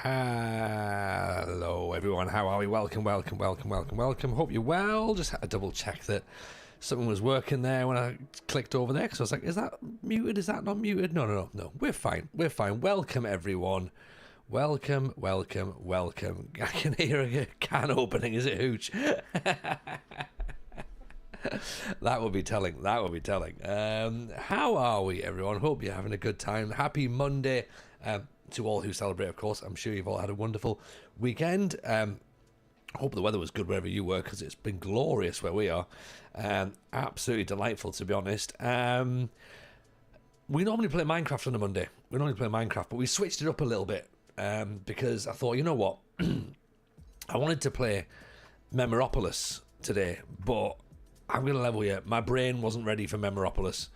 Hello everyone, how are we? Welcome. Hope you're well. Just had to double check that something was working there when I clicked over there, because I was like, is that muted? Is that not muted? No. We're fine. Welcome everyone. Welcome. I can hear a can opening. Is it Hooch? That will be telling. How are we, everyone? Hope you're having a good time. Happy Monday to all who celebrate, of course. I'm sure you've all had a wonderful weekend. Hope the weather was good wherever you were, because it's been glorious where we are. Absolutely delightful, to be honest. We normally play Minecraft on a Monday. But we switched it up a little bit because I thought, you know what? I wanted to play Memoropolis today, but I'm going to level you. My brain wasn't ready for Memoropolis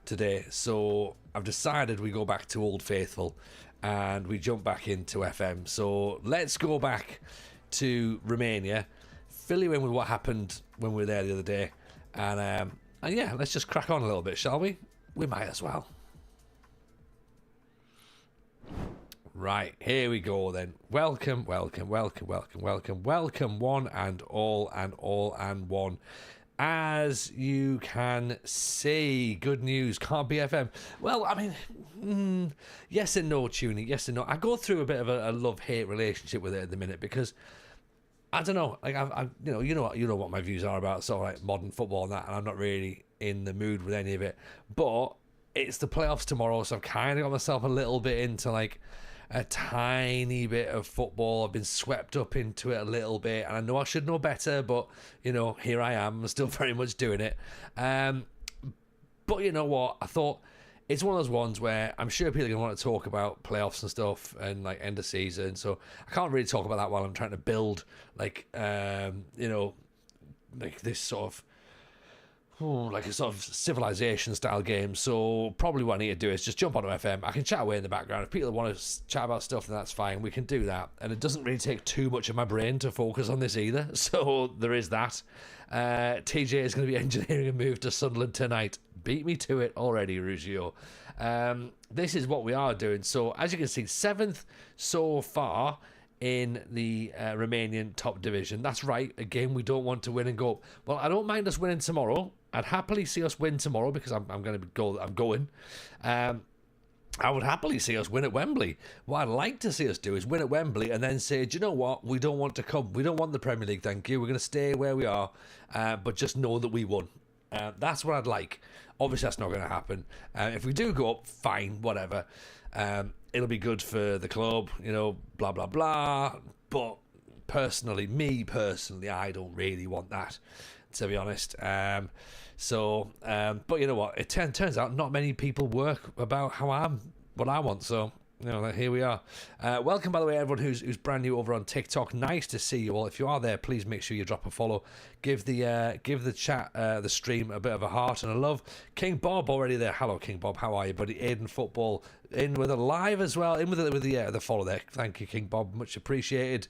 today, so I've decided we go back to Old Faithful and we jump back into FM. So let's go back to Romania, fill you in with what happened when we were there the other day, and yeah, let's just crack on a little bit, shall we? We might as well. Right, here we go then. Welcome one and one. As you can see, good news, can't be FM. Well, I mean, yes and no, Tuny, yes and no. I go through a bit of a love-hate relationship with it at the minute, because I don't know, like I you know what my views are about sort of like modern football and that, and I'm not really in the mood with any of it. But it's the playoffs tomorrow, so I've kind of got myself a little bit into like a tiny bit of football. I've been swept up into it a little bit, and I know I should know better, but you know, here I am. I'm still very much doing it. But you know what? I thought it's one of those ones where I'm sure people are going to want to talk about playoffs and stuff and like end of season. So I can't really talk about that while I'm trying to build like you know, like this sort of like a sort of civilization style game. So probably what I need to do is just jump onto FM. I can chat away in the background. If people want to chat about stuff, then that's fine. We can do that. And it doesn't really take too much of my brain to focus on this either. So there is that. TJ is going to be engineering a move to Sunderland tonight. Beat me to it already, Ruggiero. This is what we are doing. So as you can see, 7th so far in the Romanian top division. That's right. Again, we don't want to win and go. Well, I don't mind us winning tomorrow. I'd happily see us win tomorrow, because I'm going to go. I'm going. I would happily see us win at Wembley. What I'd like to see us do is win at Wembley and then say, do you know what? We don't want to come. We don't want the Premier League, thank you. We're going to stay where we are, but just know that we won. That's what I'd like. Obviously, that's not going to happen. If we do go up, fine, whatever. It'll be good for the club, blah, blah, blah. But me personally, I don't really want that, to be honest. But you know what? It turns out not many people work about what I want, so... here we are. Welcome, by the way, everyone who's brand new over on TikTok. Nice to see you all. If you are there, please make sure you drop a follow. Give the chat, the stream, a bit of a heart and a love. King Bob already there. Hello, King Bob. How are you, buddy? Aiden Football in with a live as well. In with the follow there. Thank you, King Bob. Much appreciated.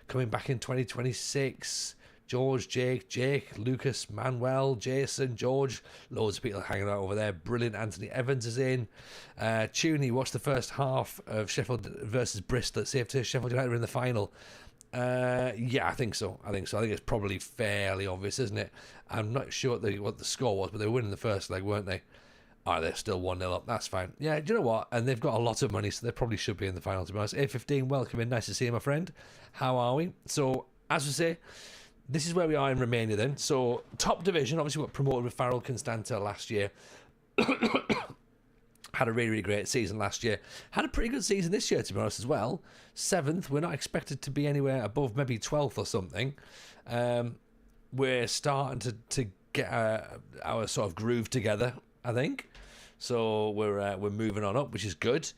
Coming back in 2026. George, Jake, Lucas, Manuel, Jason, George, loads of people hanging out over there. Brilliant. Anthony Evans is in. Tuney, watch the first half of Sheffield versus Bristol. It's safe to say Sheffield United are in the final. Yeah, I think so. I think it's probably fairly obvious, isn't it? I'm not sure what the score was, but they were winning the first leg, weren't they? Oh, they're still 1-0 up. That's fine. Yeah, do you know what? And they've got a lot of money, so they probably should be in the final, to be honest. A15, welcome in. Nice to see you, my friend. How are we? So, as we say... This is where we are in Romania then. So, top division, obviously we got promoted with Farul Constanta last year. Had a really, really great season last year. Had a pretty good season this year, to be honest, as well. 7th. We're not expected to be anywhere above maybe 12th or something. We're starting to get our sort of groove together, I think. So, we're moving on up, which is good.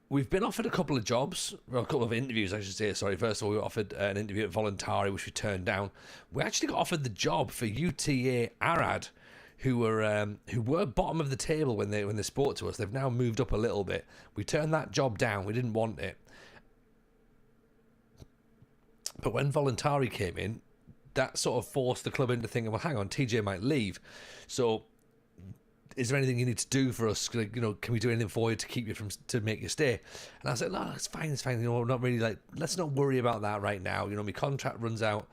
We've been offered a couple of jobs, or a couple of interviews, I should say. Sorry, first of all, we were offered an interview at Voluntari, which we turned down. We actually got offered the job for UTA Arad, who were bottom of the table when they spoke to us. They've now moved up a little bit. We turned that job down. We didn't want it. But when Voluntari came in, that sort of forced the club into thinking, well, hang on, TJ might leave. So... is there anything you need to do for us? Can we do anything for you to keep you to make you stay? And I was like, no, it's fine. Not really let's not worry about that right now. My contract runs out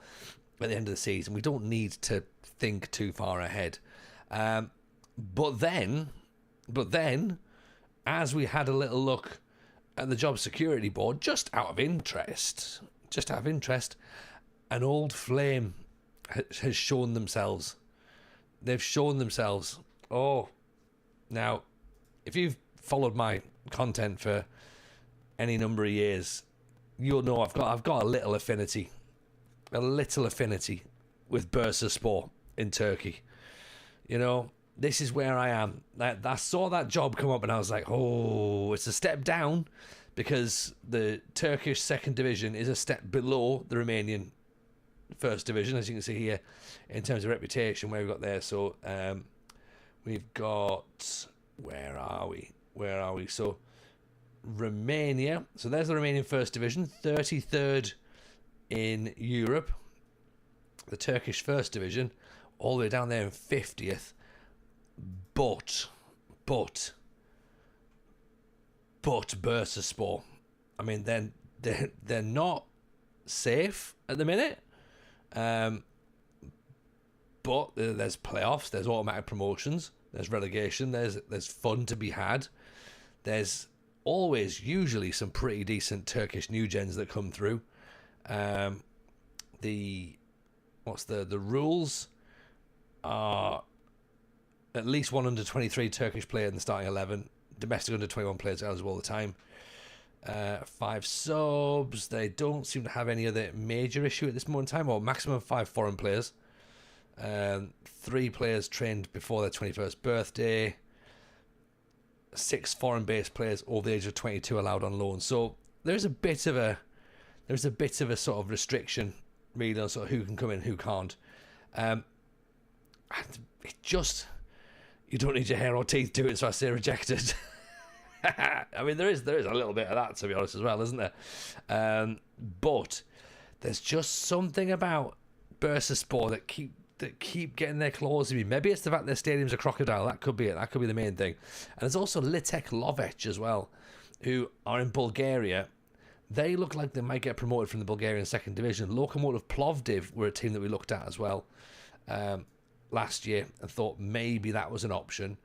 at the end of the season. We don't need to think too far ahead. But then, as we had a little look at the job security board, just out of interest, an old flame has shown themselves. They've shown themselves. Oh, now, if you've followed my content for any number of years, you'll know I've got a little affinity with Bursaspor in Turkey. This is where I am. I saw that job come up and I was like, oh, it's a step down because the Turkish second division is a step below the Romanian first division, as you can see here, in terms of reputation, where we've got there. So, we've got, where are we? So, Romania. So, there's the Romanian First Division, 33rd in Europe. The Turkish First Division, all the way down there in 50th. But Bursaspor, I mean, they're not safe at the minute. But there's playoffs, there's automatic promotions, there's relegation, there's fun to be had. There's always usually some pretty decent Turkish new gens that come through. The rules are at least one under 23 Turkish player in the starting 11, domestic under 21 players eligible all the time. 5 subs. They don't seem to have any other major issue at this moment in time, or maximum 5 foreign players. 3 players trained before their 21st birthday. 6 foreign-based players over the age of 22 allowed on loan. So there's a bit of a sort of restriction, really, on sort of who can come in, who can't. You don't need your hair or teeth to it, so I say rejected. I mean, there is a little bit of that, to be honest, as well, isn't there? But there's just something about Bursaspor that keep getting their claws in me. Maybe it's the fact their stadium's a crocodile. That could be it. That could be the main thing. And there's also Litek Lovech as well, who are in Bulgaria. They look like they might get promoted from the Bulgarian second division. Lokomotiv Plovdiv were a team that we looked at as well last year and thought maybe that was an option.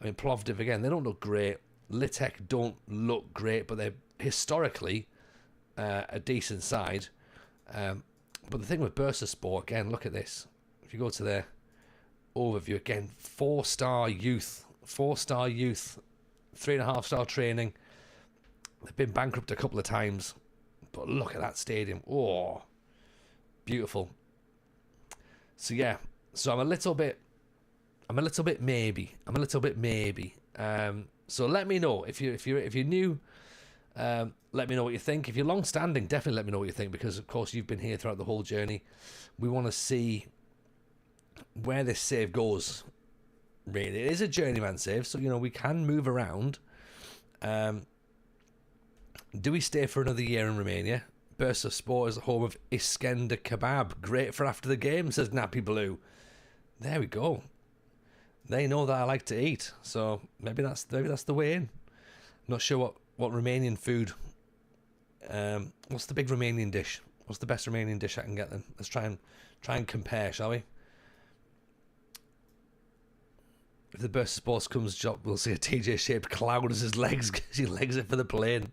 I mean, Plovdiv, again, they don't look great. Litek don't look great, but they're historically a decent side. But the thing with Bursaspor, again, look at this. If you go to their overview. Again, 4-star youth, 3.5-star training. They've been bankrupt a couple of times, but look at that stadium. Oh, beautiful. So yeah, so I'm a little bit maybe. So let me know if you're new. Let me know what you think. If you're long-standing, definitely let me know what you think, because of course you've been here throughout the whole journey. We want to see where this save goes. Really, it is a journeyman save, so we can move around. Do we stay for another year in Romania? Bursaspor is the home of Iskender Kebab. Great for after the game, says Nappy Blue. There we go. They know that I like to eat, so maybe that's the way in. Not sure what Romanian food. What's the big Romanian dish? What's the best Romanian dish I can get then? Let's try and compare, shall we? If the Bursaspor comes job, we'll see a TJ-shaped cloud as his legs, because he legs it for the plane.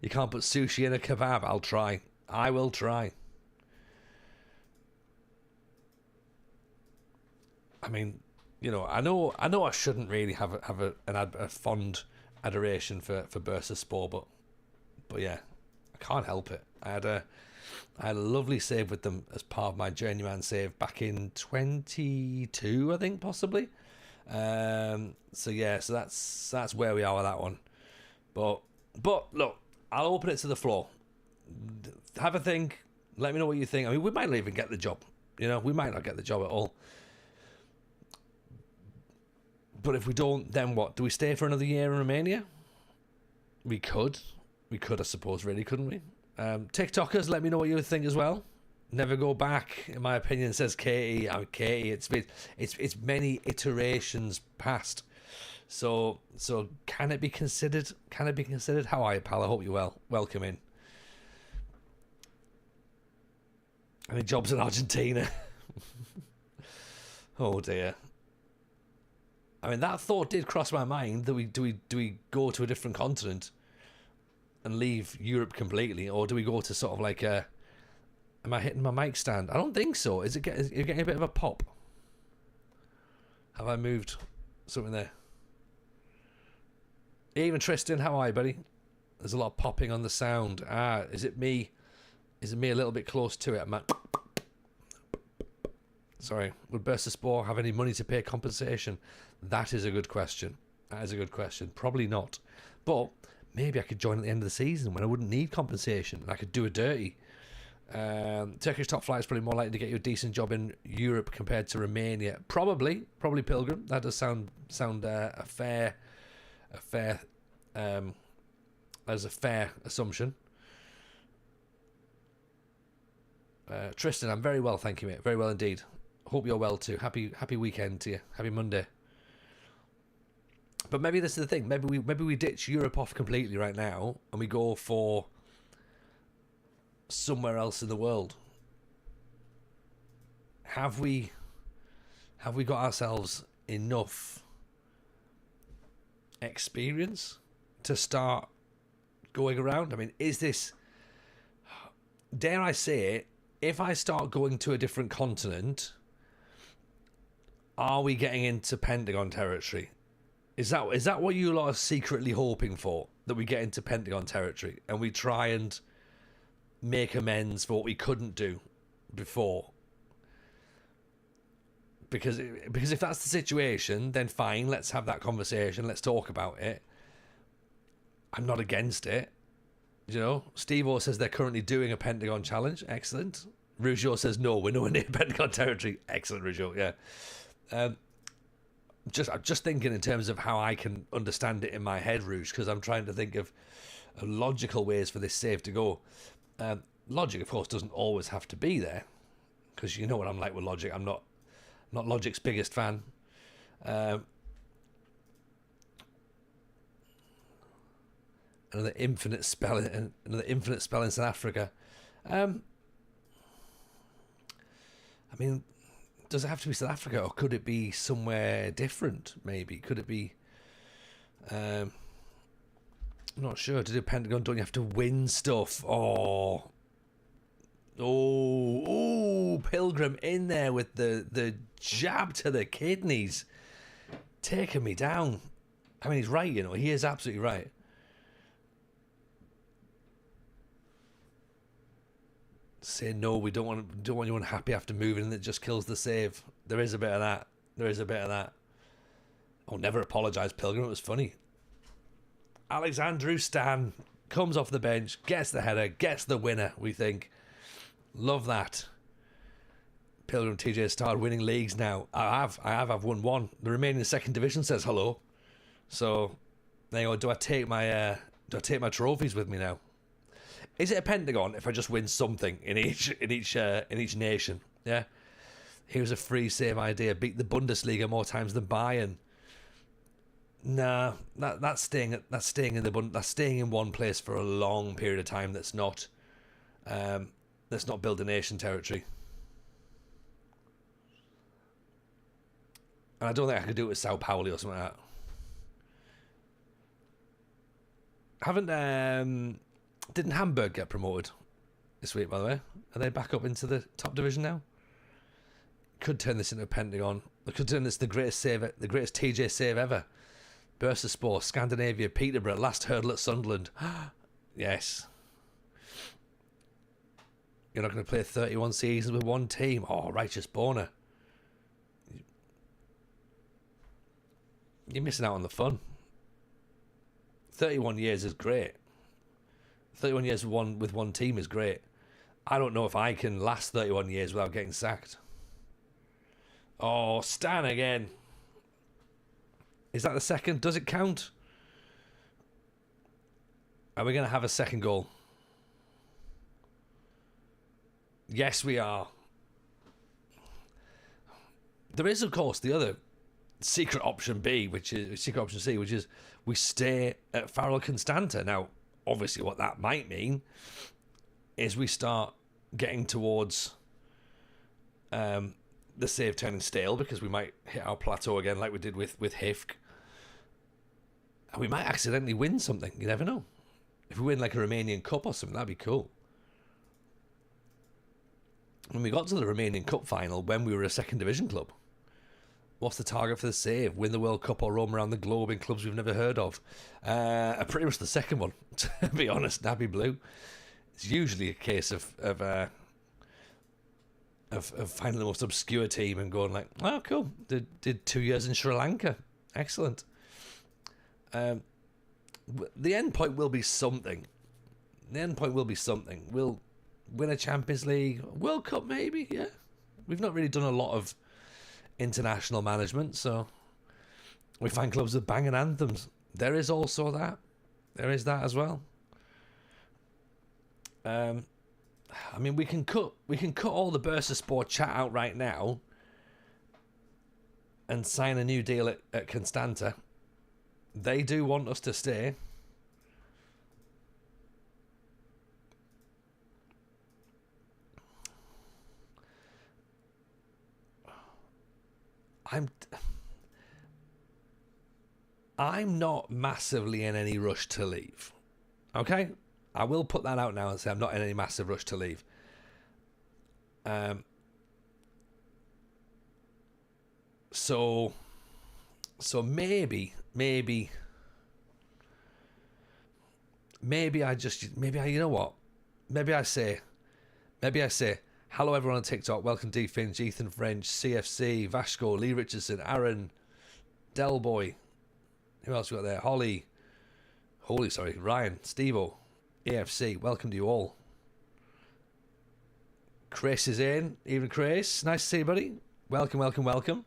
You can't put sushi in a kebab. I'll try. I will try. I mean, I know I shouldn't really have a fond adoration for Bursaspor, but yeah, I can't help it. I had a lovely save with them as part of my journeyman save back in 22, I think, possibly. So yeah, so that's where we are with that one. But look, I'll open it to the floor. Have a think. Let me know what you think. I mean, we might not even get the job. We might not get the job at all. But if we don't, then what? Do we stay for another year in Romania? We could, I suppose, really, couldn't we? TikTokers, let me know what you think as well. Never go back, in my opinion, says Katie. Katie, it's many iterations past. So can it be considered? How are you, pal? I hope you're well. Welcome in. Any jobs in Argentina? Oh dear. I mean, that thought did cross my mind. That do we go to a different continent and leave Europe completely, or do we go to sort of like a? Am I hitting my mic stand? I don't think so. You're getting a bit of a pop? Have I moved something there? Even Tristan, how are you, buddy? There's a lot of popping on the sound. Is it me? Is it me a little bit close to it? Sorry. Would Bursaspor have any money to pay compensation? That is a good question. Probably not. But maybe I could join at the end of the season when I wouldn't need compensation and I could do a dirty. Turkish top flight is probably more likely to get you a decent job in Europe compared to Romania. Probably Pilgrim. That does sound a fair as a fair assumption. Tristan, I'm very well, thank you, mate. Very well indeed. Hope you're well too. Happy weekend to you. Happy Monday. But maybe this is the thing. Maybe we ditch Europe off completely right now and we go for somewhere else in the world. Have we got ourselves enough experience to start going around? I mean, is this, dare I say it, if I start going to a different continent, are we getting into Pentagon territory? Is that what you lot are secretly hoping for? That we get into Pentagon territory and we try and make amends for what we couldn't do before? Because if that's the situation, then fine, let's have that conversation, let's talk about it. I'm not against it. Steve-O says they're currently doing a Pentagon challenge. Excellent. Rougeau says no, we're nowhere near Pentagon territory. Excellent, Rougeau. Yeah. I'm just thinking in terms of how I can understand it in my head, Rouge, because I'm trying to think of logical ways for this save to go. Logic, of course, doesn't always have to be there, because you know what I'm like with logic. I'm not Logic's biggest fan. Another infinite spell in South Africa. I mean, does it have to be South Africa, or could it be somewhere different? Maybe could it be? I'm not sure. To do Pentagon, don't you have to win stuff? Oh, Oh, Pilgrim in there with the jab to the kidneys, taking me down. I mean, he's right, you know. He is absolutely right. Say no, we don't want you unhappy after moving, and it just kills the save. There is a bit of that. There is a bit of that. Oh, never apologise, Pilgrim. It was funny. Alexandru Stan comes off the bench, gets the header, gets the winner. We think. Love that. Pilgrim TJ started winning leagues now. I've won one. The remaining second division says hello. So there you go. Do I take my trophies with me now? Is it a pentagon if I just win something in each nation? Yeah. Here's a free save idea. Beat the Bundesliga more times than Bayern. Nah, that's staying in one place for a long period of time. That's not build a nation territory. And I don't think I could do it with Sao Paulo or something like that. Didn't Hamburg get promoted this week, by the way? Are they back up into the top division now? Could turn this into a pentagon. They could turn this the greatest TJ save ever. Bursaspor, Scandinavia, Peterborough, last hurdle at Sunderland. Yes. You're not going to play 31 seasons with one team. Oh, righteous boner. You're missing out on the fun. 31 years is great. 31 years with one team is great. I don't know if I can last 31 years without getting sacked. Oh, Stan again. Is that the second? Does it count? Are we going to have a second goal? Yes, we are. There is, of course, the other secret option B, which is secret option C, which is we stay at Farul Constanta. Now, obviously, what that might mean is we start getting towards the save turning stale, because we might hit our plateau again, like we did with HIFK, and we might accidentally win something. You never know. If we win like a Romanian Cup or something, that'd be cool. When we got to the Romanian Cup final, when we were a second division club, what's the target for the save? Win the World Cup or roam around the globe in clubs we've never heard of? Pretty much the second one, to be honest. Navy Blue. It's usually a case of finding the most obscure team and going like, oh, cool. Did 2 years in Sri Lanka. Excellent. The end point will be something. We'll win a Champions League, World Cup maybe, yeah. We've not really done a lot of international management, so we find clubs with banging anthems. There is also that. There is that as well. I mean, we can cut all the Bursaspor chat out right now and sign a new deal at Constanta. They do want us to stay. I'm not massively in any rush to leave. Okay? I will put that out now and say I'm not in any massive rush to leave. So maybe you know what? Maybe I say, hello everyone on TikTok, welcome D Finch, Ethan French, CFC, Vashko, Lee Richardson, Aaron, Delboy, who else we got there? Ryan, Stevo, AFC, welcome to you all. Chris is in, even Chris, nice to see you, buddy. Welcome.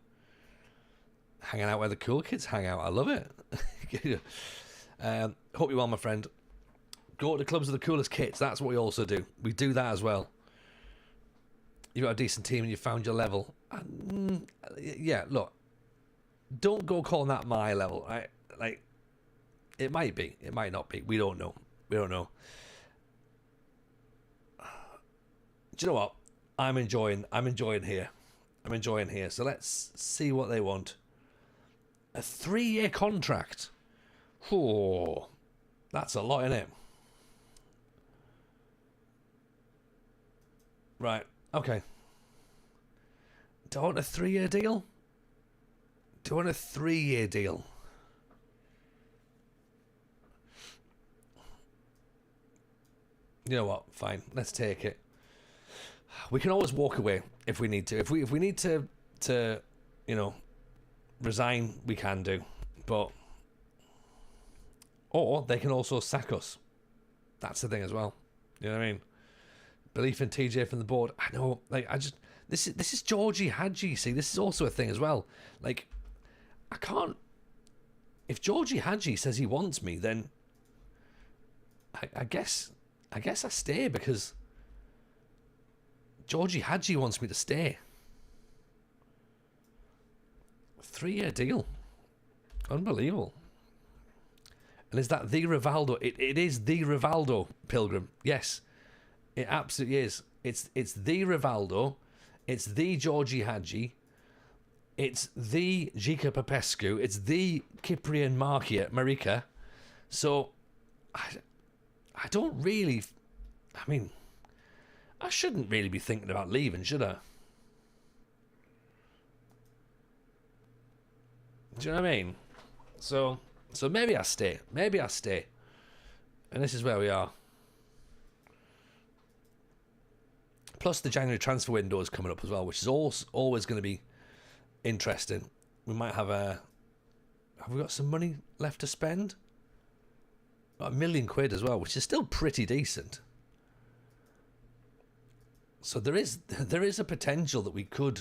Hanging out where the cool kids hang out, I love it. Hope you're well, my friend. Go to the clubs with the coolest kits, that's what we also do. We do that as well. You've got a decent team and you found your level. Yeah, look, don't go calling that my level, right? Like, it might be, it might not be. We don't know. Do you know what? I'm enjoying here. So let's see what they want. A 3-year contract. Oh, that's a lot, isn't it? Right. Okay. Do I want a 3-year deal? Do I want a 3-year deal? You know what? Fine. Let's take it. We can always walk away if we need to. If we need to you know, resign, we can do. But or they can also sack us. That's the thing as well. You know what I mean? Belief in TJ from the board. I know, like, I just this is Georgie Hadji. See, this is also a thing as well. Like, I can't. If Georgie Hadji says he wants me, then I guess I stay because Georgie Hadji wants me to stay. 3-year deal. Unbelievable. And is that the Rivaldo? It is the Rivaldo, Pilgrim. Yes, it absolutely is. It's the Rivaldo. It's the Georgie Hadji. It's the Gica Popescu. It's the Cyprian Marika. So, I don't really... I mean, I shouldn't really be thinking about leaving, should I? Do you know what I mean? So maybe I stay. Maybe I stay. And this is where we are. Plus the January transfer window is coming up as well, which is always going to be interesting. We might have a... Have we got some money left to spend? About £1 million as well, which is still pretty decent. So there is a potential that we could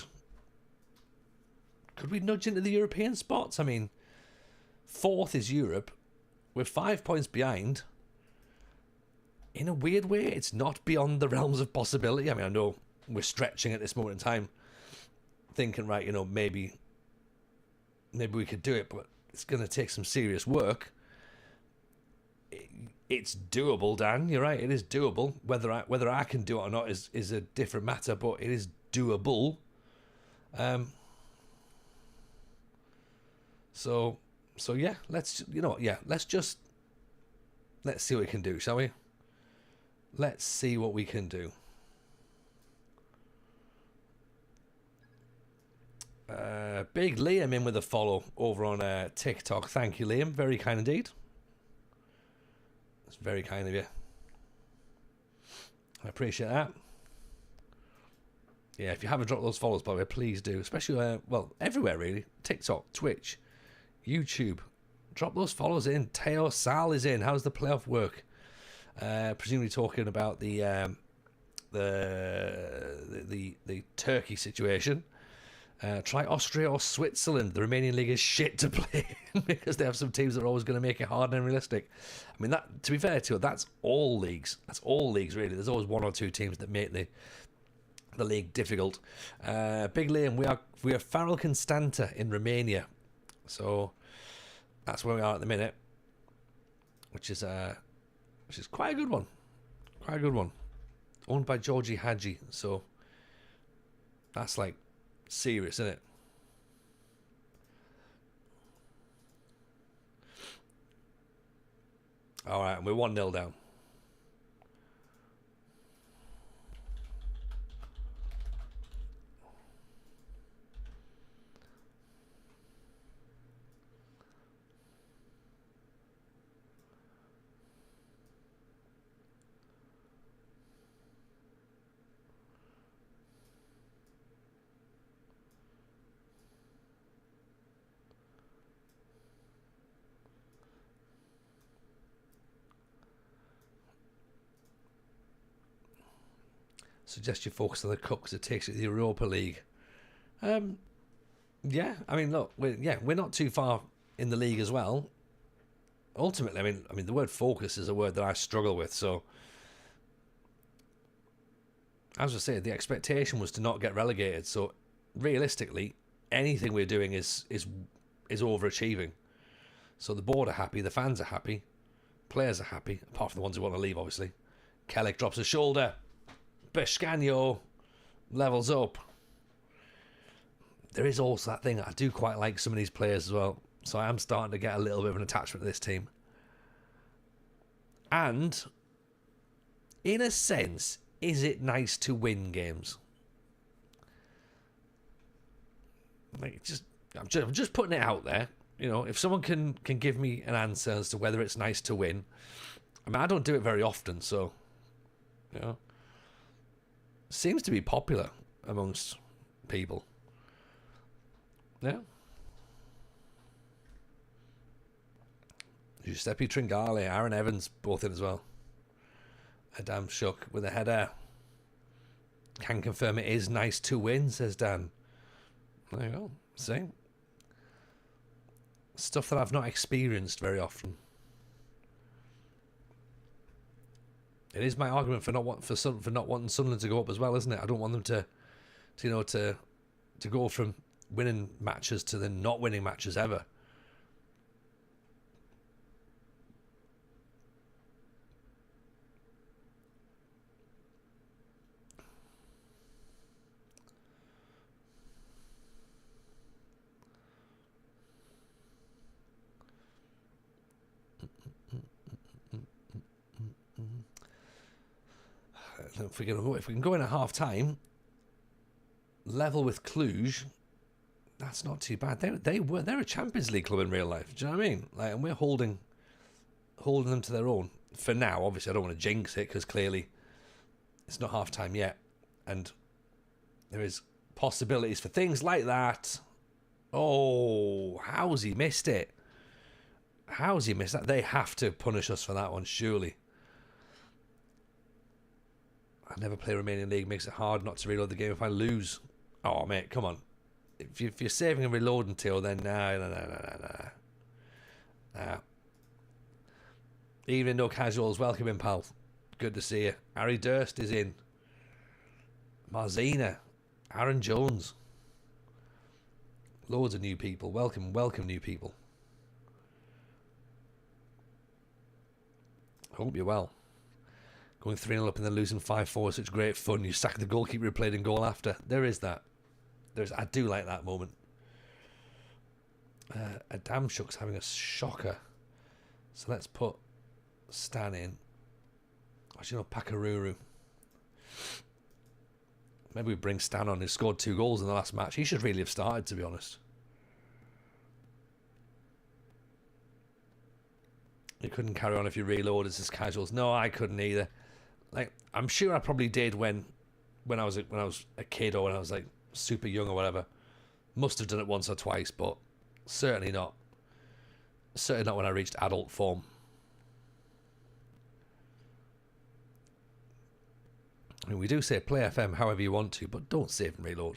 we nudge into the European spots? I mean, 4th is Europe. We're 5 points behind. In a weird way, it's not beyond the realms of possibility. I mean, I know we're stretching at this moment in time, thinking, right, you know, maybe we could do it, but it's going to take some serious work. It's doable, Dan. You're right. It is doable. Whether I can do it or not is a different matter, but it is doable. So yeah, let's see what we can do, shall we? Let's see what we can do. Big Liam in with a follow over on TikTok. Thank you, Liam. Very kind indeed. It's very kind of you. I appreciate that. Yeah, if you haven't dropped those follows, by the way, please do. Especially, everywhere really. TikTok, Twitch, YouTube. Drop those follows in. Teo Sal is in. How's the playoff work? Presumably talking about the Turkey situation. Try Austria or Switzerland. The Romanian league is shit to play because they have some teams that are always going to make it hard and unrealistic. I mean, that, to be fair to it, that's all leagues. That's all leagues, really. There's always one or two teams that make the league difficult. Big Liam, we are Farul Constanta in Romania, so that's where we are at the minute, which is quite a good one. Quite a good one. Owned by Georgie Hadji, so that's like serious, isn't it? All right, we're 1-0 down. Suggest you focus on the cup because it takes you to the Europa League. Yeah, I mean, look, we're not too far in the league as well. Ultimately, I mean, the word focus is a word that I struggle with. So, as I say, the expectation was to not get relegated. So, realistically, anything we're doing is overachieving. So the board are happy, the fans are happy, players are happy, apart from the ones who want to leave, obviously. Kellick drops a shoulder. Bescanio levels up. There is also that thing. I do quite like some of these players as well. So I am starting to get a little bit of an attachment to this team. And, in a sense, is it nice to win games? Like, I'm just putting it out there. You know, if someone can give me an answer as to whether it's nice to win. I mean, I don't do it very often, so, you know, seems to be popular amongst people. Yeah. Giuseppe Tringale, Aaron Evans, both in as well. Adam Shook with a header. Can confirm it is nice to win, says Dan. There you go. See? Stuff that I've not experienced very often. It is my argument for not wanting Sunderland to go up as well, isn't it? I don't want them to go from winning matches to then not winning matches ever. If we can go in at half time, level with Cluj, that's not too bad. They're a Champions League club in real life. Do you know what I mean? Like, and we're holding them to their own for now. Obviously, I don't want to jinx it because clearly it's not half time yet, and there is possibilities for things like that. Oh, how's he missed it? How's he missed that? They have to punish us for that one, surely. I never play Romanian League. Makes it hard not to reload the game if I lose. Oh, mate, come on. If you're saving and reloading till then, nah. Evening, no casuals. Welcome in, pal. Good to see you. Harry Durst is in. Marzina. Aaron Jones. Loads of new people. Welcome, new people. Hope you're well. Going 3-0 up and then losing 5-4, such great fun. You sack the goalkeeper who played in goal after. There is that. I do like that moment. Adamchuk's having a shocker. So let's put Stan in. Actually, no, Pakaruru. Maybe we bring Stan on. He scored 2 goals in the last match. He should really have started, to be honest. You couldn't carry on if you reloaded as casuals. No, I couldn't either. Like, I'm sure I probably did when I was a kid or when I was like super young or whatever. Must have done it once or twice, but certainly not. Certainly not when I reached adult form. I mean, we do say play FM however you want to, but don't save and reload.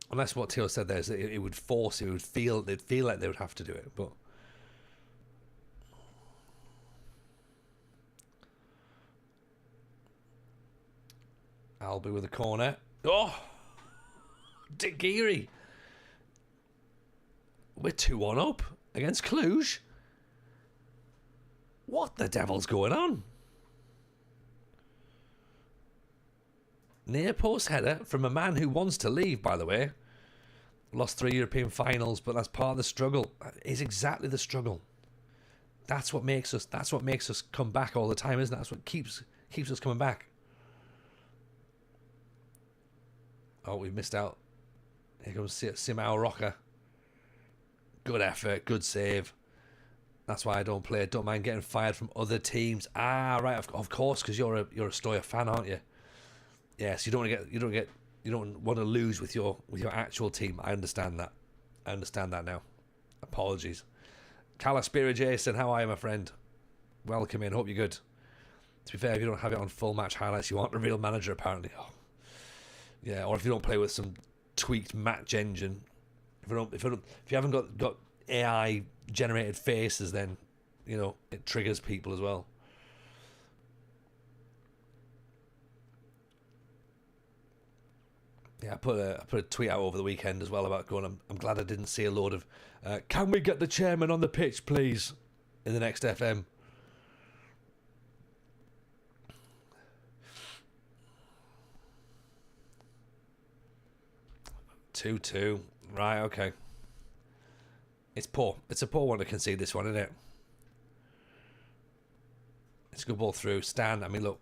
Unless what Theo said there is that it would force, they'd feel like they would have to do it, but Albi with a corner. Oh, Dick Geary. We're 2-1 up against Cluj. What the devil's going on? Near post header from a man who wants to leave, by the way. Lost 3 European finals, but that's part of the struggle. That is exactly the struggle. That's what makes us come back all the time, isn't it? That's what keeps us coming back. Oh, we've missed out. Here comes Simao Rocker. Good effort, good save. That's why I don't play. Don't mind getting fired from other teams. Ah, right, of course, because you're a Stoya fan, aren't you? Yes, you don't want to lose with your actual team. I understand that. I understand that now. Apologies. Calaspira Jason, how are you, my friend? Welcome in. Hope you're good. To be fair, if you don't have it on full match highlights, you aren't a real manager, apparently. Oh. Yeah, or if you don't play with some tweaked match engine, if you haven't got AI generated faces, then you know it triggers people as well. Yeah, I put a tweet out over the weekend as well about going. I'm glad I didn't see a load of. Can we get the chairman on the pitch, please, in the next FM? Two, right? Okay. It's poor. It's a poor one to concede this one, isn't it? It's a good ball through. Stan. I mean, look.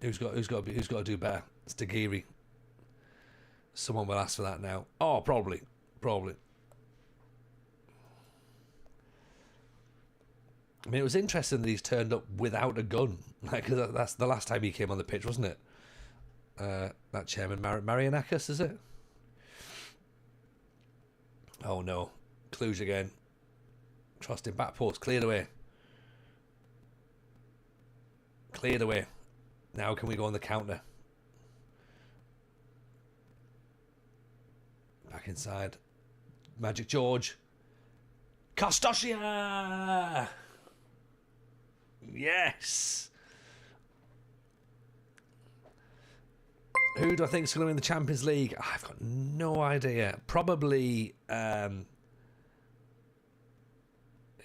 Who's got to do better? It's Dagiri. Someone will ask for that now. Oh, probably. I mean, it was interesting that he's turned up without a gun. Like, 'cause that's the last time he came on the pitch, wasn't it? That chairman, Marianakis, is it? Oh no, Cluj again. Trusting back post, cleared away. Now can we go on the counter? Back inside. Magic George. Kostosia! Yes! Who do I think is going to win the Champions League? I've got no idea. Probably... who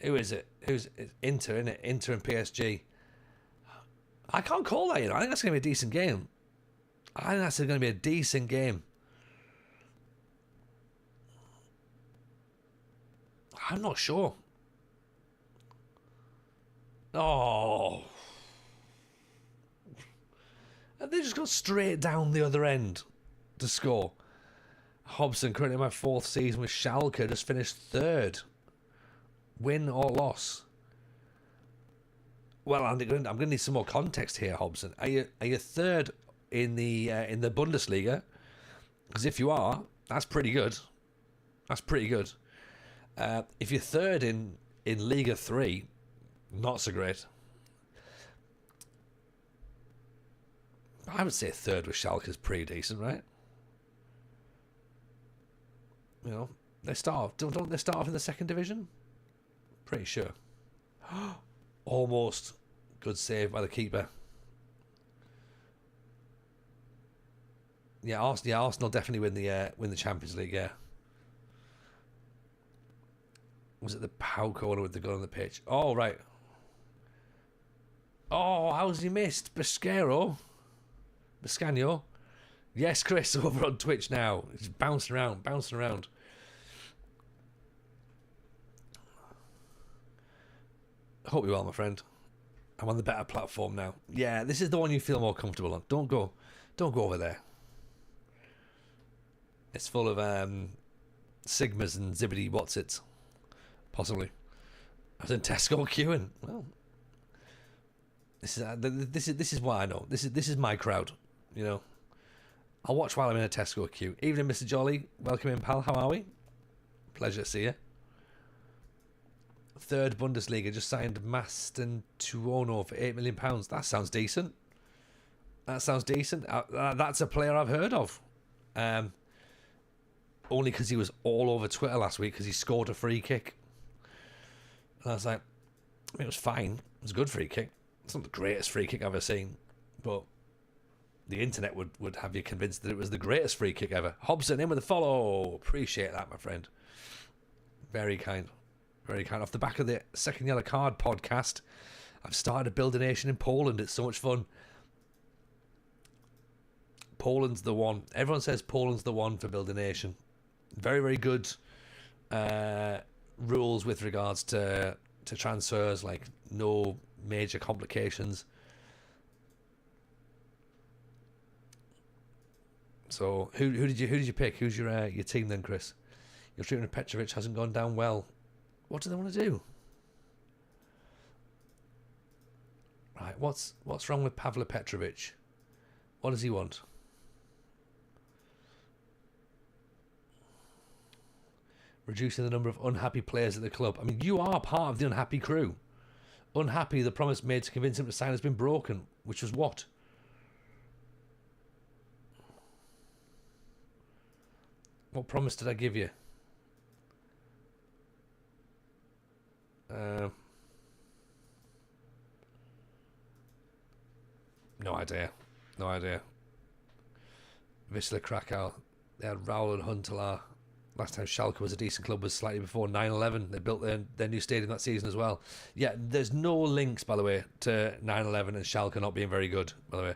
is it? Who's Inter, isn't it? Inter and PSG. I can't call that, you know. I think that's going to be a decent game. I'm not sure. Oh. And they just got straight down the other end to score. Hobson, currently in my 4th season with Schalke, just finished 3rd. Win or loss? Well, I'm going to need some more context here, Hobson. Are you 3rd in the Bundesliga? Because if you are, that's pretty good. If you're 3rd in Liga 3, not so great. I would say 3rd with Schalke is pretty decent, right? You know, they start off. Don't they start off in the 2nd division? Pretty sure. Almost. Good save by the keeper. Yeah, Arsenal definitely win the Champions League. Yeah. Was it the Pau corner with the gun on the pitch? Oh right. Oh, how's he missed? Biscano. Yes, Chris, over on Twitch now. He's bouncing around. Hope you're well, my friend. I'm on the better platform now. Yeah, this is the one you feel more comfortable on. Don't go over there. It's full of Sigmas and Zibbity Whatsits. Possibly. I was in Tesco queuing. Well, this is what I know. This is my crowd. You know, I'll watch while I'm in a Tesco queue. Evening, Mr. Jolly. Welcome in, pal. How are we? Pleasure to see you. 3rd Bundesliga just signed Mastentuono for £8 million. That sounds decent. That's a player I've heard of. Only because he was all over Twitter last week because he scored a free kick. And I was like, I mean, it was fine. It was a good free kick. It's not the greatest free kick I've ever seen, but the internet would have you convinced that it was the greatest free kick ever. Hobson in with a follow. Appreciate that, my friend. Very kind. Very kind. Off the back of the Second Yellow Card podcast, I've started a Build a Nation in Poland. It's so much fun. Poland's the one. Everyone says Poland's the one for Build a Nation. Very, very good rules with regards to transfers, like no major complications. So who did you pick? Who's your team then, Chris? Your treatment of Petrovic hasn't gone down well. What do they want to do? Right, what's wrong with Pavle Petrovic? What does he want? Reducing the number of unhappy players at the club. I mean, you are part of the unhappy crew. Unhappy, the promise made to convince him to sign has been broken. Which was what? What promise did I give you? No idea. Wisla Krakow. They had Raul and Huntelaar. Last time Schalke was a decent club was slightly before 9/11. They built their new stadium that season as well. Yeah, there's no links, by the way, to 9/11 and Schalke not being very good, by the way.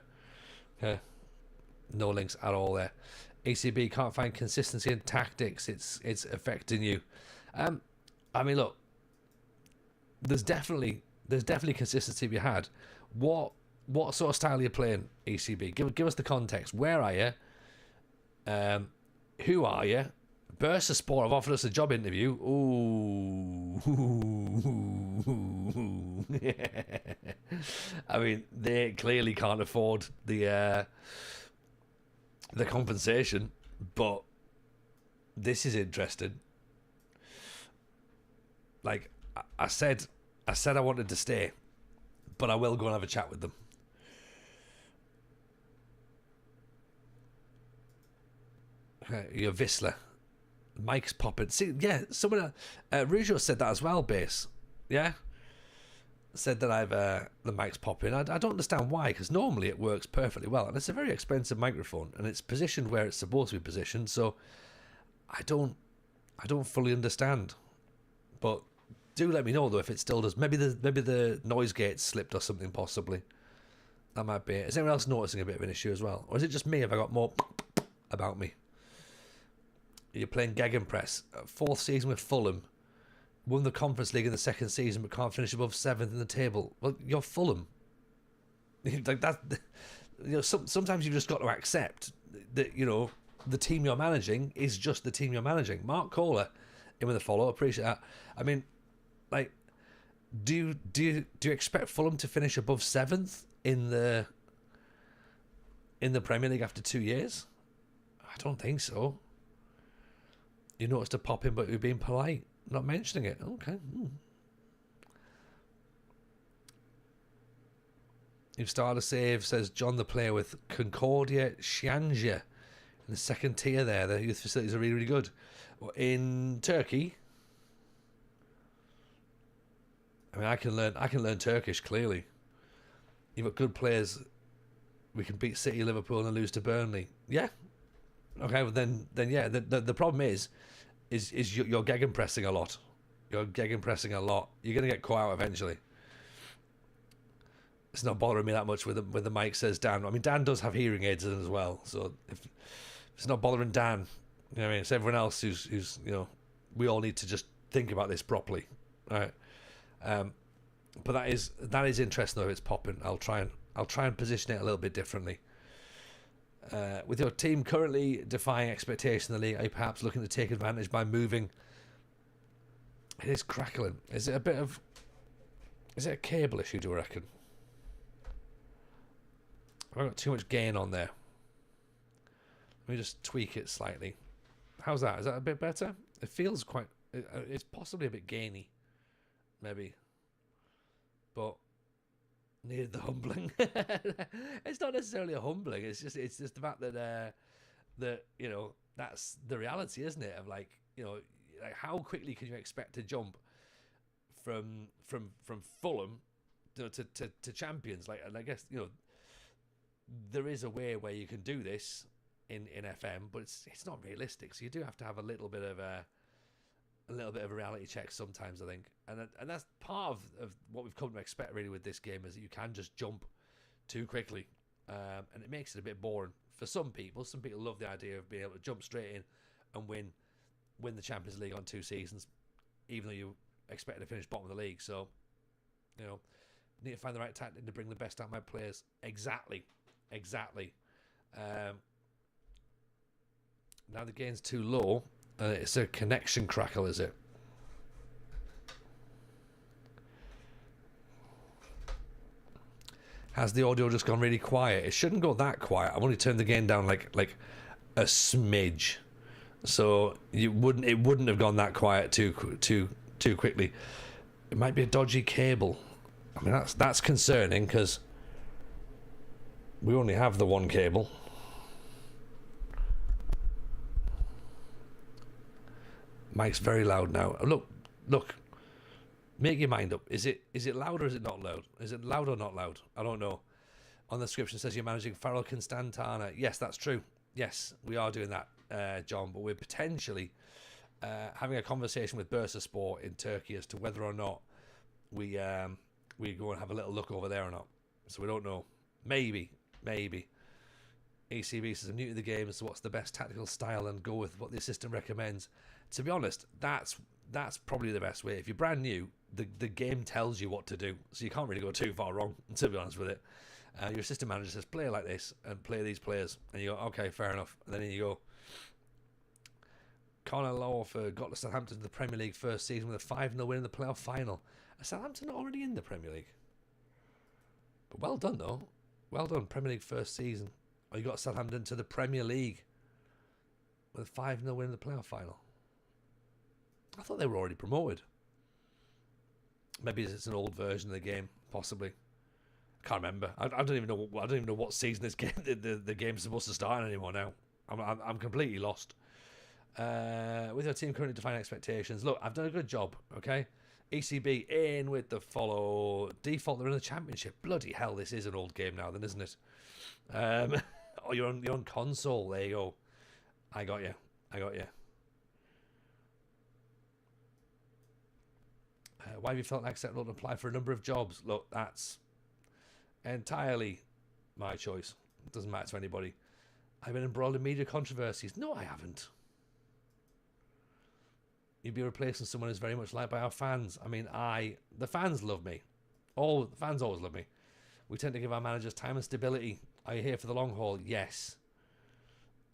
Okay. No links at all there. ACB can't find consistency in tactics. It's affecting you. I mean, look, there's definitely There's definitely consistency to be had. What sort of style are you playing, ECB? Give us the context. Where are you? Who are you? Bursa Sport have offered us a job interview. Ooh. I mean, they clearly can't afford the compensation, but this is interesting. Like I said I wanted to stay, but I will go and have a chat with them. You're Visla. Mike's popping. See, yeah, someone, Rujo said that as well, Base. Yeah? Said that I've, the mic's popping. I don't understand why, because normally it works perfectly well. And it's a very expensive microphone, and it's positioned where it's supposed to be positioned, so I don't fully understand. But do let me know, though, if it still does. Maybe the noise gate slipped or something, possibly. That might be it. Is anyone else noticing a bit of an issue as well? Or is it just me? Have I got more about me? You're playing Gegenpress. Fourth season with Fulham. Won the Conference League in the second season, but can't finish above 7th in the table. Well, you're Fulham. Like that. You know, sometimes you've just got to accept that, you know, the team you're managing is just the team you're managing. Mark Kohler in with a follow. Appreciate that. I mean, like, do you expect Fulham to finish above 7th in the Premier League after 2 years? I don't think so. You noticed a pop in, but you're being polite, not mentioning it. Okay. You've started a save, says John the player, with Concordia Şanlıurfa in the second tier there. The youth facilities are really, really good. In Turkey, I mean, I can learn Turkish, clearly. You've got good players. We can beat City, Liverpool, and lose to Burnley. Yeah. Okay, well then yeah. The problem is you're gegenpressing a lot. You're gegenpressing a lot. You're gonna get caught out eventually. It's not bothering me that much with the mic, says Dan. I mean, Dan does have hearing aids in as well, so if it's not bothering Dan, you know what I mean, it's everyone else who's you know, we all need to just think about this properly, all right? But that is interesting though. If it's popping, I'll try and position it a little bit differently. With your team currently defying expectation in the league, are you perhaps looking to take advantage by moving? It is crackling. Is it a cable issue, do you reckon? Have I got too much gain on there? Let me just tweak it slightly. How's that? Is that a bit better? It feels quite... It's possibly a bit gainy. Maybe. But... needed the humbling. It's not necessarily a humbling. It's just the fact that you know, that's the reality, isn't it? Of like, you know, like how quickly can you expect to jump from Fulham to champions? Like, and I guess, you know, there is a way where you can do this in FM, but it's not realistic. So you do have to have a little bit of a reality check sometimes, I think, and that's part of what we've come to expect really with this game, is that you can just jump too quickly, and it makes it a bit boring for some people. Some people love the idea of being able to jump straight in and win the Champions League on 2 seasons, even though you expect to finish bottom of the league. So, you know, need to find the right tactic to bring the best out of my players. Exactly. Now the gain's too low. It's a connection crackle, is it? Has the audio just gone really quiet? It shouldn't go that quiet. I've only turned the gain down like a smidge, so it wouldn't have gone that quiet too quickly. It might be a dodgy cable. I mean, that's concerning, because we only have the one cable. Mike's very loud now. Look. Make your mind up. Is it loud or is it not loud? Is it loud or not loud? I don't know. On the description it says you're managing Farul Constanta. Yes, that's true. Yes, we are doing that, John. But we're potentially having a conversation with Bursa Sport in Turkey as to whether or not we go and have a little look over there or not. So we don't know. Maybe. ECB says I'm new to the game, so what's the best tactical style, and go with what the assistant recommends. To be honest, that's probably the best way. If you're brand new, the game tells you what to do, so you can't really go too far wrong, to be honest with it. Your assistant manager says, play like this and play these players. And you go, okay, fair enough. And then you go, Conor Lawford got to Southampton to the Premier League first season with a 5-0 win in the playoff final. Are Southampton already in the Premier League? But well done, though. Well done, Premier League first season. Oh, you got Southampton to the Premier League with a 5-0 win in the playoff final. I thought they were already promoted. Maybe it's an old version of the game, possibly. I can't remember. I don't even know. I don't even know what season this game the game's supposed to start anymore now. I'm completely lost. With your team currently defining expectations, look, I've done a good job. Okay, ECB in with the follow. Default, they're in the Championship. Bloody hell, this is an old game now, then, isn't it? Oh, you're on console. There you go. I got you. Why have you felt acceptable to apply for a number of jobs? Look, that's entirely my choice. It doesn't matter to anybody. I've been embroiled in media controversies. No, I haven't. You'd be replacing someone who's very much liked by our fans. I mean, the fans love me. The fans always love me. We tend to give our managers time and stability. Are you here for the long haul? Yes.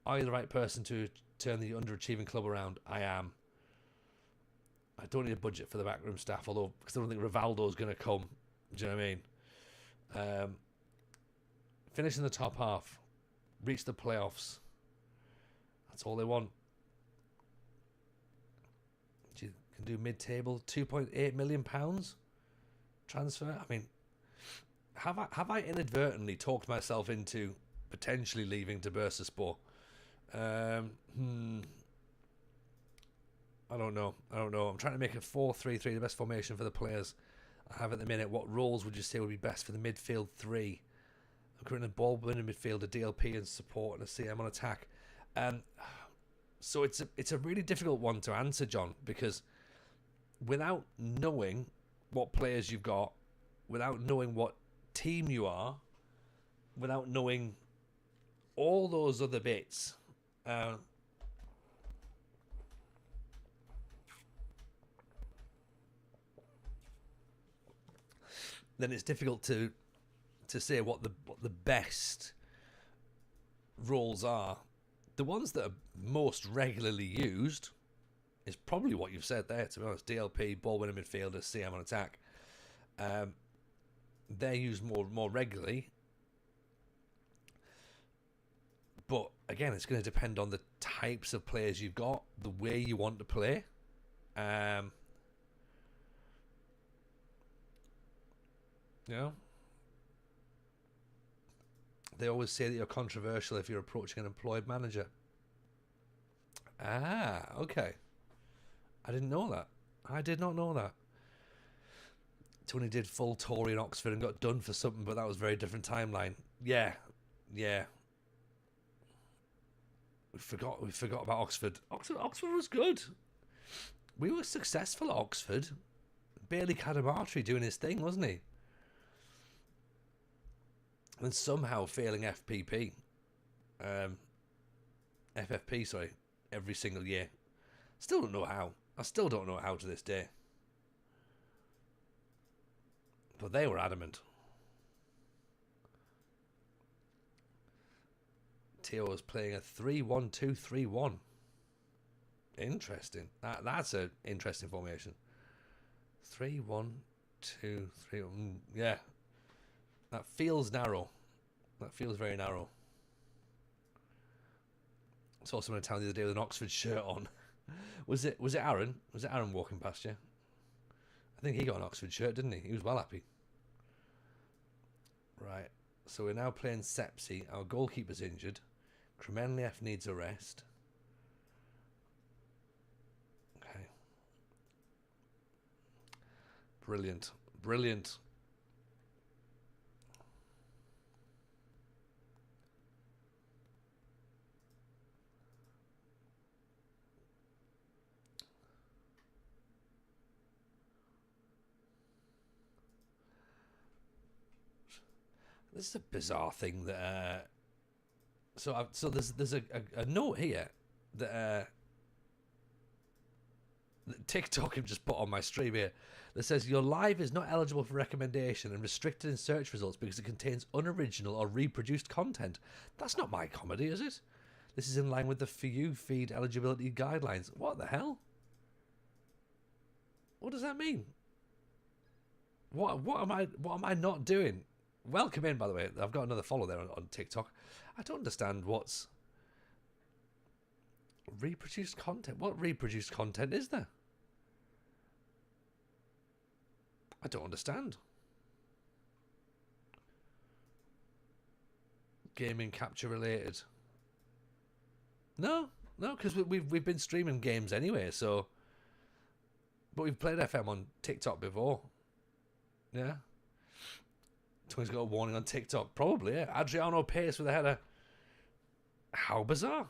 Are you the right person to turn the underachieving club around? I am. I don't need a budget for the backroom staff, although because I don't think Rivaldo's going to come. Do you know what I mean? Finish in the top half, reach the playoffs. That's all they want. You can do mid-table, £2.8 million transfer. I mean, have I inadvertently talked myself into potentially leaving to Bursaspor? I don't know. I'm trying to make a 4-3-3, the best formation for the players I have at the minute. What roles would you say would be best for the midfield three? I'm currently a ball-winning midfield, a DLP and support, and a CM on attack. So it's a really difficult one to answer, John, because without knowing what players you've got, without knowing what team you are, without knowing all those other bits, then it's difficult to say what the best roles are. The ones that are most regularly used is probably what you've said there, to be honest. DLP, ball winning midfielder, CM on attack. They're used more regularly. But again, it's going to depend on the types of players you've got, the way you want to play. You know, they always say that you're controversial if you're approaching an employed manager. Okay. I didn't know that. I did not know that. Tony did full Tory in Oxford and got done for something, but that was a very different timeline. Yeah. We forgot about Oxford. Oxford was good. We were successful at Oxford. Bailey Cadamartri doing his thing, wasn't he? And somehow failing FFP, sorry, every single year. Still don't know how. I still don't know how to this day. But they were adamant. Theo was playing a 3-1-2-3-1. Interesting. That's an interesting formation. 3-1-2-3-1. Yeah. That feels narrow. That feels very narrow. I saw someone in town the other day with an Oxford shirt on. Was it Aaron? Was it Aaron walking past you? I think he got an Oxford shirt, didn't he? He was well happy. Right. So we're now playing Sepsi. Our goalkeeper's injured. Kremenliev needs a rest. Okay. Brilliant. This is a bizarre thing that. So there's a note here that TikTok have just put on my stream here that says your live is not eligible for recommendation and restricted in search results because it contains unoriginal or reproduced content. That's not my comedy, is it? This is in line with the For You feed eligibility guidelines. What the hell? What does that mean? What am I not doing? Welcome in, by the way. I've got another follow there on TikTok. I don't understand what's reproduced content. What reproduced content is there? I don't understand. Gaming capture related. No, because we've been streaming games anyway. So, but we've played FM on TikTok before. Yeah. Twins got a warning on TikTok. Probably, yeah. Adriano Pace with a header. How bizarre.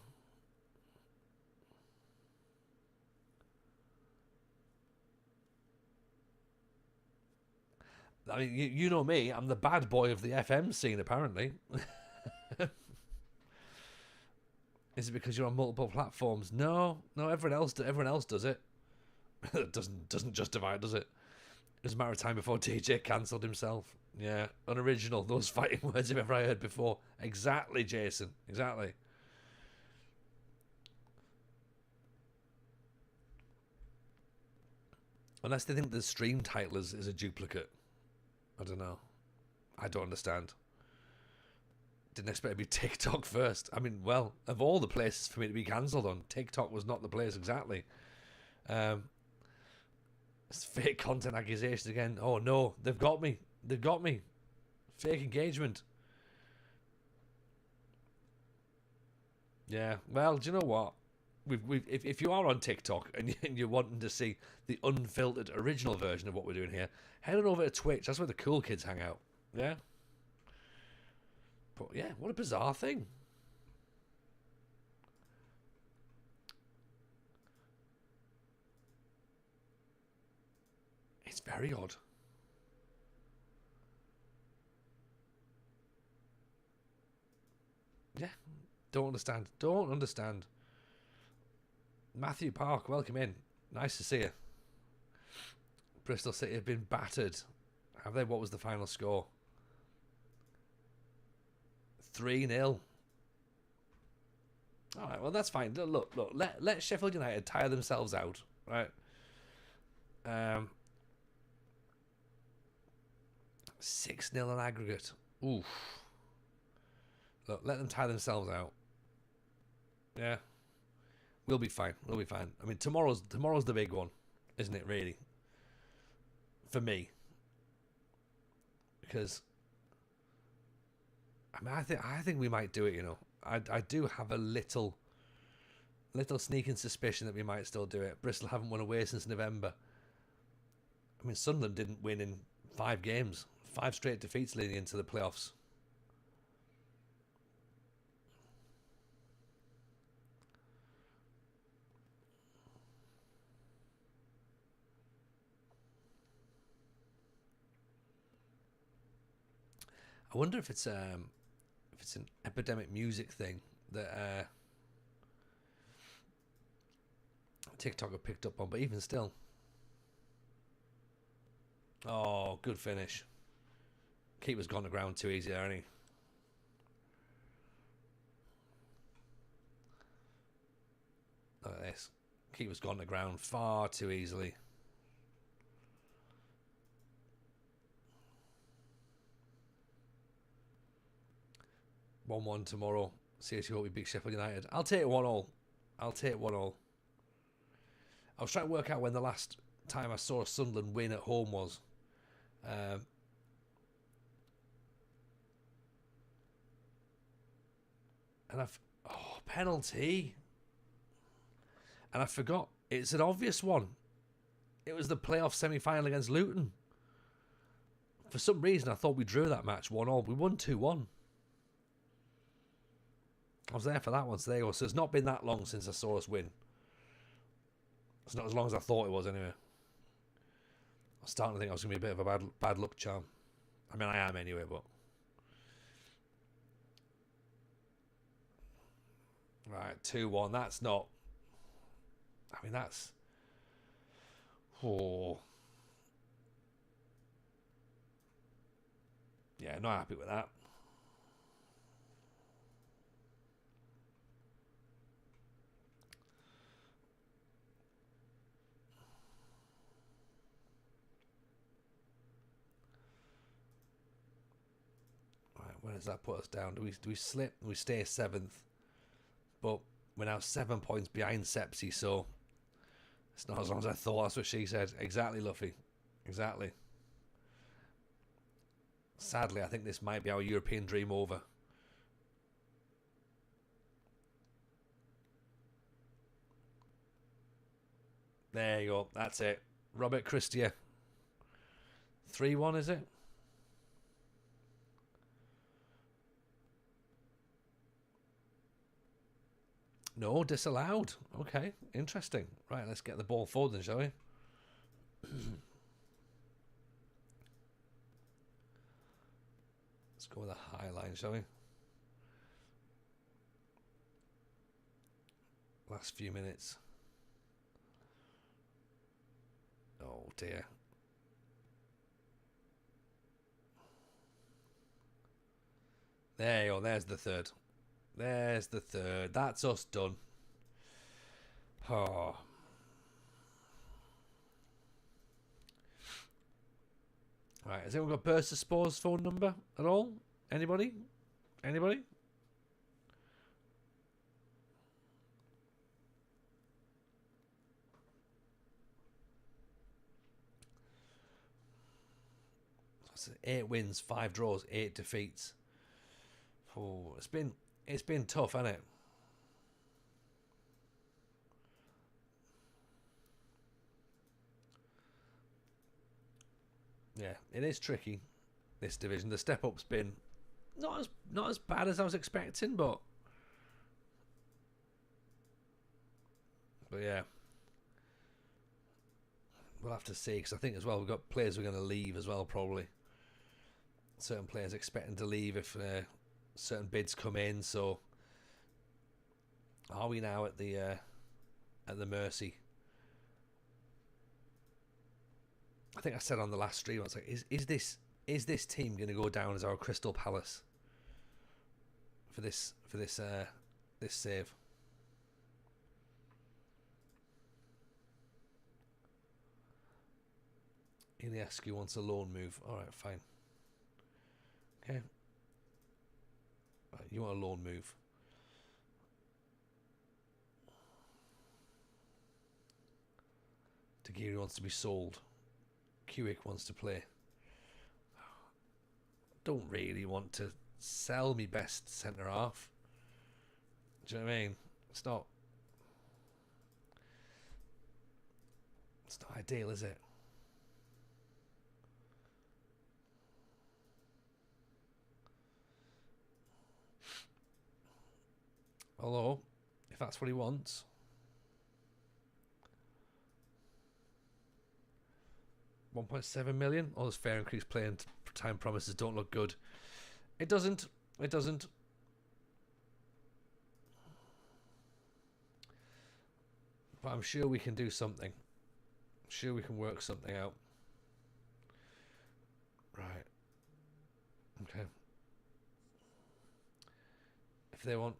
I mean, you know me. I'm the bad boy of the FM scene, apparently. Is it because you're on multiple platforms? No. Everyone else does it. It doesn't justify it, does it? It was a matter of time before DJ cancelled himself. Yeah, unoriginal. Those fighting words I've ever heard before. Exactly, Jason. Exactly. Unless they think the stream title is a duplicate. I don't know. I don't understand. Didn't expect it to be TikTok first. I mean, well, of all the places for me to be cancelled on, TikTok was not the place exactly. It's fake content accusations again. Oh no, they've got me. Fake engagement. Yeah. Well, do you know what? If you are on TikTok and you're wanting to see the unfiltered original version of what we're doing here, head on over to Twitch. That's where the cool kids hang out. Yeah. But yeah, what a bizarre thing. It's very odd. Yeah. Don't understand. Matthew Park, welcome in. Nice to see you. Bristol City have been battered. Have they? What was the final score? 3-0. All right, well, that's fine. Look. Let Sheffield United tire themselves out, right? 6-0 on aggregate. Oof. Look, let them tire themselves out. Yeah. We'll be fine. I mean, tomorrow's the big one, isn't it, really? For me. Because I mean, I think we might do it, you know. I do have a little sneaking suspicion that we might still do it. Bristol haven't won away since November. I mean, Sunderland didn't win in 5 games. 5 straight defeats leading into the playoffs. I wonder if it's an epidemic music thing that TikTok have picked up on, but even still. Oh, good finish. Keeper's gone to ground too easy there, hasn't he? Look at this. Keeper's gone to ground far too easily. (1-1) tomorrow. CSU will be big Sheffield United. I'll take 1-1. I was trying to work out when the last time I saw a Sunderland win at home was. And penalty. And I forgot. It's an obvious one. It was the playoff semi-final against Luton. For some reason, I thought we drew that match 1-1. We won 2-1. I was there for that one, so there you go. So it's not been that long since I saw us win. It's not as long as I thought it was, anyway. I was starting to think I was going to be a bit of a bad luck charm. I mean, I am anyway, but... Right, 2-1. That's not... I mean, that's... Oh. Yeah, not happy with that. Right, where does that put us down? Do we slip? We stay 7th, but we're now 7 points behind Sepsi, so it's not as long as I thought. That's what she said. Exactly, Luffy. Exactly. Sadly, I think this might be our European dream over. There you go. That's it. Robert Christia. 3-1, is it? No, disallowed. Okay, interesting. Right, let's get the ball forward then, shall we? Let's go with a high line, shall we? Last few minutes. Oh dear. There you go. There's the third. There's the third. That's us done. Oh. Right, has anyone got Burst of Spores phone number at all? Anybody? Anybody? That's 8 wins, 5 draws, 8 defeats. Oh, it's been tough, hasn't it? Yeah, it is tricky. This division, the step up's been not as bad as I was expecting, but yeah, we'll have to see because I think as well we've got players who are going to leave as well probably. Certain players expecting to leave if certain bids come in. So are we now at the mercy? I think I said on the last stream, I was like, is this team going to go down as our Crystal Palace for this save? Iliescu wants a loan move. All right, fine. Okay. Right, you want a loan move? Tagiri wants to be sold. Kiwick wants to play. Don't really want to sell me best centre half. Do you know what I mean? It's not ideal, is it? Although, if that's what he wants. 1.7 million. All this fair increase playing time promises don't look good. It doesn't. It doesn't. But I'm sure we can do something. I'm sure we can work something out. Right. Okay. If they want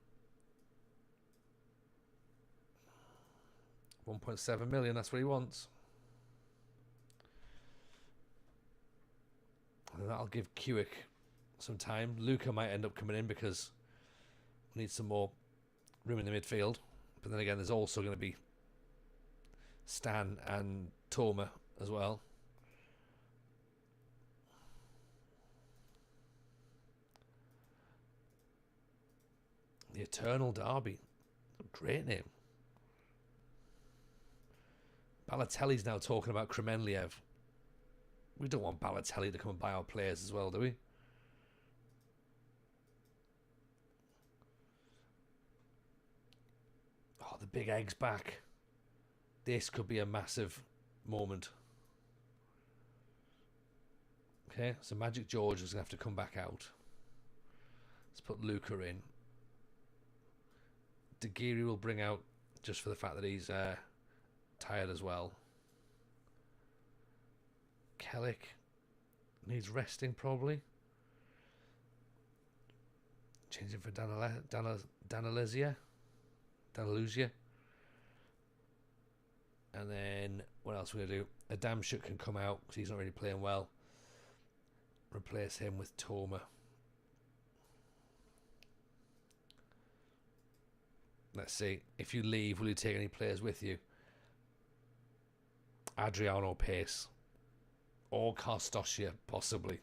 1.7 million, that's what he wants. And that'll give Kiwick some time. Luca might end up coming in because we need some more room in the midfield. But then again, there's also going to be Stan and Toma as well. The Eternal Derby. Great name. Balotelli's now talking about Kremenliev. We don't want Balotelli to come and buy our players as well, do we? Oh, the big egg's back. This could be a massive moment. Okay, so Magic George is going to have to come back out. Let's put Luca in. Dagiri will bring out just for the fact that he's tired as well. Pelic needs resting probably. Changing for Daniluzia. And then what else are we going to do? Adamshuk can come out because he's not really playing well. Replace him with Toma. Let's see. If you leave, will you take any players with you? Adriano Pace. Or Constanta, possibly.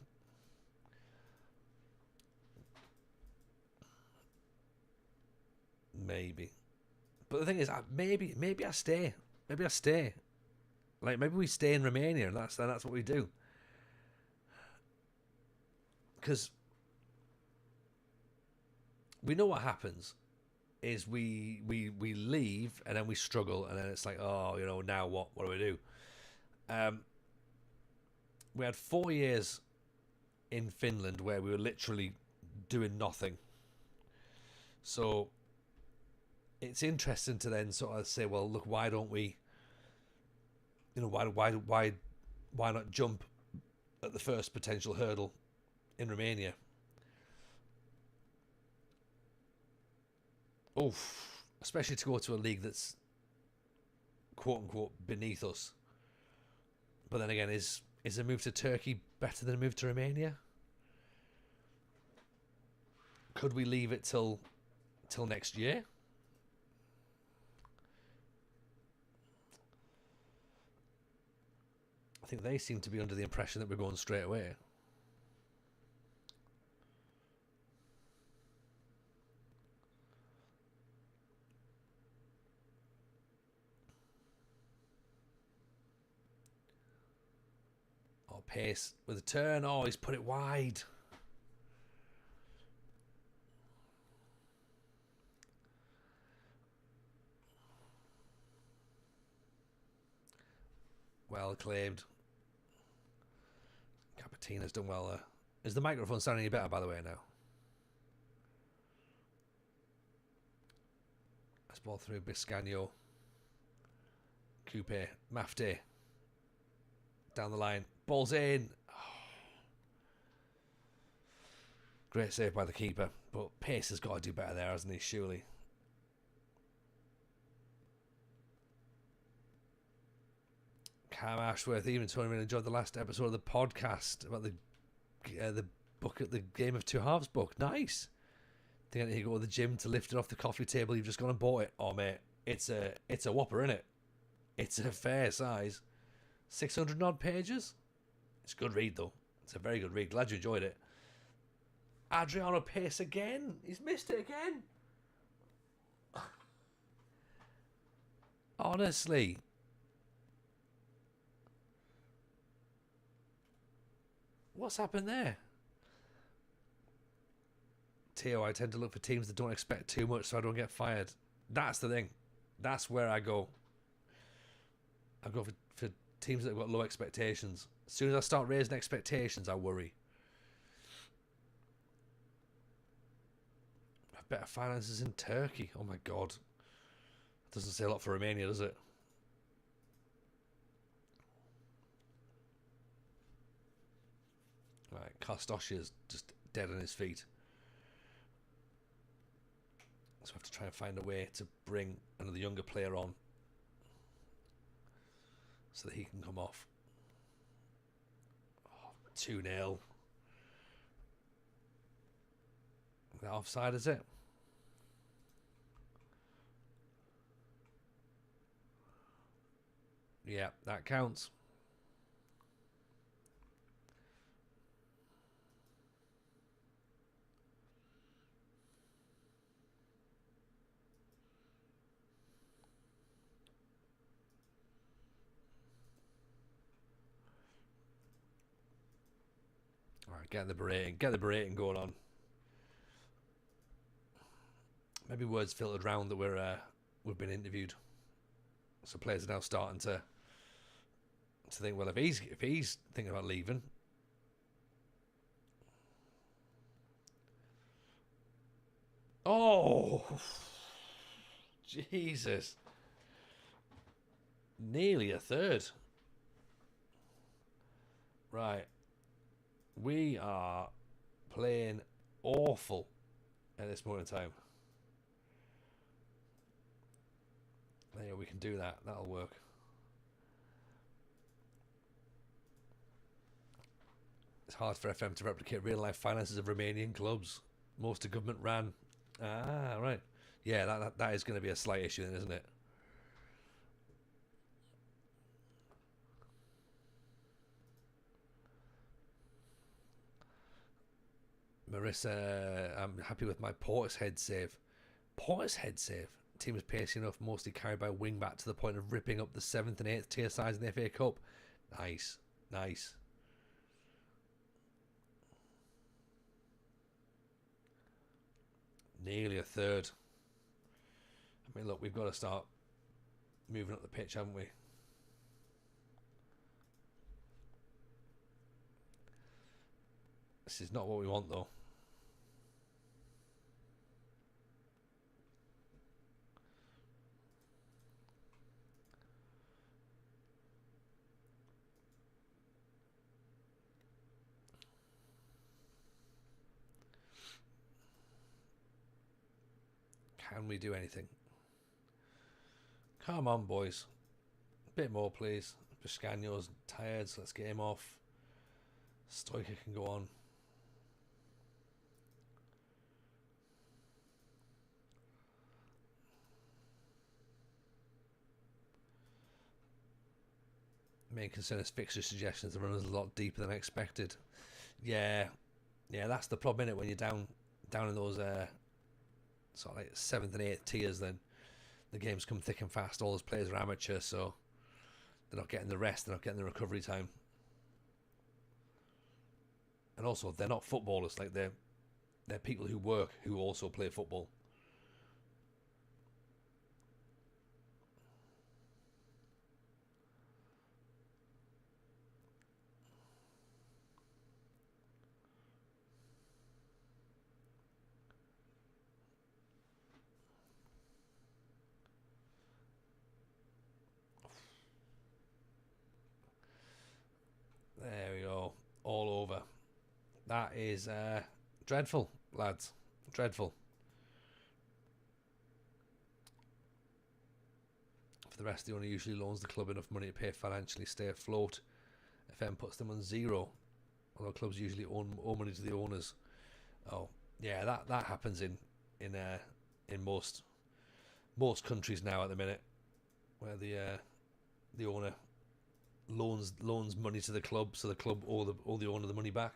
Maybe. But the thing is, maybe I stay. Maybe I stay. Like, maybe we stay in Romania and that's what we do. Because we know what happens is we leave and then we struggle and then it's like, oh, you know, now what do we do? We had 4 years in Finland where we were literally doing nothing. So it's interesting to then sort of say, well, look, why don't we, you know, why not jump at the first potential hurdle in Romania? Oof, especially to go to a league that's quote unquote beneath us. But then again, is a move to Turkey better than a move to Romania? Could we leave it till next year? I think they seem to be under the impression that we're going straight away. Oh, Pace with a turn. Oh, he's put it wide. Well claimed. Capitina's done well there. Is the microphone sounding any better, by the way, now? Let's ball through Biscagno. Coupe. Mafte. Down the line. Ball's in. Oh. Great save by the keeper. But Pace has got to do better there, hasn't he? Surely. Cam Ashworth, even Tony really enjoyed the last episode of the podcast about the book at the Game of Two Halves book. Nice. Think I need to go to the gym to lift it off the coffee table. You've just gone and bought it. Oh mate, it's a whopper, isn't it? It's a fair size. 600 odd pages. It's a good read though. It's a very good read. Glad you enjoyed it. Adriano Pace again. He's missed it again. Honestly. What's happened there? Teo, I tend to look for teams that don't expect too much so I don't get fired. That's the thing. That's where I go. I go for teams that have got low expectations. As soon as I start raising expectations, I worry. Better finances in Turkey. Oh my god. Doesn't say a lot for Romania, does it? Right, Kostosha is just dead on his feet. So I have to try and find a way to bring another younger player on so that he can come off. Oh, 2-0. Is that offside, is it? Yeah, that counts. Alright, get the berating going on. Maybe words filtered round that we've been interviewed. So players are now starting to think, well, if he's thinking about leaving, oh, Jesus, nearly a third. Right. We are playing awful at this moment in time. There you go, we can do that. That'll work. It's hard for FM to replicate real-life finances of Romanian clubs. Most are government ran. Ah, right. Yeah, that is going to be a slight issue then, isn't it? Marissa, I'm happy with my Portishead save. Portishead save? Team is pacey enough, mostly carried by wingback to the point of ripping up the 7th and 8th tier sides in the FA Cup. Nice. Nice. Nearly a third. I mean, look, we've got to start moving up the pitch, haven't we? This is not what we want, though. Can we do anything? Come on, boys. A bit more, please. Buscanio's tired, so let's get him off. Stoica can go on. Main concern is fixture suggestions. The run is a lot deeper than expected. Yeah, that's the problem, innit? When you're down in those sort of like 7th and 8th tiers, then the games come thick and fast. All those players are amateur, so they're not getting the rest. They're not getting the recovery time. And also, they're not footballers. Like they're people who work, who also play football. There we go. All over. That is dreadful, lads. Dreadful. For the rest, the owner usually loans the club enough money to pay financially, stay afloat. FM puts them on zero. Although clubs usually owe money to the owners. Oh, yeah, that happens in most countries now at the minute, where the owner loans money to the club, so the club owe the owner the money back.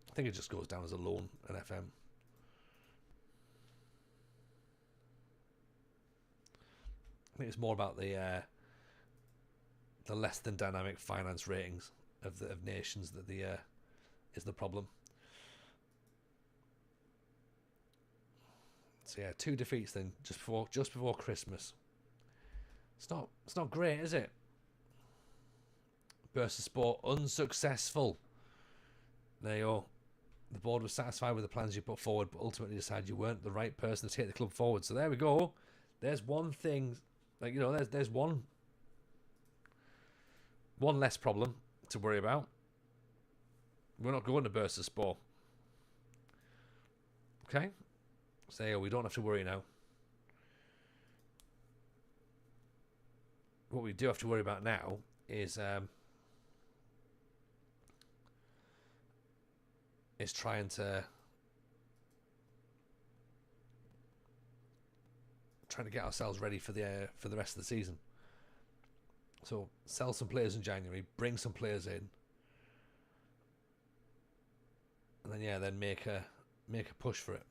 I think it just goes down as a loan at FM. I think it's more about the less than dynamic finance ratings of nations that is the problem. So yeah, 2 defeats then just before Christmas. It's not great, is it? Bursaspor unsuccessful. There you go. The board was satisfied with the plans you put forward, but ultimately decided you weren't the right person to take the club forward. So there we go. There's one thing, like, you know, there's one less problem to worry about. We're not going to Bursaspor. Okay? So there you go. We don't have to worry now. What we do have to worry about now is trying to get ourselves ready for the rest of the season. So sell some players in January, bring some players in, and then make a push for it.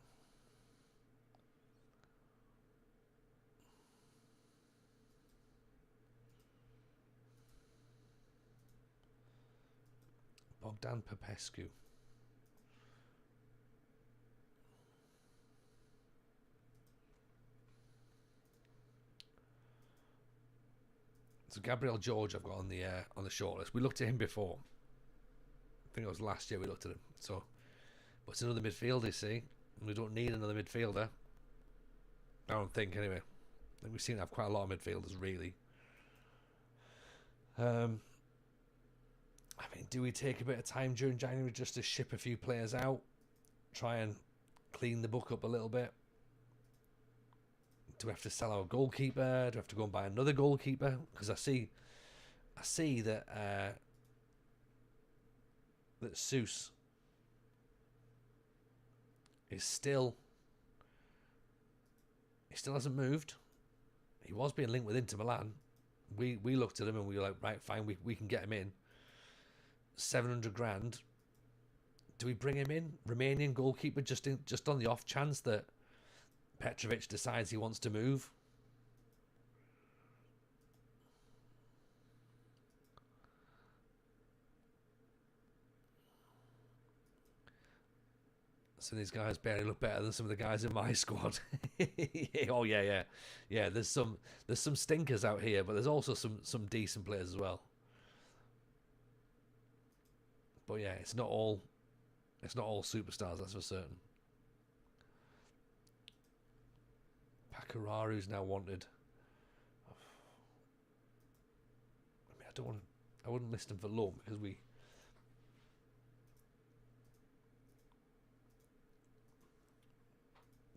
Bogdan Popescu. So Gabriel George I've got on the shortlist. We looked at him before. I think it was last year we looked at him. So, but it's another midfielder, you see. And we don't need another midfielder. I don't think, anyway. I think we seem to have quite a lot of midfielders, really. Um, I mean, do we take a bit of time during January just to ship a few players out, try and clean the book up a little bit? Do we have to sell our goalkeeper? Do we have to go and buy another goalkeeper? Because I see that that Seuss is still. He still hasn't moved. He was being linked with Inter Milan. We looked at him and we were like, right, fine, we can get him in. 700 grand. Do we bring him in? Romanian goalkeeper just on the off chance that Petrovic decides he wants to move. Some of these guys barely look better than some of the guys in my squad. Oh yeah. There's some stinkers out here, but there's also some decent players as well. But yeah, it's not all superstars, that's for certain. Pakararu's now wanted. I mean, I wouldn't list him for loan because we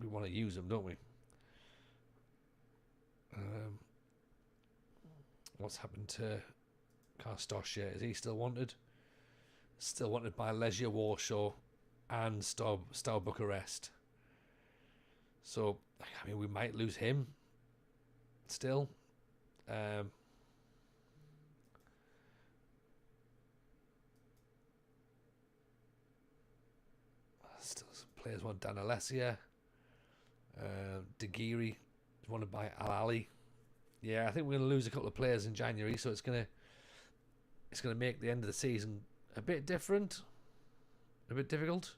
want to use him, don't we? What's happened to Karstosh? Is he still wanted? Still wanted by Legia Warsaw and Steaua Bucharest. So, I mean, we might lose him still. Still some players want Dan Alessia. Degiri is wanted by Al Ali. Yeah, I think we're going to lose a couple of players in January, so it's going to make the end of the season a bit different, a bit difficult.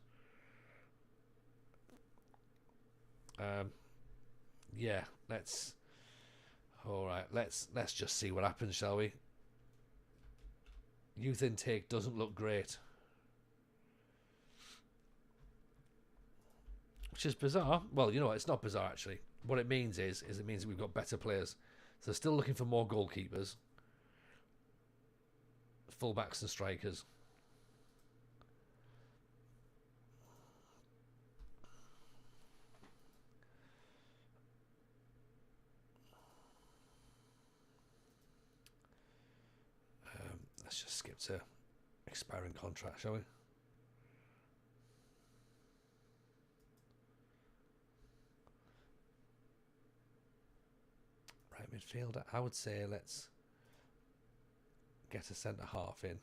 Yeah, let's just see what happens, shall we? Youth intake doesn't look great, which is bizarre. Well, you know what? It's not bizarre actually. What it means is it means that we've got better players. So they're still looking for more goalkeepers, fullbacks and strikers. Let's just skip to expiring contract, shall we? Right midfielder, I would say let's get a centre half in.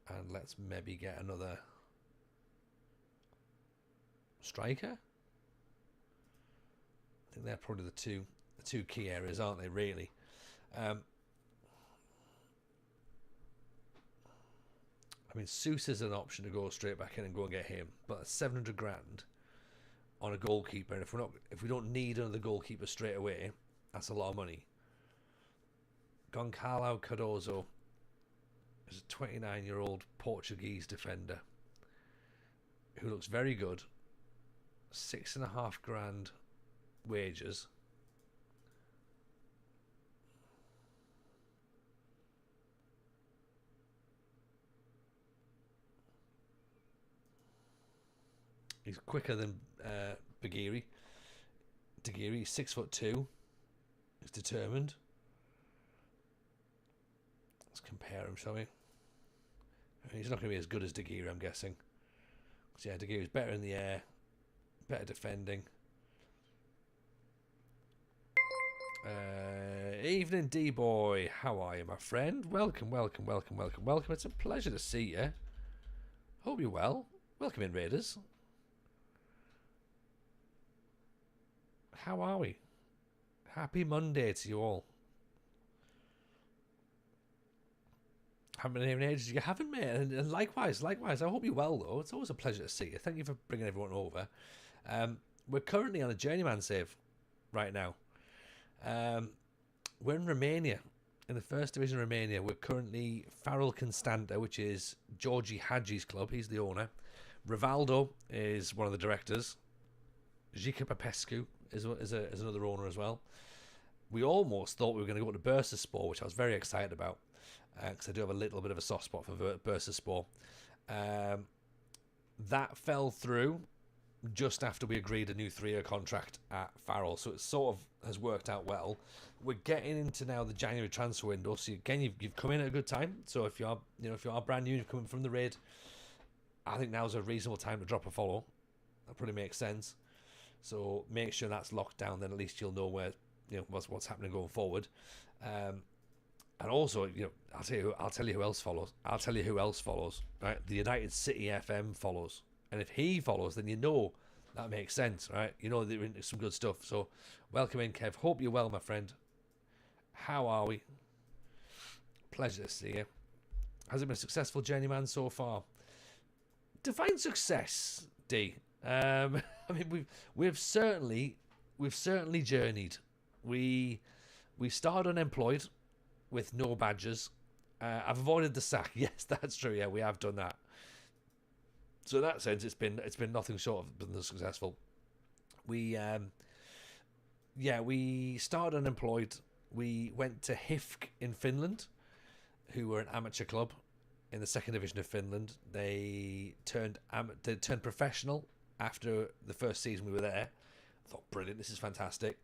And let's maybe get another striker. I think they're probably the two key areas, aren't they, really? I mean, Seuss is an option to go straight back in and go and get him, but 700 grand on a goalkeeper, and if we don't need another goalkeeper straight away, that's a lot of money. Goncalo Cardozo is a 29-year-old Portuguese defender who looks very good. 6.5 grand wages. He's quicker than Degiri. He's 6'2". He's determined. Let's compare him, shall we? He's not going to be as good as Degiri, I'm guessing. So yeah, Degiri's better in the air, better defending. Evening, D-boy. How are you, my friend? Welcome. It's a pleasure to see you. Hope you're well. Welcome in, Raiders. How are we? Happy Monday to you all. Haven't been here in ages. You haven't, mate. And likewise. I hope you're well, though. It's always a pleasure to see you. Thank you for bringing everyone over. We're currently on a Journeyman save right now. We're in Romania, in the first division of Romania. We're currently Farul Constanta, which is Georgi Hagi's club. He's the owner. Rivaldo is one of the directors. Jica Popescu is another owner as well. we almost thought we were going to go to Bursaspor, which I was very excited about, because I do have a little bit of a soft spot for Bursaspor. That fell through just after we agreed a new 3-year contract at Farul, so it sort of has worked out well. We're getting into now the January transfer window, so again, you've come in at a good time. So if you are brand new, you've come in from the raid, I think now's a reasonable time to drop a follow. That probably makes sense. So make sure that's locked down. Then at least you'll know where what's happening going forward. And also, I'll tell you who else follows. Right, the United City FM follows, and if he follows, then that makes sense, right? They're into some good stuff. So welcome in, Kev. Hope you're well, my friend. How are we? Pleasure to see you. Has it been a successful Journeyman so far? Define success, D. I mean, we've certainly journeyed. We started unemployed with no badges. I've avoided the sack. Yes, that's true. Yeah, we have done that. So in that sense, it's been nothing short of being successful. We started unemployed. We went to HIFK in Finland, who were an amateur club in the second division of Finland. They turned professional after the first season we were there. I thought, brilliant, this is fantastic.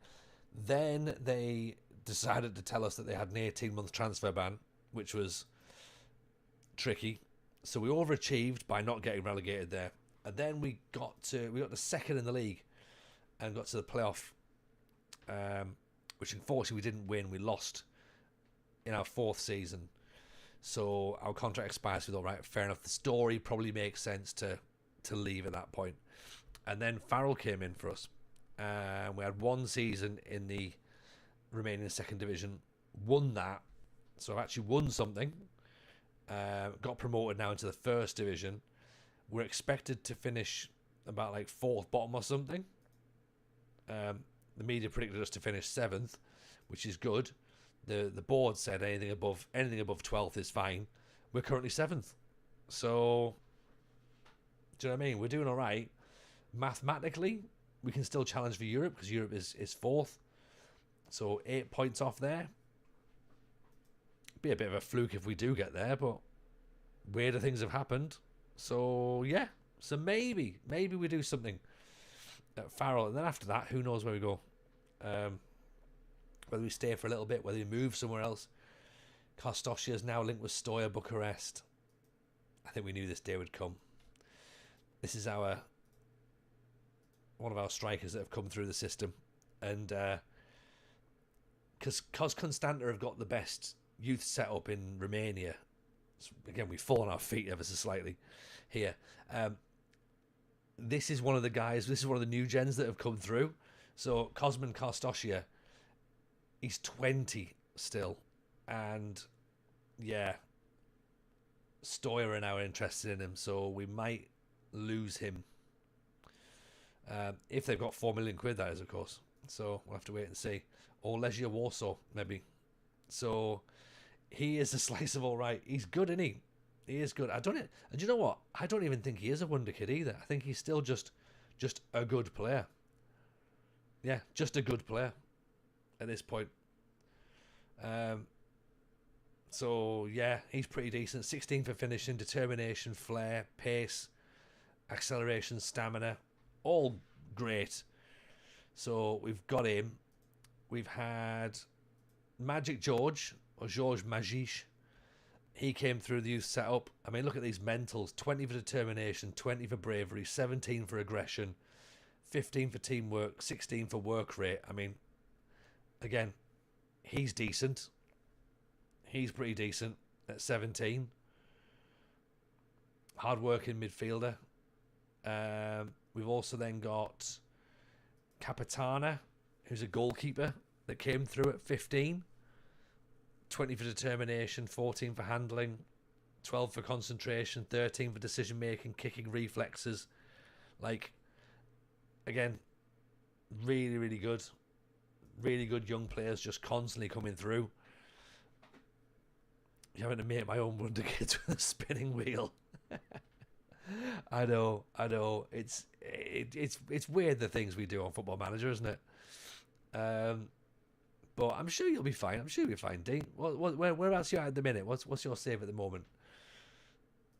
Then they decided to tell us that they had an 18-month transfer ban, which was tricky. So we overachieved by not getting relegated there. And then we got to second in the league and got to the playoff, which unfortunately we didn't win. We lost in our fourth season. So our contract expires. We thought, right, fair enough. The story probably makes sense to leave at that point. And then Farul came in for us. We had one season in the Romanian second division. Won that. So I've actually won something. Got promoted now into the first division. We're expected to finish about like fourth bottom or something. The media predicted us to finish seventh, which is good. The board said anything above 12th is fine. We're currently seventh. So, do you know what I mean? We're doing all right. Mathematically, we can still challenge for Europe because Europe is fourth. So 8 points off there. Be a bit of a fluke if we do get there, but weirder things have happened. So yeah. So maybe we do something at Farul, and then after that, who knows where we go. Whether we stay for a little bit, whether we move somewhere else. Constanta is now linked with Stoya Bucharest. I think we knew this day would come. This is one of our strikers that have come through the system, and because Constanta have got the best youth setup in Romania. So again, we've fallen our feet ever so slightly here. This is one of the guys. This is one of the new gens that have come through. So Cosmin Constanta, he's 20 still, and yeah, Stoya are now interested in him, so we might lose him. If they've got 4 million quid, that is, of course. So we'll have to wait and see. Or Legia Warsaw, maybe. So he is a slice of all right. He's good, isn't he? He is good. And do you know what? I don't even think he is a wonder kid either. I think he's still just a good player. Yeah, just a good player at this point. So yeah, he's pretty decent. 16 for finishing, determination, flair, pace, acceleration, stamina, all great. So we've got him. We've had Magic George, or George Magic. He came through the youth setup. I mean, look at these mentals. 20 for determination, 20 for bravery, 17 for aggression, 15 for teamwork, 16 for work rate. I mean, again, he's decent. He's pretty decent at 17. Hard-working midfielder. We've also then got Capitana, who's a goalkeeper that came through at 15. 20 for determination, 14 for handling, 12 for concentration, 13 for decision making, kicking, reflexes. Like, again, really, really good. Really good young players just constantly coming through. You're having to make my own wonder kids with a spinning wheel. I know. It's weird the things we do on Football Manager, isn't it? But I'm sure you'll be fine. I'm sure you'll be fine, Dean. Whereabouts are you at the minute? What's your save at the moment?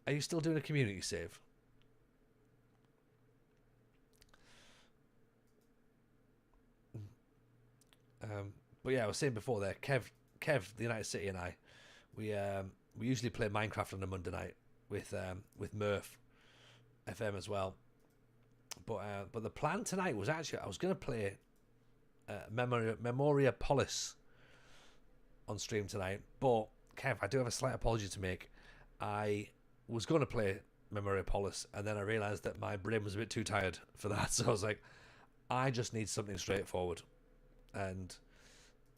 Are you still doing a community save? But yeah, I was saying before there, Kev, the United City and I, we usually play Minecraft on a Monday night with Murph FM as well. But the plan tonight was actually I was going to play Memoria Polis on stream tonight. But Kev, I do have a slight apology to make. I was going to play Memoria Polis, and then I realised that my brain was a bit too tired for that. So I was like, I just need something straightforward, and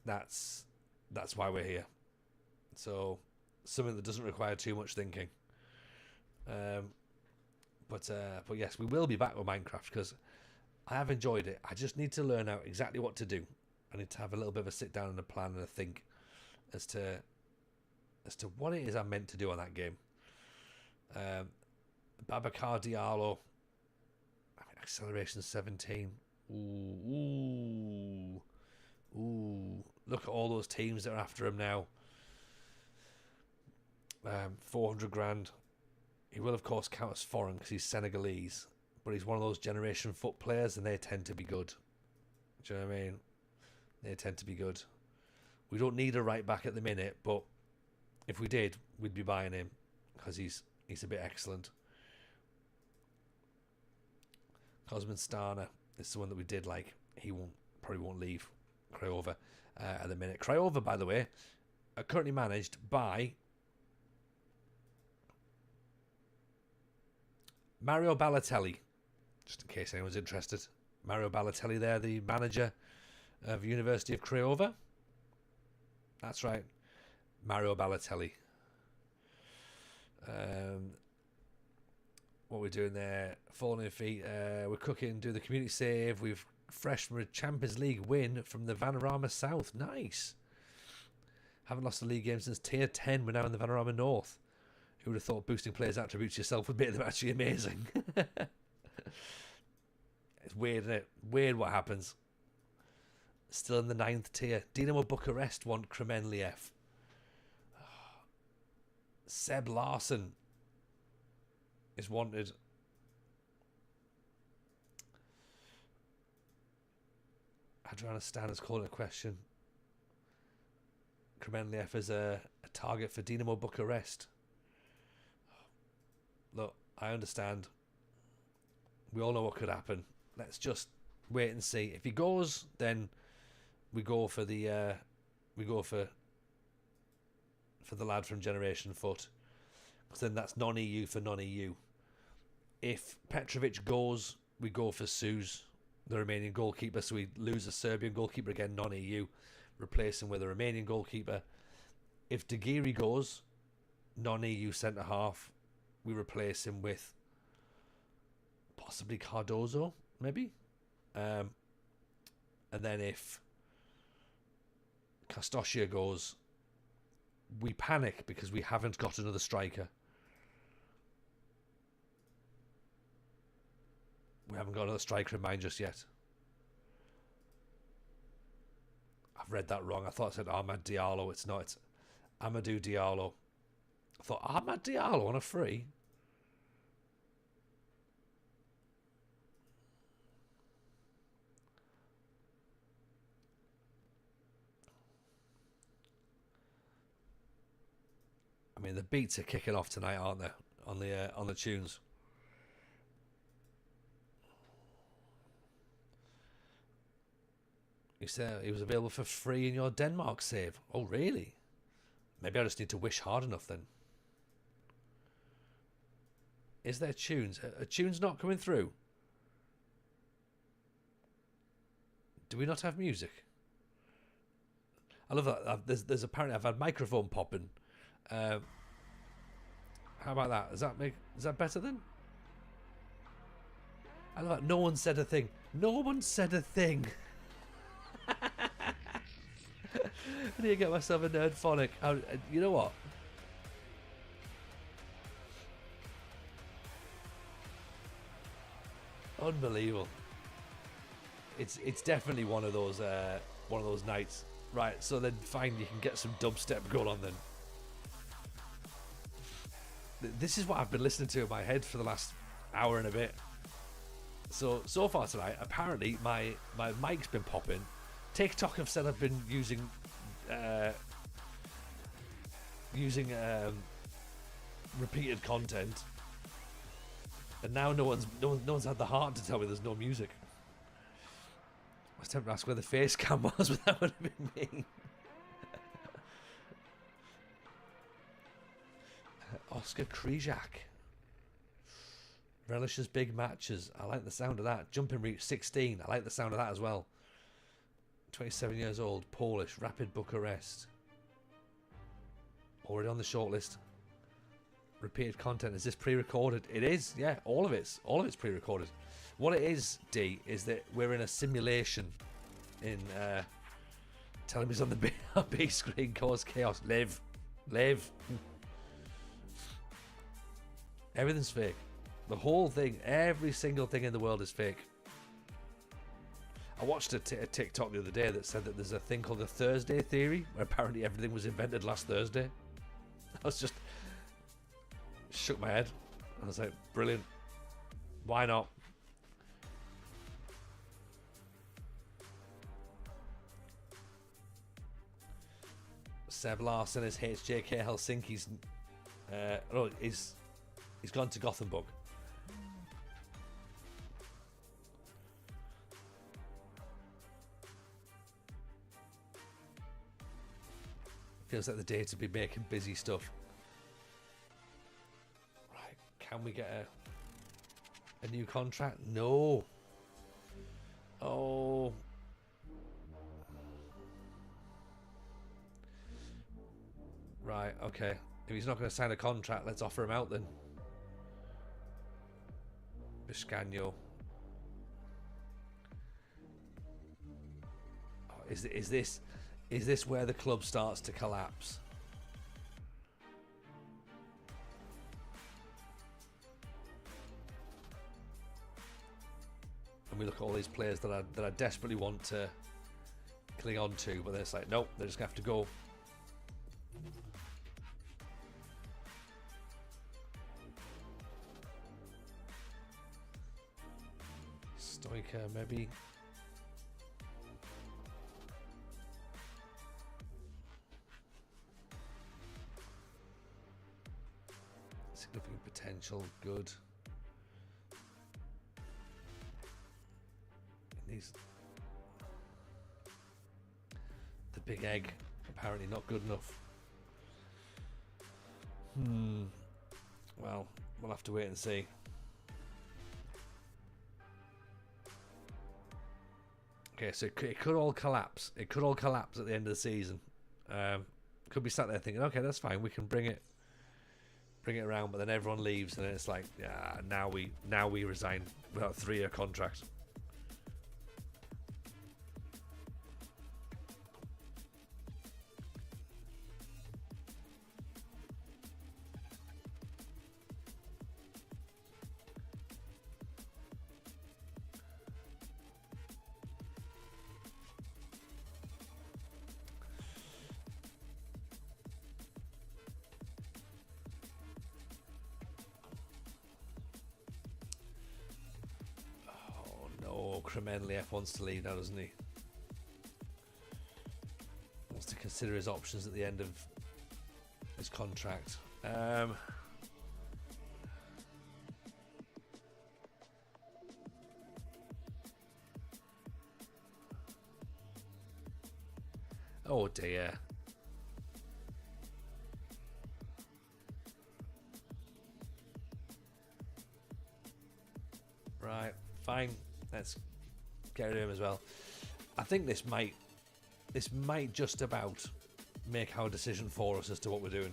that's why we're here. So something that doesn't require too much thinking. But yes, we will be back with Minecraft because I have enjoyed it. I just need to learn out exactly what to do. I need to have a little bit of a sit down and a plan and a think as to what it is I'm meant to do on that game. Babacar Diallo, acceleration 17. Ooh. Look at all those teams that are after him now. 400 grand. He will, of course, count as foreign because he's Senegalese, but he's one of those generation foot players, and they tend to be good. Do you know what I mean? They tend to be good. We don't need a right back at the minute, but if we did, we'd be buying him because he's a bit excellent. Constanta is the one that we did like. He probably won't leave Craiova at the minute. Craiova, by the way, are currently managed by Mario Balotelli, just in case anyone's interested. Mario Balotelli there, the manager of University of Craiova. That's right, Mario Balotelli. What we're doing there, falling in feet, we're cooking, do the community save. We've fresh from a Champions League win from the Vanarama South. Nice. Haven't lost a league game since tier 10. We're now in the Vanarama North. Who would have thought boosting players' attributes yourself would make them actually amazing? It's weird, isn't it? Weird what happens. Still in the 9th tier. Dinamo Bucharest want Kremenliev. Seb Larson is wanted. Adriana Stan has called it a question. Kremenliev is a target for Dinamo Bucharest. Look, I understand. We all know what could happen. Let's just wait and see. If he goes, then we go for the lad from Generation Foot, because then that's non-EU for non-EU. If Petrovic goes, we go for Suz, the Romanian goalkeeper. So we lose a Serbian goalkeeper again, non-EU, replace him with a Romanian goalkeeper. If Degiri goes, non-EU centre half, we replace him with possibly Cardozo, maybe. And then if Castosia goes, we panic because we haven't got another striker. We haven't got another striker in mind just yet. I've read that wrong. I thought I said Ahmad Diallo. It's not. It's Amadou Diallo. I thought Ahmad Diallo on a free. I mean, the beats are kicking off tonight, aren't they? On the tunes. You said he was available for free in your Denmark save. Oh, really? Maybe I just need to wish hard enough then. Is there tunes? Are tunes not coming through? Do we not have music? I love that. There's apparently I've had microphone popping. How about that? Is that better then? I love that. No one said a thing. No one said a thing. I need to get myself a nerd phonic. You know what? Unbelievable. It's definitely one of those nights. Right, so then fine, you can get some dubstep going on then. This is what I've been listening to in my head for the last hour and a bit. So far tonight, apparently my mic's been popping. TikTok have said I've been using repeated content, and now no one's had the heart to tell me there's no music. I was tempted to ask where the face cam was, but that would have been me. Oscar Kryjak relishes big matches. I like the sound of that. Jumping reach 16. I like the sound of that as well. 27 years old, Polish, Rapid Bucharest. Already on the shortlist. Repeated content. Is this pre-recorded? It is. Yeah, all of it's pre-recorded. What it is, D, is that we're in a simulation. In telling me on the big screen, cause chaos. Live. Everything's fake. The whole thing, every single thing in the world is fake. I watched a TikTok the other day that said that there's a thing called the Thursday theory, where apparently everything was invented last Thursday. I was just shook my head. I was like, brilliant. Why not? Seb Larson is HJK Helsinki's. He's gone to Gothenburg. Feels like the day to be making busy stuff. Right, can we get a new contract? No. Oh. Right, okay. If he's not going to sign a contract, let's offer him out then. Biscagno. Oh, is this where the club starts to collapse? And we look at all these players that I desperately want to cling on to, but it's like, nope, they're just gonna have to go. Stoica, maybe. Significant potential, good. These, the big egg, apparently not good enough. Well, we'll have to wait and see. Okay, so it could all collapse. It could all collapse at the end of the season. Could be sat there thinking, okay, that's fine. We can bring it around, but then everyone leaves, and then it's like, yeah, now we resign without a 3-year contract. Kremenliev wants to leave now, doesn't he? Wants to consider his options at the end of his contract. Oh dear. Right, fine. Let's get rid of him as well. I think this might just about make our decision for us as to what we're doing.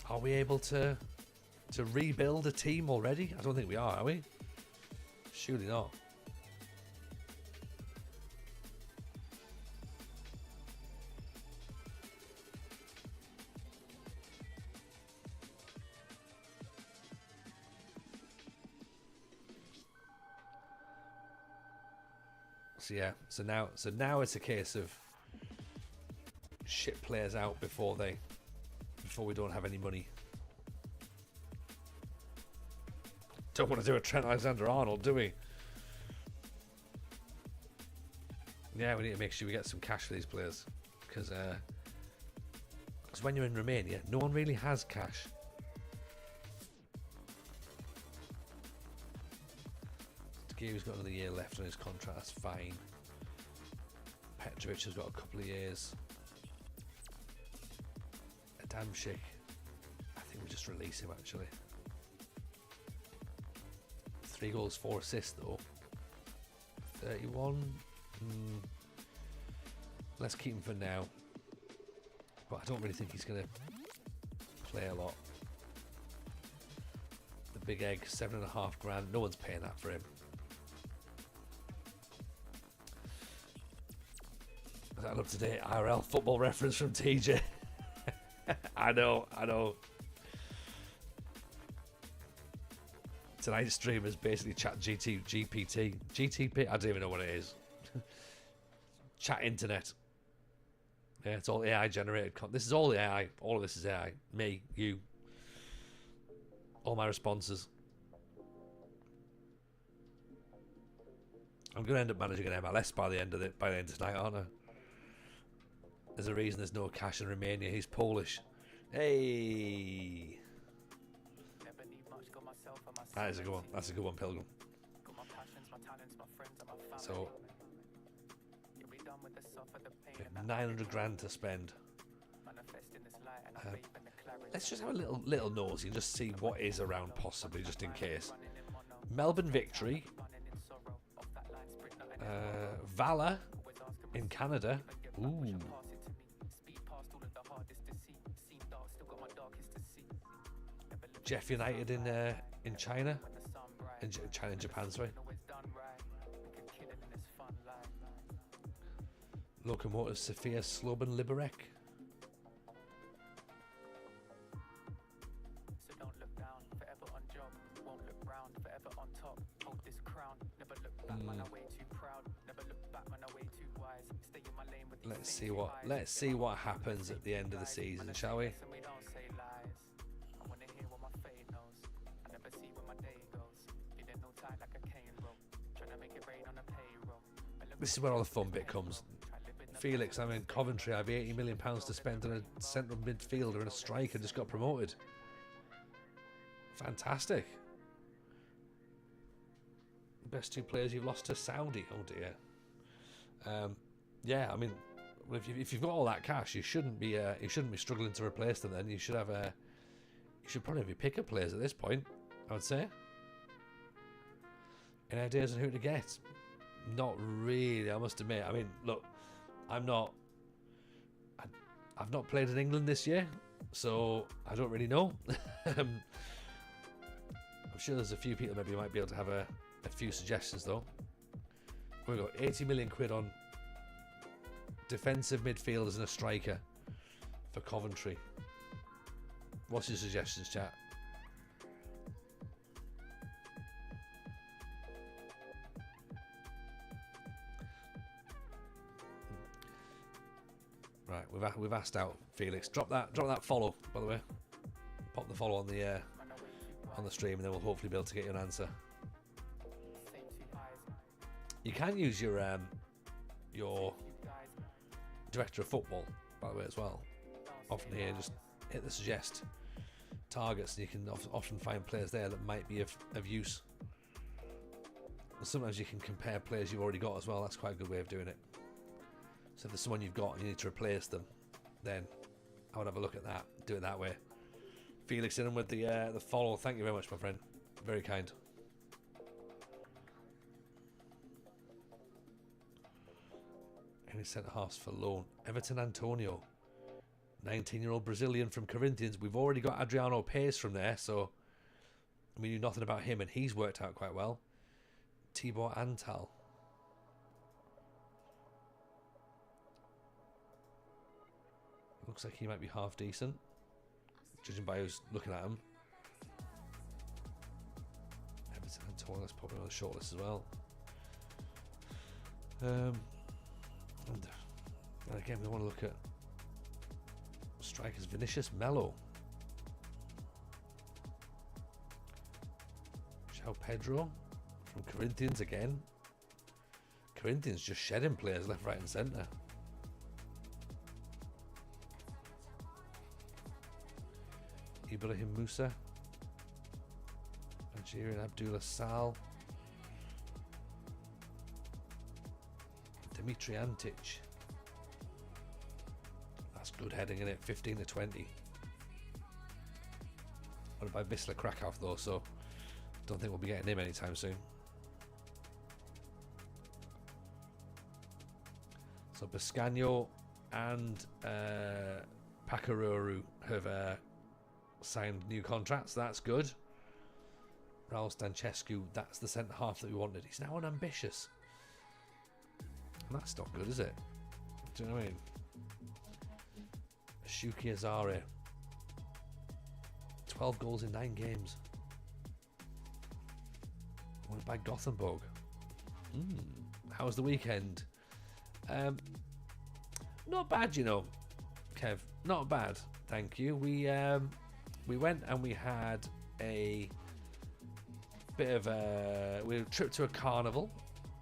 Are we able to rebuild a team already? I don't think we are we? Surely not. So yeah, so now it's a case of ship players out before we don't have any money. Don't want to do a Trent Alexander-Arnold, do we? Yeah, we need to make sure we get some cash for these players, because when you're in Romania, no one really has cash. Gabe's got another year left on his contract, that's fine. Petrovic has got a couple of years. Adamczyk, I think we just release him actually. 3 goals, 4 assists though. 31. Let's keep him for now. But I don't really think he's going to play a lot. The big egg, 7.5 grand. No one's paying that for him. Is that an up-to-date IRL football reference from TJ? I know. Tonight's stream is basically chat GPT. I don't even know what it is. Chat internet. Yeah, it's all AI generated. This is all AI. All of this is AI. Me, you. All my responses. I'm going to end up managing an MLS by the end of tonight, aren't I? There's a reason there's no cash in Romania. He's Polish. Hey. That is a good one. That's a good one, Pilgrim. So, we have 900 grand to spend. Let's just have a little nosy and just see what is around, possibly, just in case. Melbourne Victory. Valor in Canada. Ooh. Jeff United in China. In Japan, sorry. Lokomotiv Sofia Sloban Liberec. Let's see what happens at the end of the season, shall we? This is where all the fun bit comes. Felix, I'm in Coventry. I have £80 million to spend on a central midfielder and a striker. Just got promoted. Fantastic. Best 2 players you've lost to Saudi. Oh dear. Yeah, I mean, if you've got all that cash, you shouldn't be struggling to replace them. Then you should probably have your pick of players at this point, I would say. Any ideas on who to get? Not really, I must admit. I mean, look, I've not played in England this year, so I don't really know. I'm sure there's a few people maybe might be able to have a few suggestions though. We've got 80 million quid on defensive midfielders and a striker for Coventry. What's your suggestions, chat? Right, we've asked out Felix. Drop that follow, by the way. Pop the follow on the stream, and then we'll hopefully be able to get you an answer. You can use your director of football, by the way, as well. Often here, just hit the suggest targets, and you can often find players there that might be of use. And sometimes you can compare players you've already got as well. That's quite a good way of doing it. So if there's someone you've got and you need to replace them, then I would have a look at that. Do it that way. Felix in with the follow. Thank you very much, my friend. Very kind. Any centre halves for loan? Everton Antonio, 19-year-old Brazilian from Corinthians. We've already got Adriano Pace from there, so we knew nothing about him, and he's worked out quite well. Tibor Antal. Looks like he might be half decent, judging by who's looking at him. Everton Antonio, let's pop him on the shortlist as well. And again, we want to look at strikers. Vinicius Melo, João Pedro from Corinthians again. Corinthians just shedding players left, right, and centre. Ibrahim Musa, Algerian Abdullah Sal, Dimitri Antic. That's good heading in it, 15 to 20. What about Wisla Krakow though? So don't think we'll be getting him anytime soon. So Bascagno and Pakaruru have signed new contracts. That's good. Raul Stancescu, that's the centre half that we wanted. He's now unambitious. And that's not good, is it? Do you know what I mean? Shuki Azare, 12 goals in 9 games. Won by Gothenburg. How was the weekend? Not bad, you know, Kev. Not bad, thank you. We went and we had a bit of a trip to a carnival.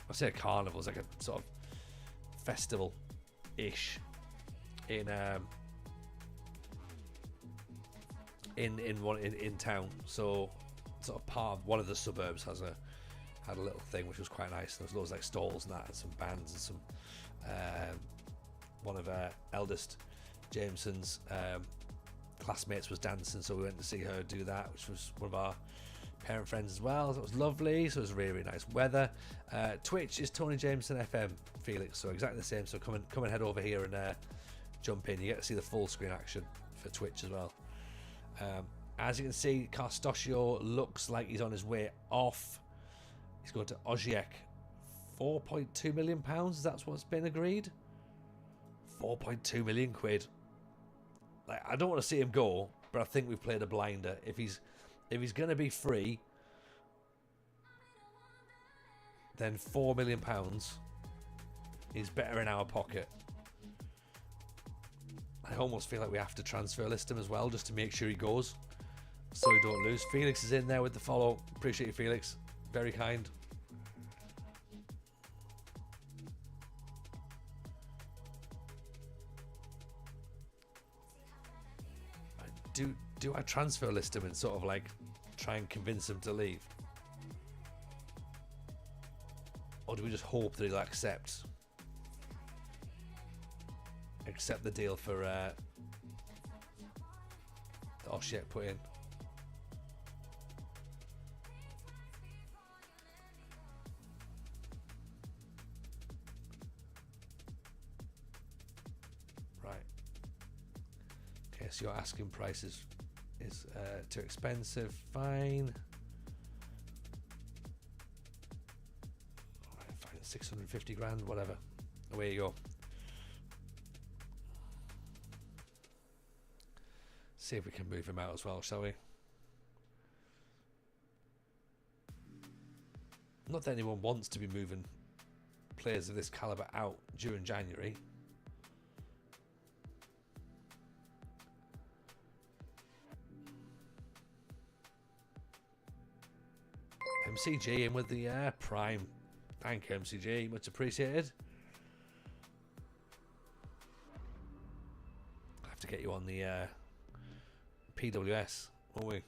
I say a carnival, it's like a sort of festival-ish in town. So sort of part of one of the suburbs had a little thing which was quite nice. There was loads like stalls and that, and some bands and some one of our eldest Jameson's classmates was dancing, so we went to see her do that, which was one of our parent friends as well. So it was lovely. So it was really, really nice weather. Twitch is Tony Jameson FM, Felix. So exactly the same. So come and head over here and jump in. You get to see the full screen action for Twitch as well. As you can see, Carstosio looks like he's on his way off. He's going to Osijek. £4.2 million. That's what's been agreed. 4.2 million quid. Like, I don't want to see him go, but I think we've played a blinder. If he's going to be free, then £4 million is better in our pocket. I almost feel like we have to transfer list him as well, just to make sure he goes, so we don't lose. Felix is in there with the follow. Appreciate you, Felix. Very kind. Do I transfer list him and sort of like try and convince him to leave? Or do we just hope that he'll accept the deal for the Osijek put in? Right. Okay, so your asking price is too expensive. Fine. Alright, fine. 650 grand, whatever. Away you go. See if we can move him out as well, shall we? Not that anyone wants to be moving players of this caliber out during January. MCG in with the Prime. Thank you, MCG. Much appreciated. I'll have to get you on the PWS, won't we?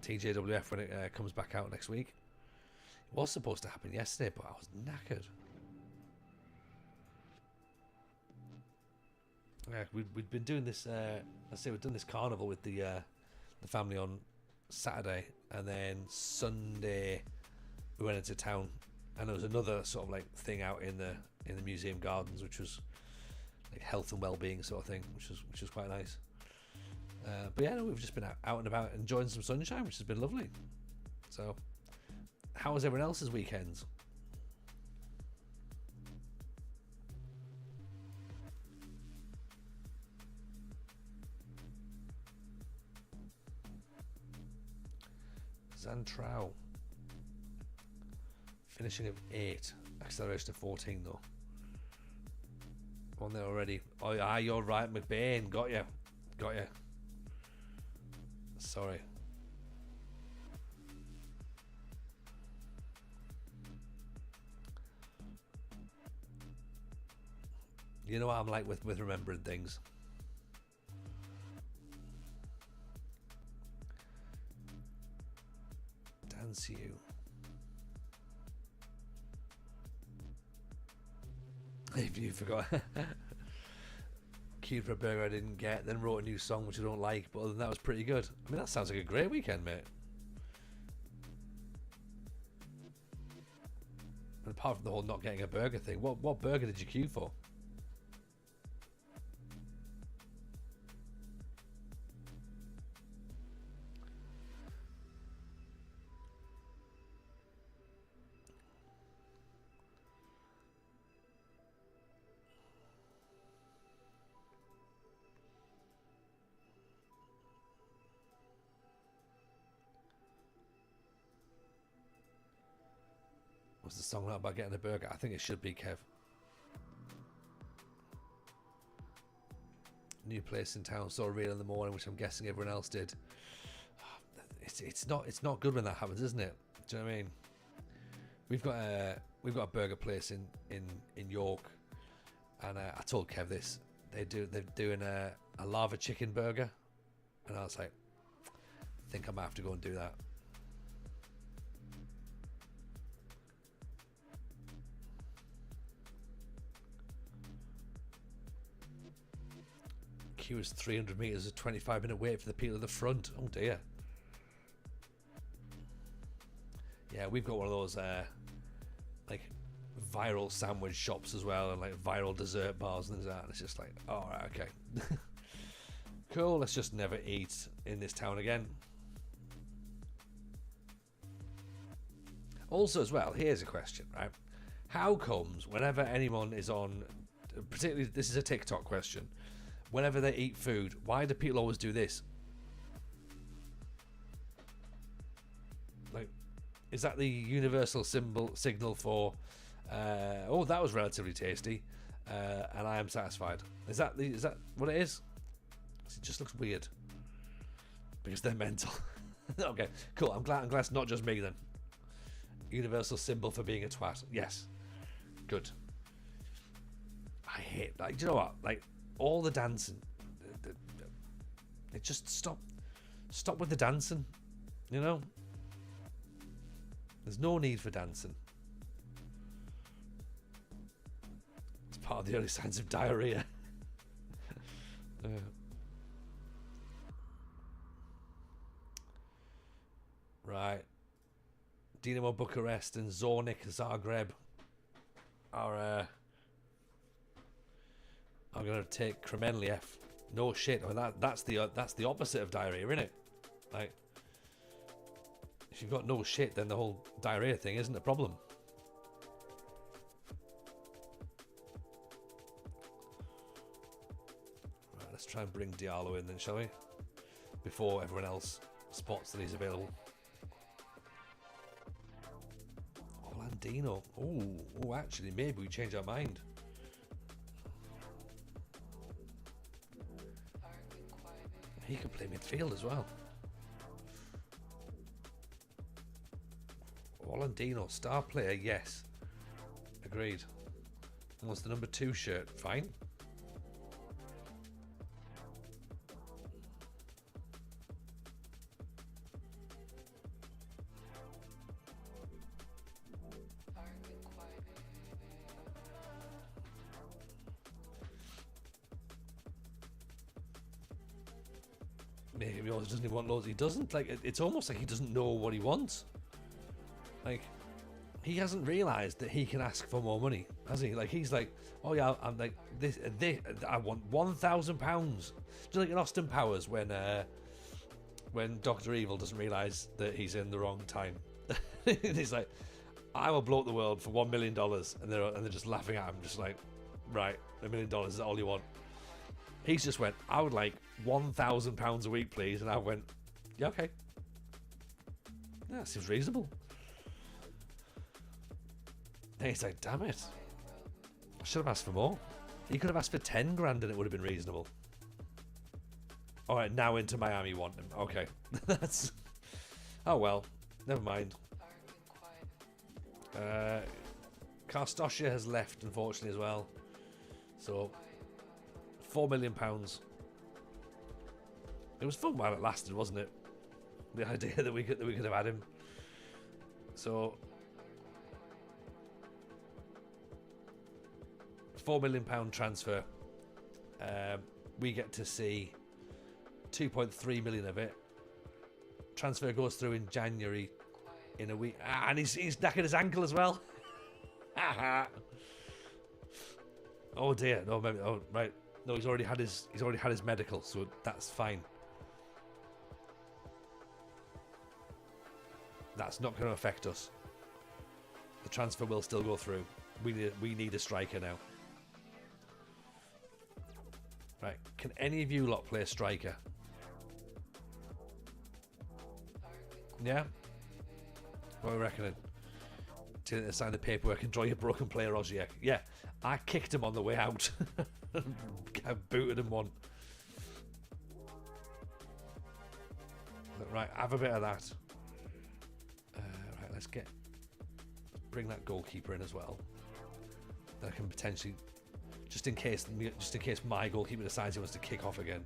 TJWF when it comes back out next week. It was supposed to happen yesterday, but I was knackered. Yeah, we'd been doing this. We've done this carnival with the family on Saturday, and then Sunday we went into town, and there was another sort of like thing out in the museum gardens, which was like health and well-being sort of thing, which was quite nice. But yeah, no, we've just been out and about enjoying some sunshine, which has been lovely. So, how was everyone else's weekends? Zantrao finishing at 8, acceleration to 14 though. On there already. Oh, yeah, you're right, McBain. Got you. Got you. Sorry. You know what I'm like with remembering things. Dance you. If you forgot. Queued for a burger I didn't get, then wrote a new song which I don't like, but other than that was pretty good. I mean, that sounds like a great weekend, mate. And apart from the whole not getting a burger thing, what burger did you queue for? Was the song not about getting a burger? I think it should be, Kev. New place in town, saw a reel in the morning, which I'm guessing everyone else did. It's not good when that happens, isn't it? Do you know what I mean? We've got a burger place in York, and I told Kev this. They're doing a lava chicken burger, and I was like, I think I might have to go and do that. Queue is 300 meters, a 25-minute wait for the people at the front. Oh dear. Yeah, we've got one of those like viral sandwich shops as well, and like viral dessert bars and things like that. And it's just like, oh, right, okay. Cool, let's just never eat in this town again. Also as well, here's a question, right? How comes whenever anyone is on, particularly this is a TikTok question, whenever they eat food, why do people always do this? Like, is that the universal signal for, oh, that was relatively tasty, and I am satisfied? Is that what it is? It just looks weird because they're mental. Okay, cool. I'm glad it's not just me then. Universal symbol for being a twat. Yes, good. I hate, like, do you know what? Like, all the dancing, it just stop with the dancing, you know. There's no need for dancing. It's part of the early signs of diarrhea. Right, Dinamo Bucharest and Zornik Zagreb are I'm gonna take Kremenliev. No shit. I mean, that's the opposite of diarrhea, isn't it? Like, if you've got no shit, then the whole diarrhea thing isn't a problem. Right, let's try and bring Diallo in then, shall we? Before everyone else spots that he's available. Orlandino. Oh, actually, maybe we change our mind. He can play midfield as well. Orlandino, star player, yes. Agreed. And what's the number 2 shirt? Fine. Maybe he always doesn't want loads. He doesn't. Like, it's almost like he doesn't know what he wants. Like, he hasn't realised that he can ask for more money, has he? Like, he's like, oh yeah, I'm like this. I want £1,000. Just like in Austin Powers when Dr. Evil doesn't realise that he's in the wrong time. He's like, I will blow up the world for $1 million, and they're just laughing at him, just like, right, $1 million is all you want. He's just went, I would like £1,000 a week, please. And I went, yeah, okay. Yeah, that seems reasonable. And he's like, damn it. I should have asked for more. He could have asked for 10 grand and it would have been reasonable. All right, now into Miami want him. Okay, that's. Oh well, never mind. Constanta has left, unfortunately, as well. So, £4 million. It was fun while it lasted, wasn't it? The idea that we could have had him. So, £4 million transfer. We get to see 2.3 million of it. Transfer goes through in January, in a week, and he's knackered his ankle as well. Oh dear, no, maybe, oh right, no, he's already had his medical, so that's fine. That's not going to affect us. The transfer will still go through. We need a striker now. Right, can any of you lot play striker? Yeah? What are we reckoning? To sign the paperwork and draw your broken player Oziek. Yeah, I kicked him on the way out. I booted him one. Right, have a bit of that. Right, let's bring that goalkeeper in as well. That I can potentially, just in case my goalkeeper decides he wants to kick off again.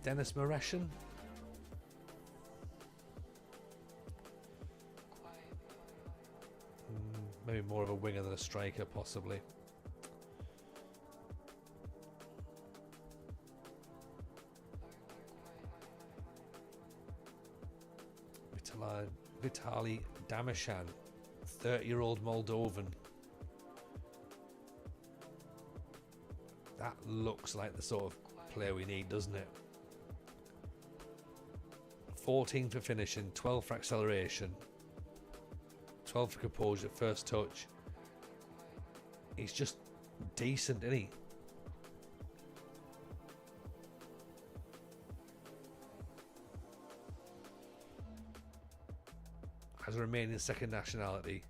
Dennis Moreshan. Maybe more of a winger than a striker, possibly. Vitali Damashan, 30-year-old Moldovan. That looks like the sort of player we need, doesn't it? 14 for finishing, 12 for acceleration, 12 for composure, first touch. He's just decent, isn't he? Has a Romanian second nationality.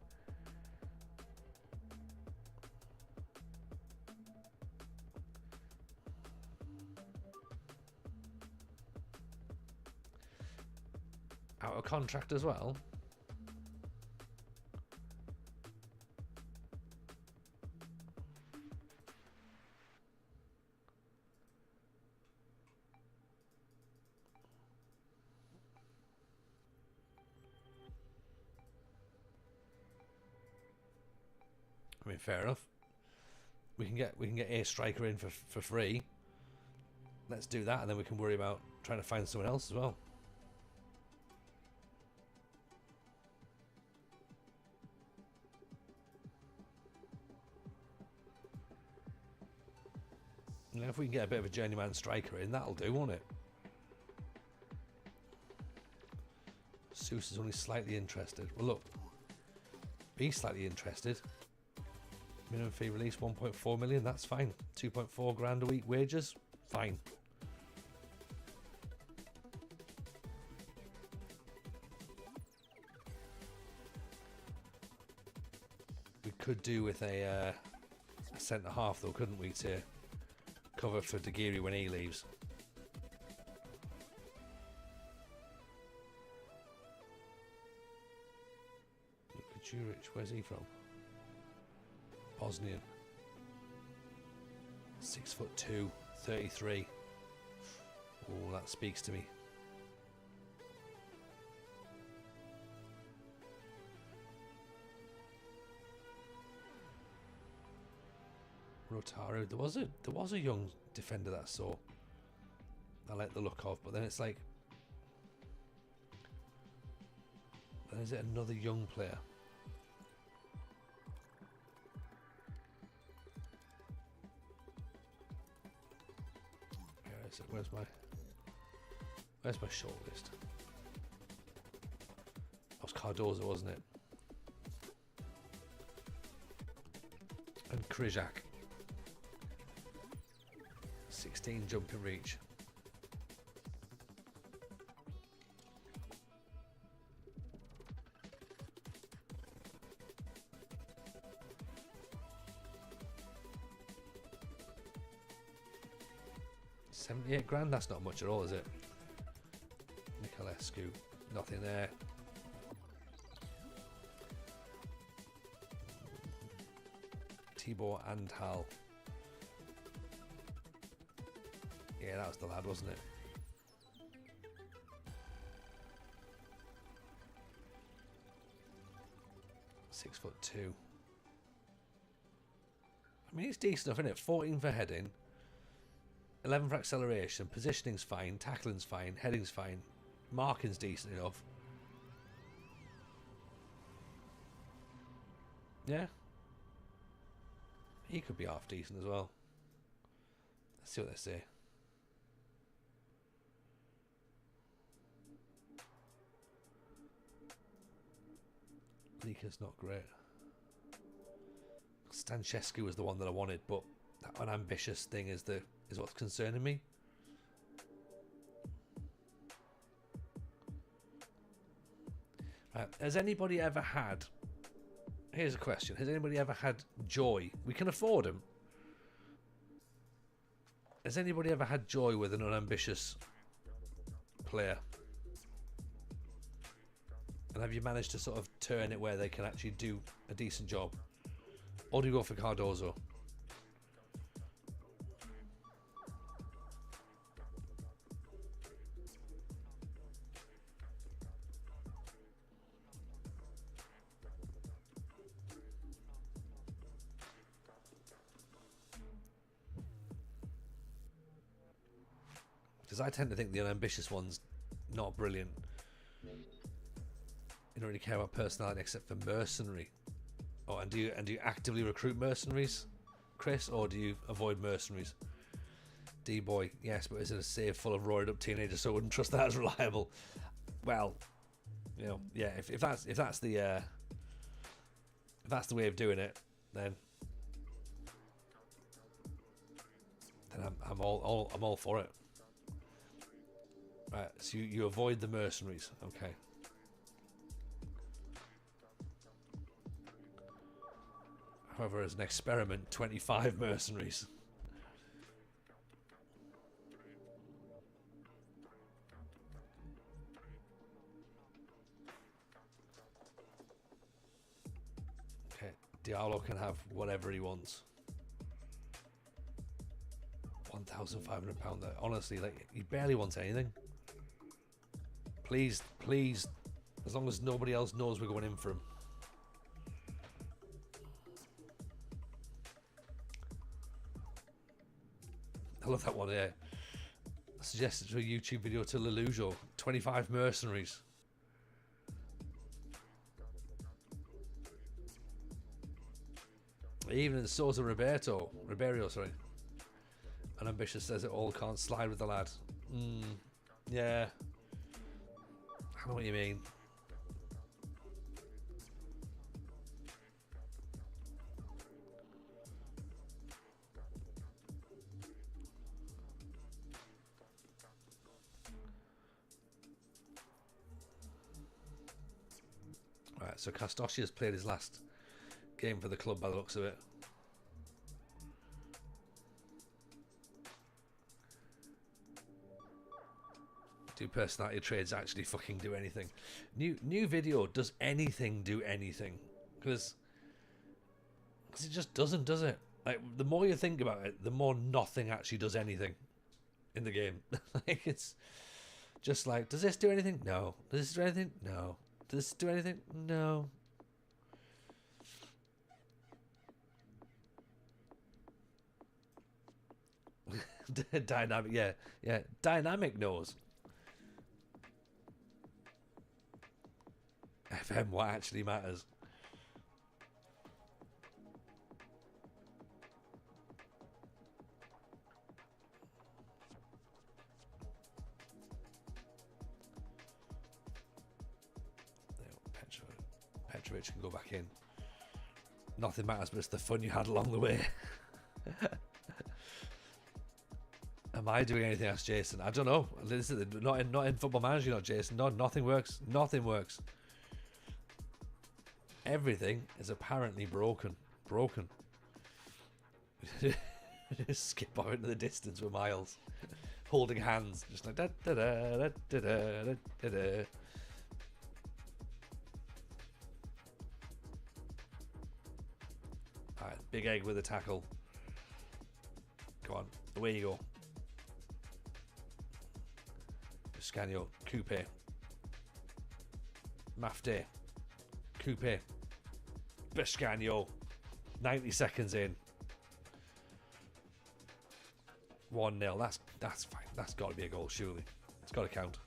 Out of contract as well. I mean, fair enough. We can get a striker in for free. Let's do that, and then we can worry about trying to find someone else as well. You know, if we can get a bit of a journeyman striker in, that'll do, won't it? Seuss is only slightly interested. Well, look, be slightly interested. Minimum fee release 1.4 million. That's fine. 2.4 grand a week wages. Fine. We could do with a centre half though, couldn't we, to cover for Dagiri when he leaves. Juric, where's he from? Bosnian. 6'2", 33. Oh, that speaks to me. Rotaru. There was a young defender that I saw. I like the look of, but then it's like, then is it another young player? Where is it? Where's my shortlist? That was Cardozo, wasn't it? And Kryjak. 16 jumping reach. 78 grand, that's not much at all, is it? Nicolescu, nothing there. Tibor and Hal. Yeah, that was the lad, wasn't it? .6'2". I mean, it's decent enough, isn't it? 14 for heading, 11 for acceleration, positioning's fine, tackling's fine, heading's fine, marking's decent enough. Yeah. He could be half decent as well. Let's see what they say. Lika's not great. Stanchescu was the one that I wanted, but that unambitious thing is what's concerning me. Has anybody ever had... Here's a question. Has anybody ever had joy? We can afford him. Has anybody ever had joy with an unambitious player? And have you managed to sort of turn it where they can actually do a decent job? Or do you go for Cardozo? Because I tend to think the unambitious one's not brilliant. You don't really care about personality except for mercenary. Oh, and do you actively recruit mercenaries, Chris, or do you avoid mercenaries? D-boy, yes, but is it a save full of roided up teenagers? So I wouldn't trust that as reliable. Well, you know, yeah. If that's the way of doing it, then I'm all for it. Right, so you avoid the mercenaries, okay. However, as an experiment, 25 mercenaries. Okay, Diallo can have whatever he wants. £1,500 there. Honestly, like, he barely wants anything. Please, please, as long as nobody else knows we're going in for him. I love that one, yeah. Suggested to a YouTube video to Lelujo. 25 mercenaries. Even Sousa Ribeiro, sorry. Unambitious says it all can't slide with the lad. Yeah. I know what you mean. Right, so Castoshi has played his last game for the club by the looks of it. Do personality trades actually fucking do anything? New video, does anything do anything? Because it just doesn't, does it? Like, the more you think about it, the more nothing actually does anything in the game. Like, it's just like, does this do anything? No. Does this do anything? No. Does this do anything? No. Dynamic, yeah. Dynamic knows. FM, what actually matters. Petrovic can go back in. Nothing matters, but it's the fun you had along the way. Am I doing anything else, Jason? I don't know. This is not in Football Manager, not Jason. No, nothing works. Nothing works. Everything is apparently broken. Just skip out into the distance with Miles. holding hands, just like da da da da da da da da. Alright, big egg with a tackle. Go on, away you go. Scanio, Coupe, Mafte, Coupe, Biscanio. 90 seconds in. 1-0. That's fine. That's got to be a goal, surely. It's got to count.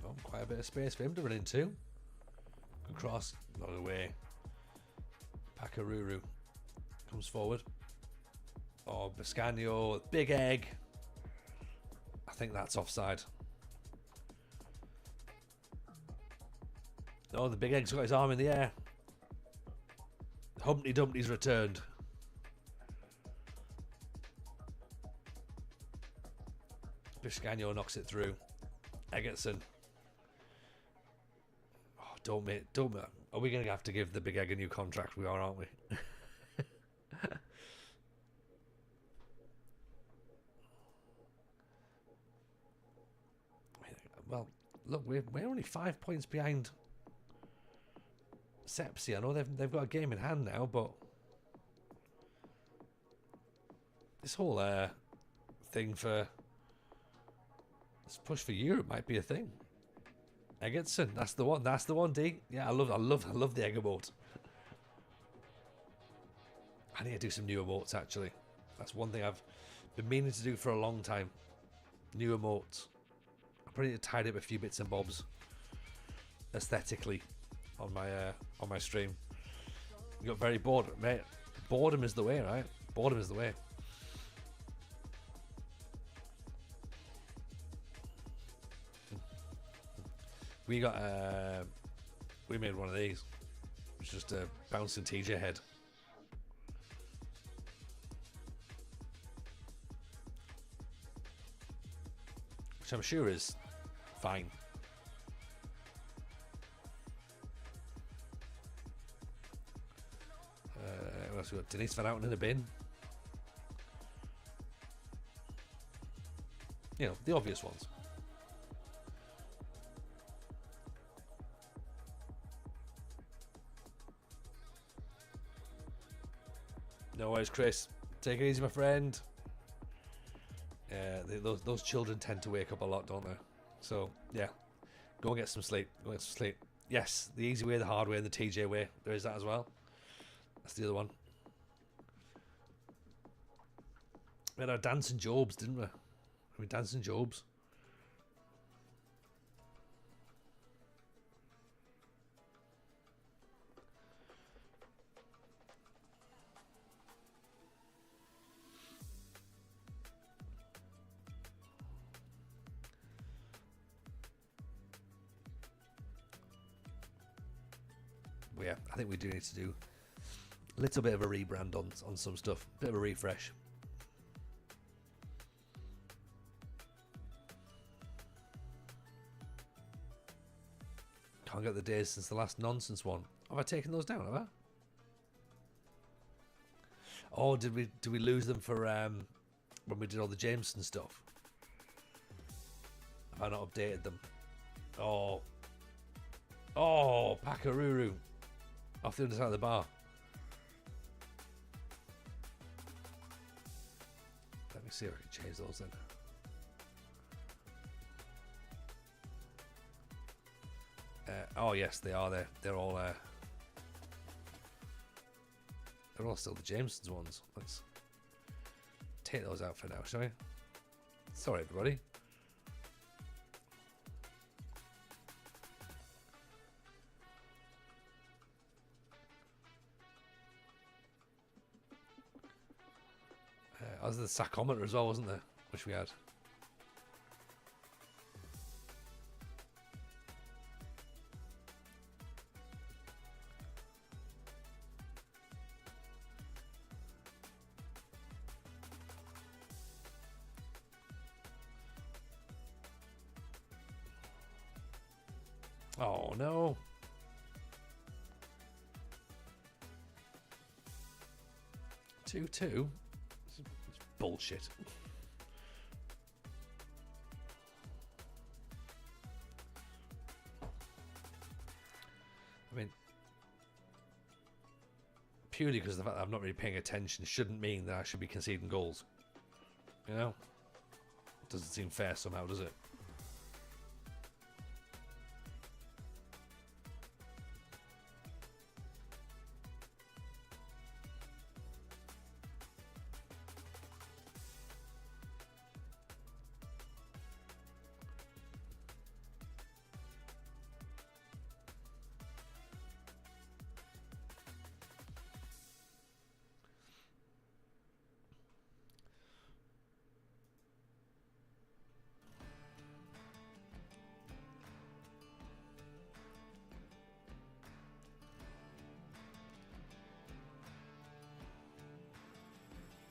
Oh, quite a bit of space for him to run into. Good cross, not away. Pakaruru comes forward. Oh, Biscanio, big egg. I think that's offside. Oh, the big egg's got his arm in the air. Humpty Dumpty's returned. Biscanio knocks it through. Eggertson. Oh, don't. Are we going to have to give the big egg a new contract? We are, aren't we? Well, look, we're only 5 points behind Sepsi. I know they've got a game in hand now, but this whole thing for this push for Europe might be a thing. Eggertson, that's the one. That's the one. D. Yeah, I love the egg emote. I need to do some new emotes. Actually, that's one thing I've been meaning to do for a long time. New emotes. I'm pretty tied up a few bits and bobs aesthetically on my stream. You got very bored, mate. Boredom is the way, right? Boredom is the way. We made one of these. It's just a bouncing TJ head. Which I'm sure is fine. What else we got? Denise Van Outen in a bin. You know, the obvious ones. No worries, Chris. Take it easy, my friend. Those children tend to wake up a lot, don't they? So, yeah. Go and get some sleep. Go and get some sleep. Yes, the easy way, the hard way, and the TJ way. There is that as well. That's the other one. We had our dancing Jobs, didn't we? Dancing Jobs. But yeah, I think we do need to do a little bit of a rebrand on some stuff. Bit of a refresh. Can't get the days since the last nonsense one. Have I taken those down, have I? Oh, did we lose them for when we did all the Jameson stuff? Have I not updated them? Oh, Pakaruru off the underside of the bar. Let me see if I can change those then. Oh yes, they are there. They're all still the Jamesons ones. Let's take those out for now, shall we? Sorry, everybody. As the Sacometer as well, wasn't there? Which we had. Oh, no. Two. It's bullshit. I mean, purely because of the fact that I'm not really paying attention shouldn't mean that I should be conceding goals. You know? Doesn't seem fair somehow, does it?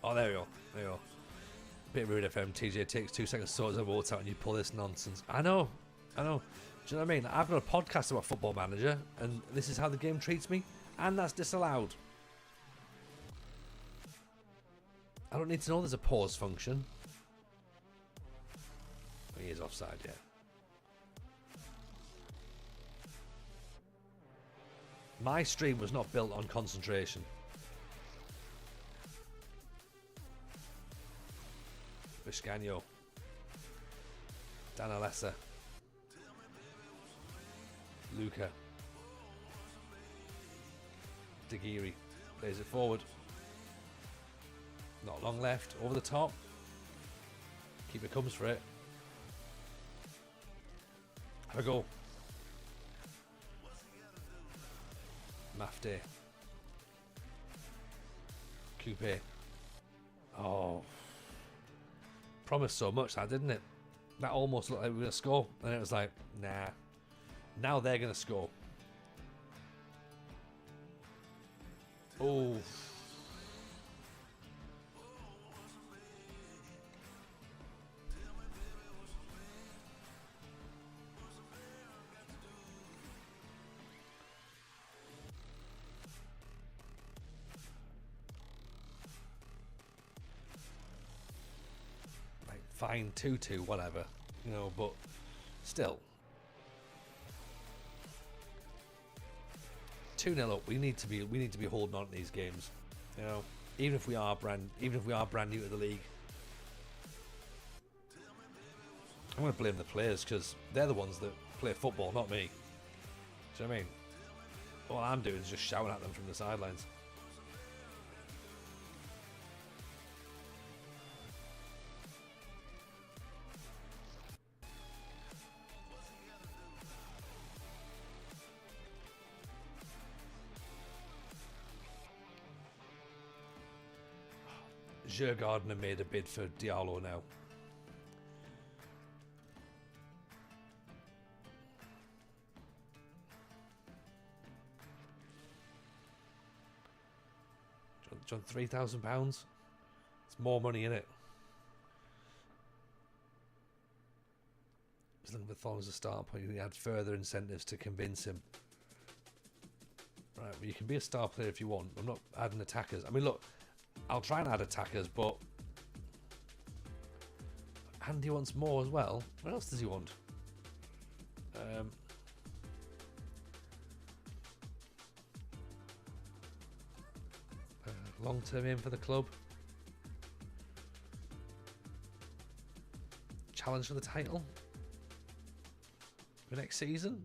Oh, there we go. There you go. Bit rude FM. TJ takes 2 seconds to sort his votes out and you pull this nonsense. I know. Do you know what I mean? I've got a podcast about Football Manager and this is how the game treats me, and that's disallowed. I don't need to know there's a pause function. Oh, he is offside, yeah. My stream was not built on concentration. Biscagno. Dan Alessa. Luca. Degiri. Plays it forward. Not long left. Over the top. Keeper comes for it. Have a go. Mafte. Coupe. Oh. Promised so much that, didn't it? That almost looked like we were going to score. And it was like, nah. Now they're going to score. Oh. Fine, 2-2, whatever, you know, but still. 2-0 up. We need to be holding on to these games, you know. Even if we are brand new to the league. I'm going to blame the players because they're the ones that play football, not me. Do you know what I mean? All I'm doing is just shouting at them from the sidelines. Gardner made a bid for Diallo now. John, £3,000. It's more money in it. He's looking for Thorne as a start point. You can add further incentives to convince him. Right, well, you can be a star player if you want. I'm not adding attackers. I mean, look. I'll try and add attackers, but Andy wants more as well. What else does he want? Long-term aim for the club. Challenge for the title for next season.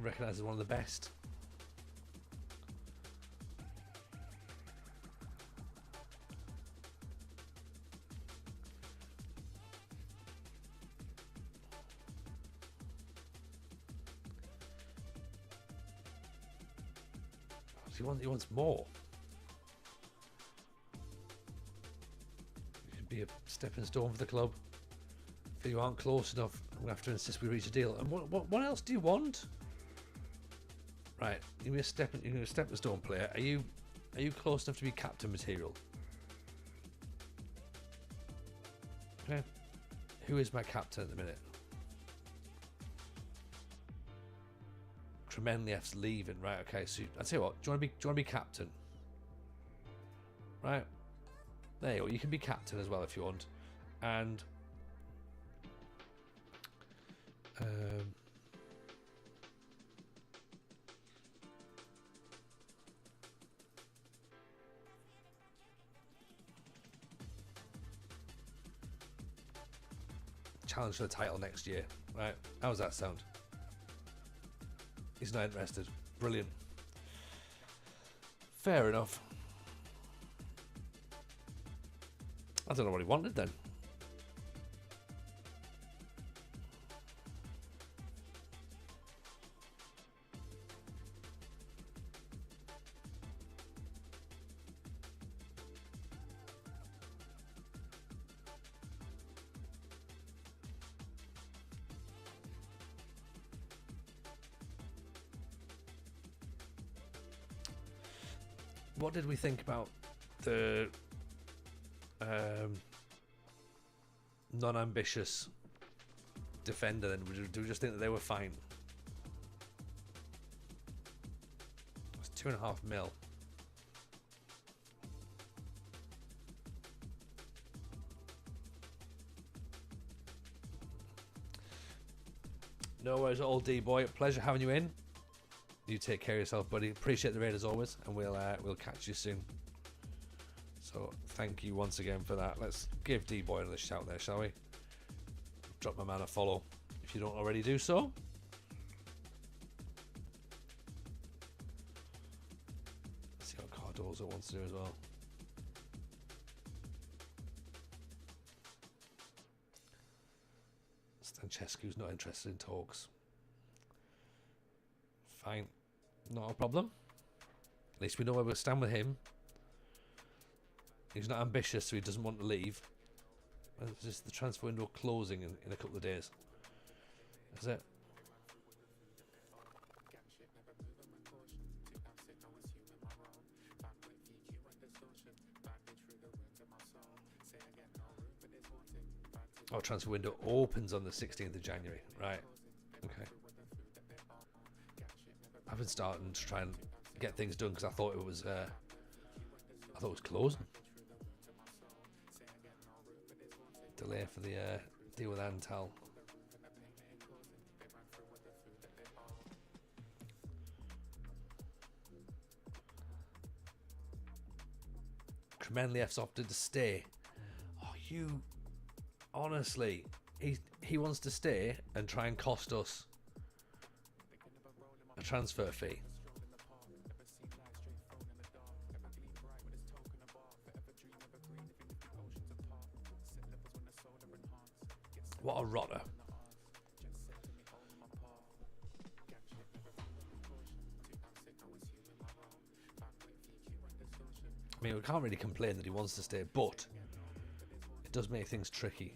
Recognised as one of the best. He wants more. It could be a stepping stone for the club. If you aren't close enough, I'm going to have to insist we reach a deal. And what else do you want? Right, you're a stepping stone player. Are you close enough to be captain material? Okay. Who is my captain at the minute? Kremenliev's leaving. Right, okay, so I'll tell you what, do you want to be captain? Right. There you go, you can be captain as well if you want. And challenge for the title next year. Right, how's that sound? He's not interested. Brilliant. Fair enough. I don't know what he wanted then. What did we think about the non-ambitious defender then? Do we just think that they were fine? It's 2.5 mil. No worries at all, D-boy. Pleasure having you in. You take care of yourself, buddy. Appreciate the raid as always, and we'll catch you soon. So thank you once again for that. Let's give D-boy another shout there, shall we? Drop my man a follow if you don't already do so. Let's see what Cardozo wants to do as well. Stancescu's not interested in talks. Fine. Not a problem. At least we know where we'll stand with him. He's not ambitious, so he doesn't want to leave. It's just the transfer window closing in a couple of days. That's it. Oh, transfer window opens on the 16th of January. Right. Okay. I've been starting to try and get things done because I thought it was closing. Delay for the deal with Antal. Kremenliev's opted to stay. Oh, you honestly, he wants to stay and try and cost us a transfer fee. What a rotter. I mean, we can't really complain that he wants to stay, but it does make things tricky.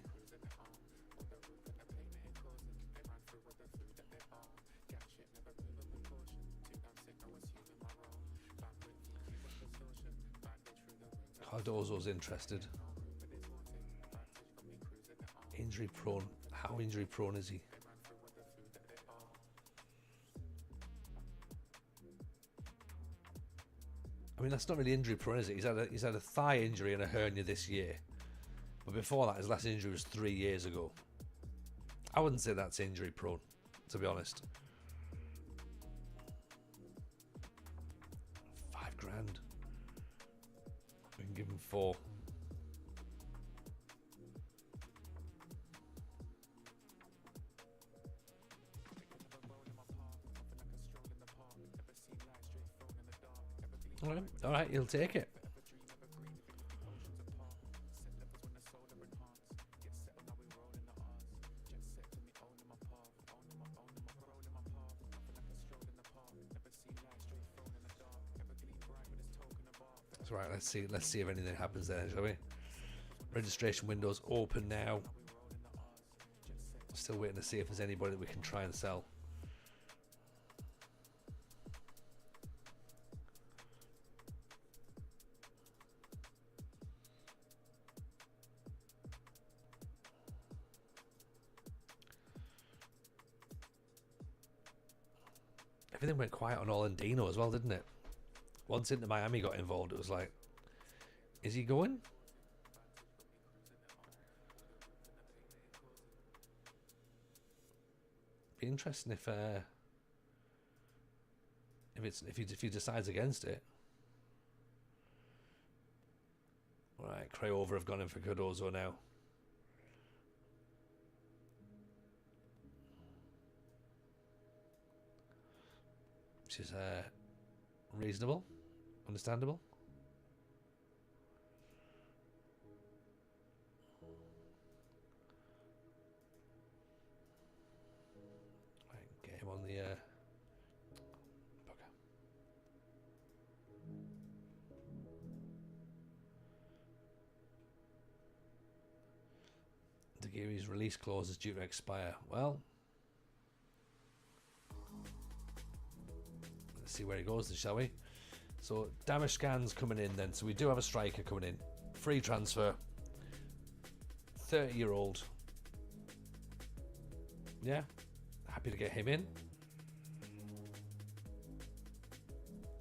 Cardozo's interested. Injury prone. How injury prone is he? I mean, that's not really injury prone, is it? He's had a thigh injury and a hernia this year. But before that, his last injury was 3 years ago. I wouldn't say that's injury prone, to be honest. 5 grand. We can give him 4. All right, he'll take it. That's right. Let's see if anything happens there, shall we? Registration window's open now. Still waiting to see if there's anybody that we can try and sell. Everything went quiet on Orlandino as well, didn't it? Once Inter Miami got involved, it was like, is he going? Be interesting if he decides against it. Right, Craiova have gone in for Cardozo now. Which is reasonable, understandable. Right, get him on the bugger. Daguerre's release clause is due to expire. Well, let's see where he goes then, shall we? So Damashkan's coming in then. So we do have a striker coming in. Free transfer. 30-year-old. Yeah. Happy to get him in.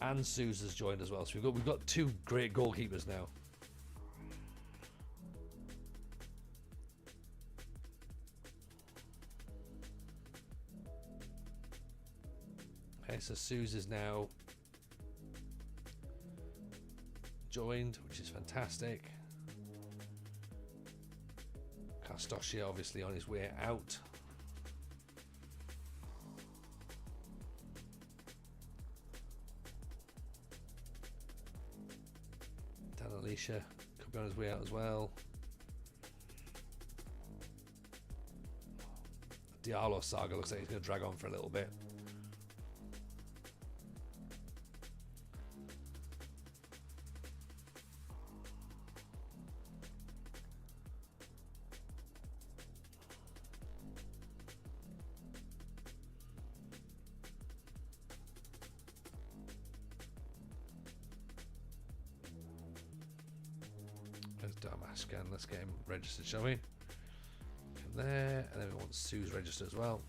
And Sousa's joined as well. So we've got two great goalkeepers now. Okay, so Sousa's now joined, which is fantastic. Castocia obviously on his way out. Dan Alicia could be on his way out as well. Diallo saga looks like he's going to drag on for a little bit. There's Damascan. Let's get him registered, shall we? From there, and then we want Sue's registered as well.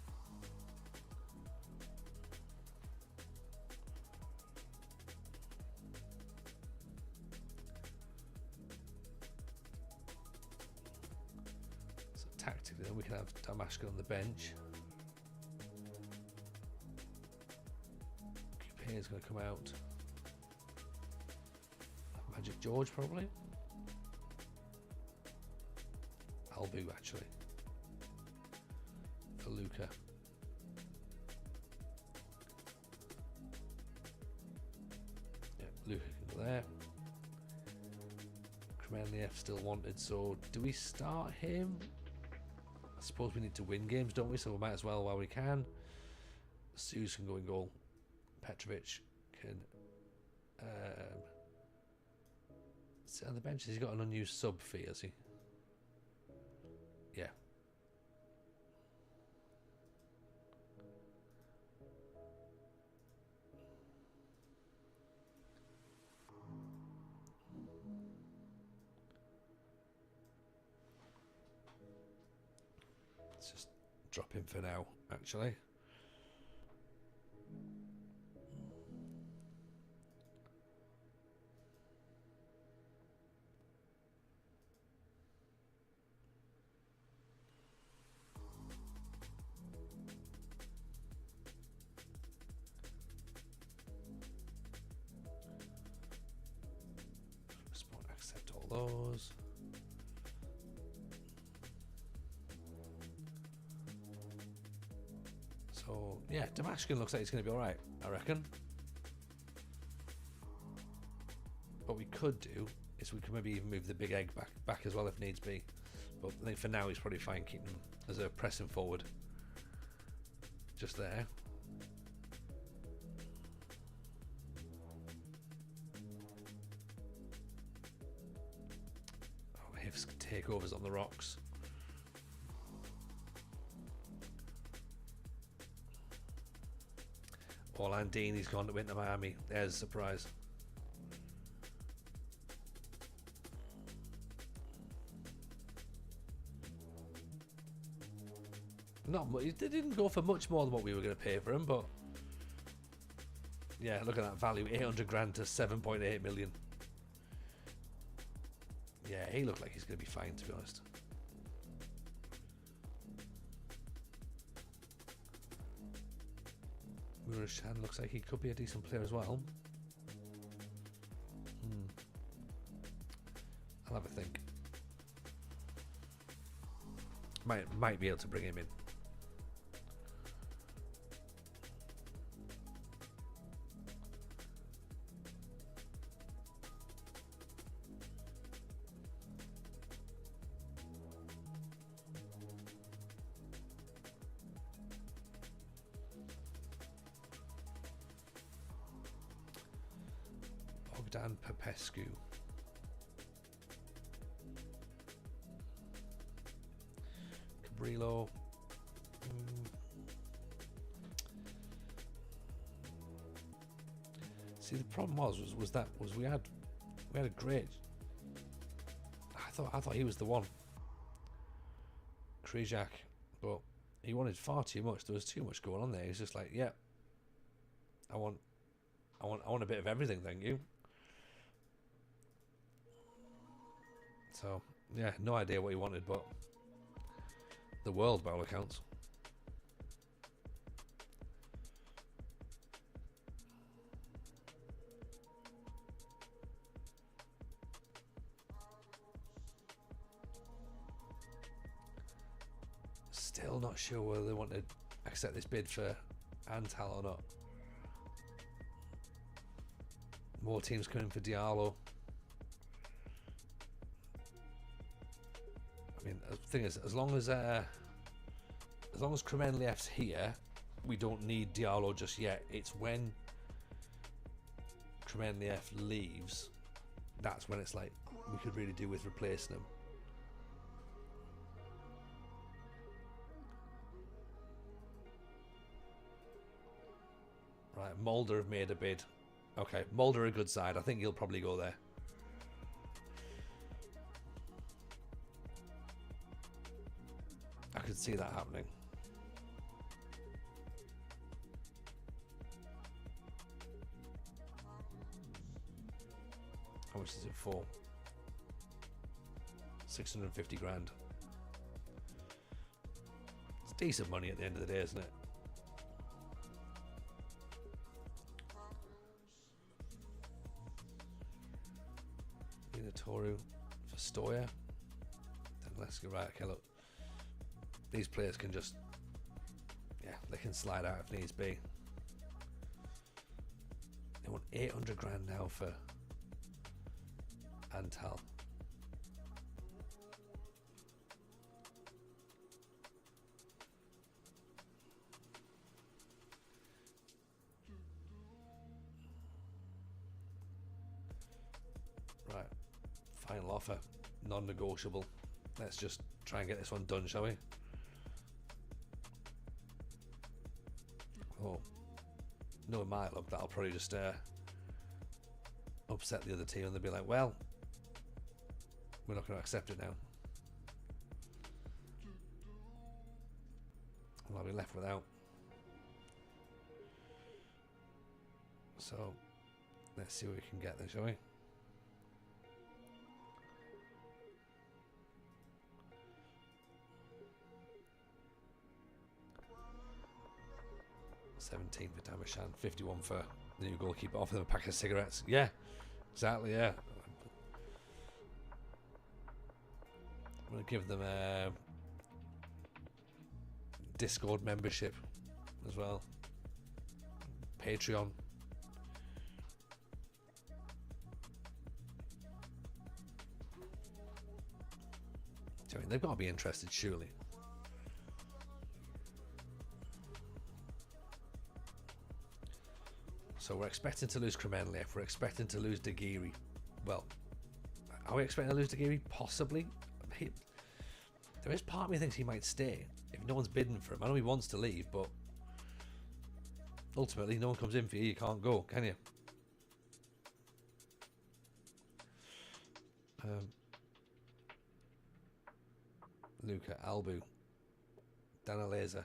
So tactically, then we can have Damascan on the bench. Coupe is going to come out. Magic George probably. Albu actually for Luca. Yeah, Luca can go there. Kremenliev still wanted, so do we start him? I suppose we need to win games, don't we? So we might as well while we can. Suze can go in goal. Petrovic can sit on the bench. He's got an unused sub fee, has he? Yeah. Let's just drop him for now, actually. Accept all those. So yeah, Damashkin looks like he's going to be all right, I reckon. What we could do is we could maybe even move the big egg back as well if needs be. But I think for now he's probably fine keeping him as a pressing forward. Just there. Takeovers on the rocks. Orlandini's gone to Inter Miami. There's a surprise. Not much. They didn't go for much more than what we were going to pay for him, but Yeah, look at that value. 800 grand to 7.8 million. Yeah, he looked like he's going to be fine, to be honest. Murashan looks like he could be a decent player as well. I'll have a think. Might be able to bring him in. Bogdan Popescu. Cabrillo. See, the problem was we had a great. I thought he was the one. Kryjak, but he wanted far too much. There was too much going on there. He's just like, yeah, I want a bit of everything, thank you. So yeah, no idea what he wanted, but the world by all accounts. Still not sure whether they want to accept this bid for Antal or not. More teams coming for Diallo. I mean, the thing is, as long as Kremenliev's here, we don't need Diallo just yet. It's when Kremenliev leaves, that's when it's like we could really do with replacing him. Right, Mulder have made a bid. Okay, Mulder a good side. I think he'll probably go there. I could see that happening. How much is it for? 650 grand. It's decent money at the end of the day, isn't it? Toru for Stoya. Then let's go right. Okay, look, these players can just, yeah, they can slide out if needs be. They want 800 grand now for Antal. Right. Final offer, non-negotiable. Let's just try and get this one done, shall we? Oh, no, it might look that'll probably just upset the other team, and they'll be like, "Well, we're not going to accept it now." Well, I'll be left without. So, let's see what we can get there, shall we? 17 for Damashan, 51 for the new goalkeeper. Offer them a pack of cigarettes. Yeah, exactly, yeah. I'm going to give them a Discord membership as well. Patreon. I mean, they've got to be interested, surely. So we're expecting to lose Kremenliev. We're expecting to lose Degiri. Well, are we expecting to lose Degiri? Possibly. There is part of me thinks he might stay if no one's bidding for him. I know he wants to leave, but ultimately, no one comes in for you. You can't go, can you? Luca, Albu, Danileza.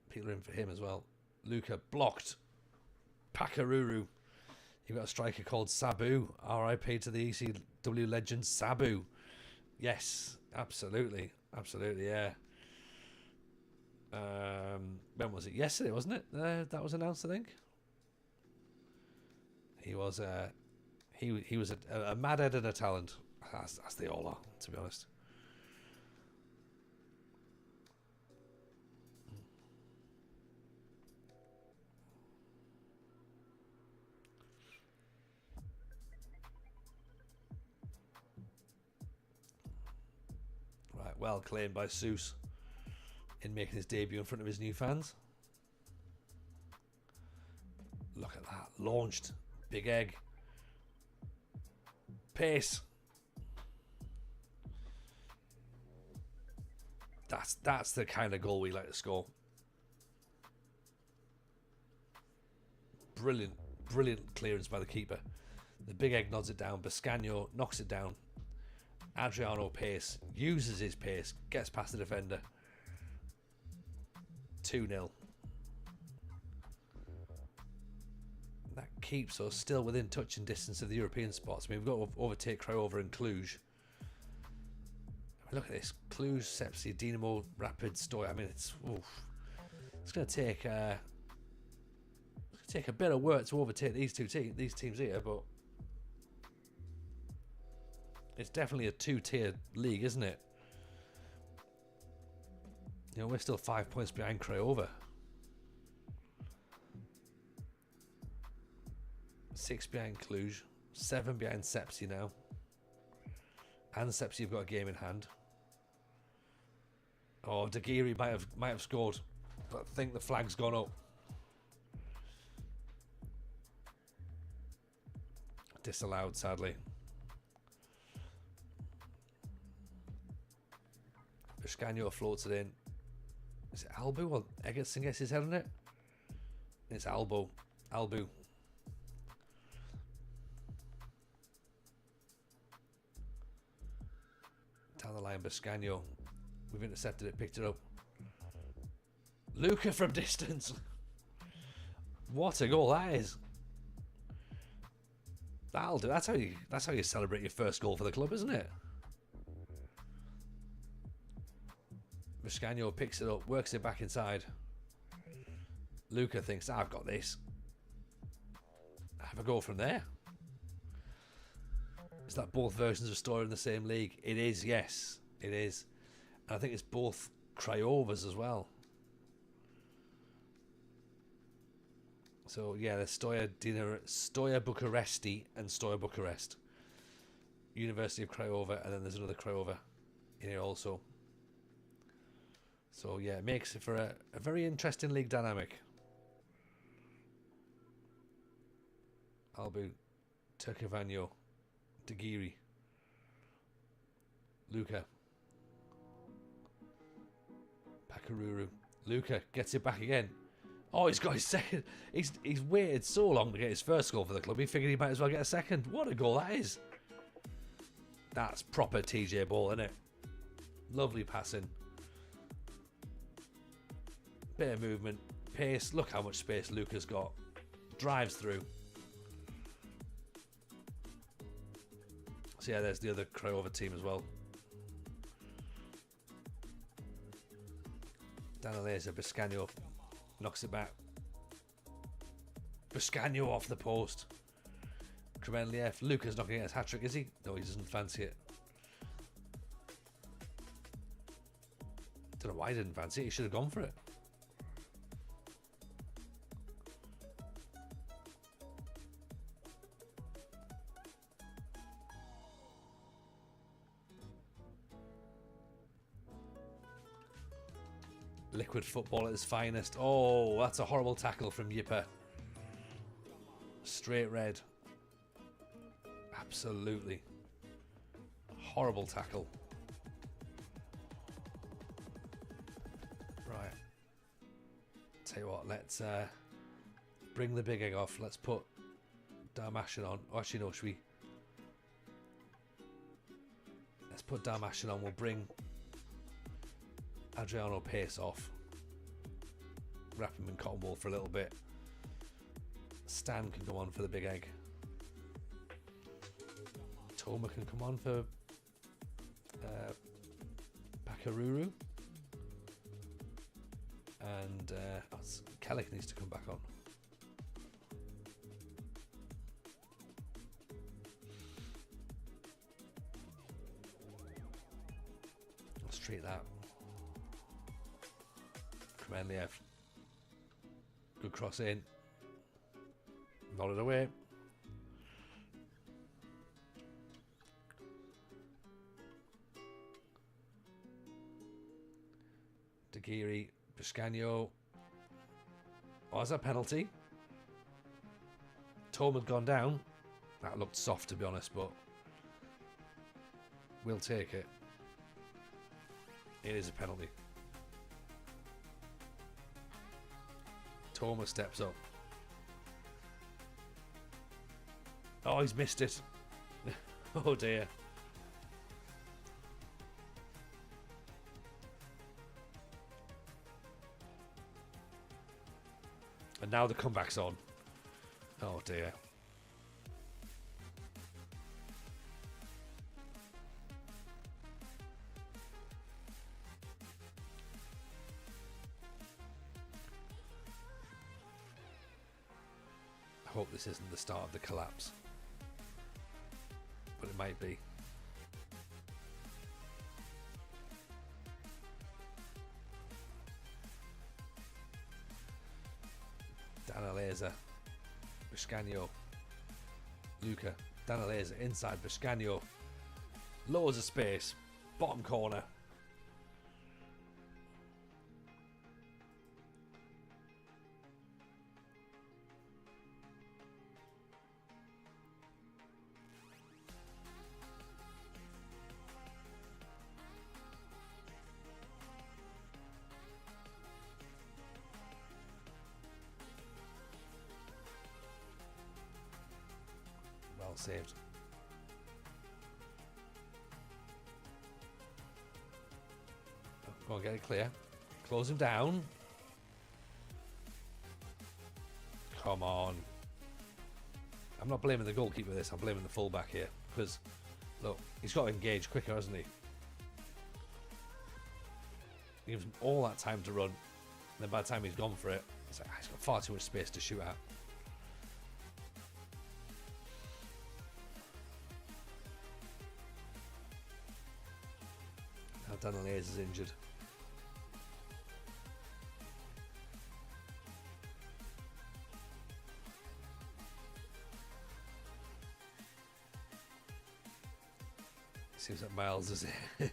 People are in for him as well. Luca blocked. Pakaruru. You've got a striker called Sabu. R.I.P. to the ECW legend Sabu. Yes, absolutely. Absolutely, yeah. When was it? Yesterday, wasn't it? That was announced, I think. He was he was a mad head and a talent. As they all are, to be honest. Right, well claimed by Seuss in making his debut in front of his new fans. Look at that. Launched. Big egg. Pace. That's the kind of goal we like to score. Brilliant clearance by the keeper. The big egg nods it down. Bascagno knocks it down. Adriano Pace uses his pace, gets past the defender. 2-0. That keeps us still within touching distance of the European spots. I mean, we've got to overtake Craiova and Cluj. I mean, look at this. Cluj, Sepsi, Dinamo, Rapid, Stoy. I mean, it's going to take a bit of work to overtake these teams here, but it's definitely a two-tier league, isn't it? You know, we're still 5 points behind Craiova. 6 behind Cluj. 7 behind Sepsi now. And Sepsi have got a game in hand. Oh, Dagiri might have scored, but I think the flag's gone up. Disallowed, sadly. Biscagno floats it in. Is it Albu or Egerton gets his head on it? It's Albu. Down the line, Biscagno. We've intercepted it, picked it up. Luca from distance. What a goal that is. That'll do. That's how you celebrate your first goal for the club, isn't it? Biscagno picks it up, works it back inside. Luca thinks, I've got this. Have a go from there. Is that both versions of Story in the same league? It is, yes. It is. And I think it's both Craiova's as well. So, yeah, there's Stoia Bucuresti and Stoia Bucharest. University of Craiova, and then there's another Craiova in here also. So, yeah, it makes it for a very interesting league dynamic. Albu, Turcavagno, Dagiri, Luca, Pakaruru. Luca gets it back again. Oh, he's got his second. He's waited so long to get his first goal for the club. He figured he might as well get a second. What a goal that is. That's proper TJ ball, isn't it? Lovely passing. Bit of movement. Pace. Look how much space Luca's got. Drives through. So yeah, there's the other Craiova team as well. Danileza, Biscagno knocks it back. Biscagno off the post. Kremenliev. Luca's not going to get his hat-trick, is he? No, he doesn't fancy it. Don't know why he didn't fancy it. He should have gone for it. Liquid football at its finest. Oh, that's a horrible tackle from Yipper. Straight red. Absolutely. Horrible tackle. Right. Tell you what, let's bring the big egg off. Let's put Dalmatian on. Oh, actually, no, should we? Let's put Dalmatian on. We'll bring Adriano Pace off. Wrap him in cotton wool for a little bit. Stan can come on for the big egg. Toma can come on for Bakaruru. And Kellick needs to come back on. Let's treat that. Kremenliev. Good cross in. Nodded away. Dagiri, Biscagno. Oh, that's a penalty. Tom had gone down. That looked soft, to be honest, but we'll take it. It is a penalty. Thomas steps up. Oh, he's missed it. Oh dear. And now the comeback's on. Oh dear. I hope this isn't the start of the collapse. But it might be. Danileza, Biscagno, Luca, Danileza inside Biscagno, loads of space, bottom corner. Well saved. Go on, get it clear. Close him down. Come on. I'm not blaming the goalkeeper this, I'm blaming the fullback here. Because, look, he's got to engage quicker, hasn't he? He gives him all that time to run. And then by the time he's gone for it, it's like, he's got far too much space to shoot at. Now Danileza is injured. Seems like Miles is AFK?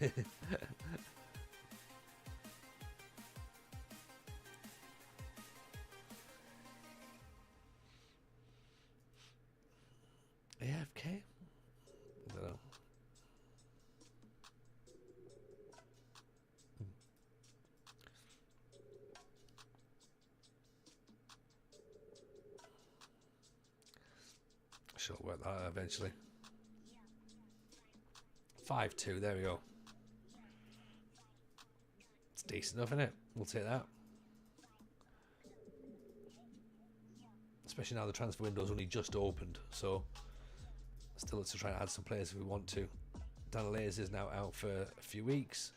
I don't know. She'll work that out eventually. 5-2, there we go. It's decent enough, isn't it? We'll take that. Especially now the transfer window's only just opened, so still let's try and add some players if we want to. Danileza is now out for a few weeks.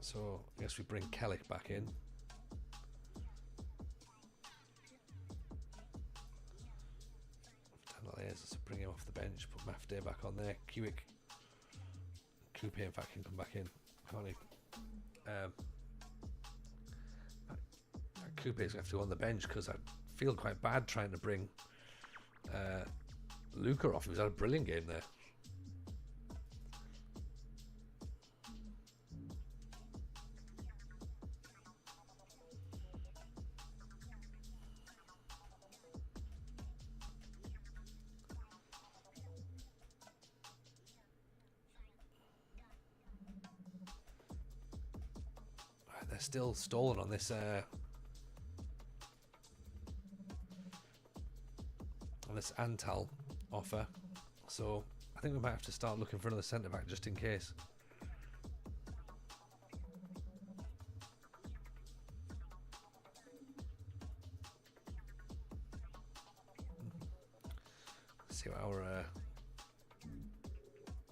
So I guess we bring Kellick back in. Danileza, to bring him off the bench, put Mafday back on there. Coupe in fact can come back in, can't he? Coupe's going to have to go on the bench because I feel quite bad trying to bring Luca off. He was had a brilliant game there. They're still stalling on this Antal offer, so I think we might have to start looking for another centre back just in case. see what our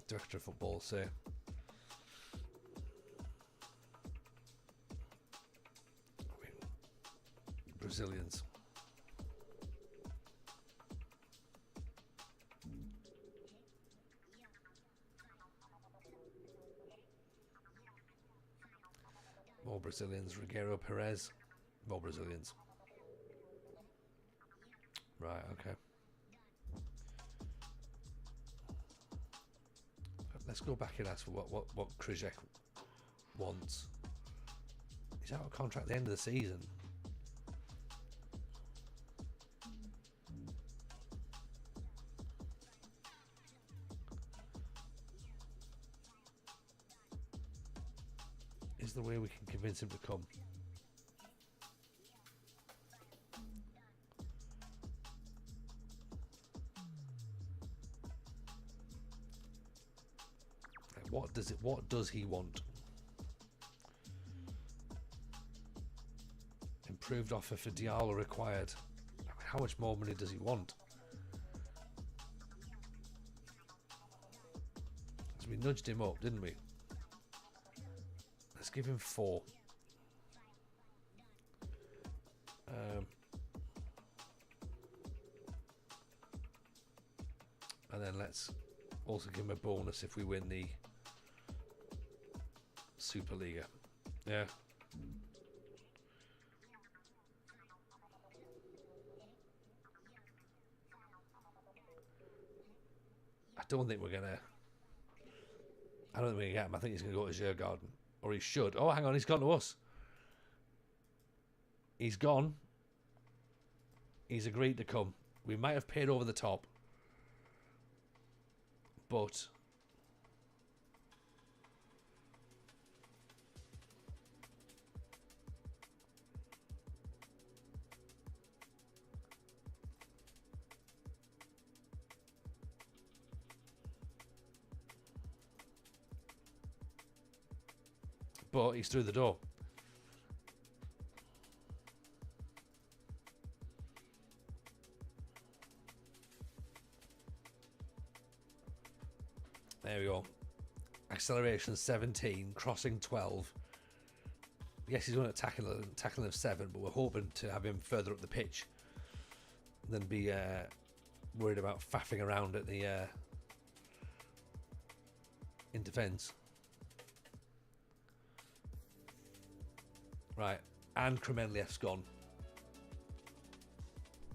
director of football say. Brazilians. More Brazilians. Rogério Perez. More Brazilians. Right, okay. Let's go back and ask for what Krzyzek wants. He's out of contract at the end of the season. Is there a way we can convince him to come? What does he want? Improved offer for Diallo required. How much more money does he want? So we nudged him up, didn't we? Let's give him 4. And then let's also give him a bonus if we win the Superliga. Yeah. I don't think we're going to get him. I think he's going to go to Djurgården. Or he should. Oh, hang on. He's gone to us. He's gone. He's agreed to come. We might have paid over the top. But he's through the door. There we go. Acceleration 17, crossing 12. Yes, he's going to tackling of 7, but we're hoping to have him further up the pitch than be worried about faffing around at the in defence. Right, and Kremenliev's gone.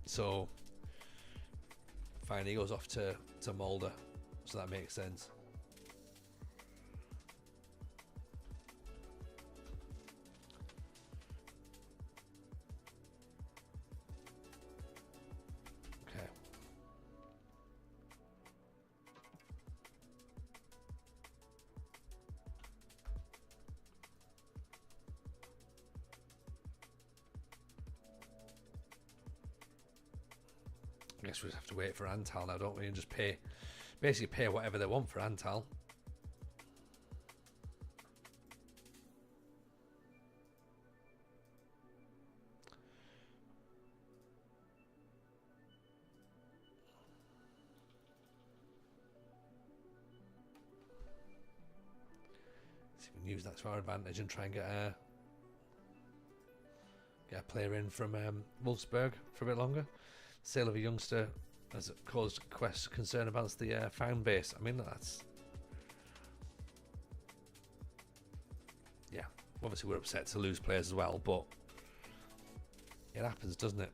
So, fine, he goes off to Mulder. So that makes sense. Okay. I guess we just have to wait for Antal now, don't we? And just basically pay whatever they want for Antal. See if we can use that to our advantage and try and get a player in from Wolfsburg for a bit longer. Sale of a youngster has caused concern about the fan base. I mean, that's... Yeah, obviously we're upset to lose players as well, but it happens, doesn't it?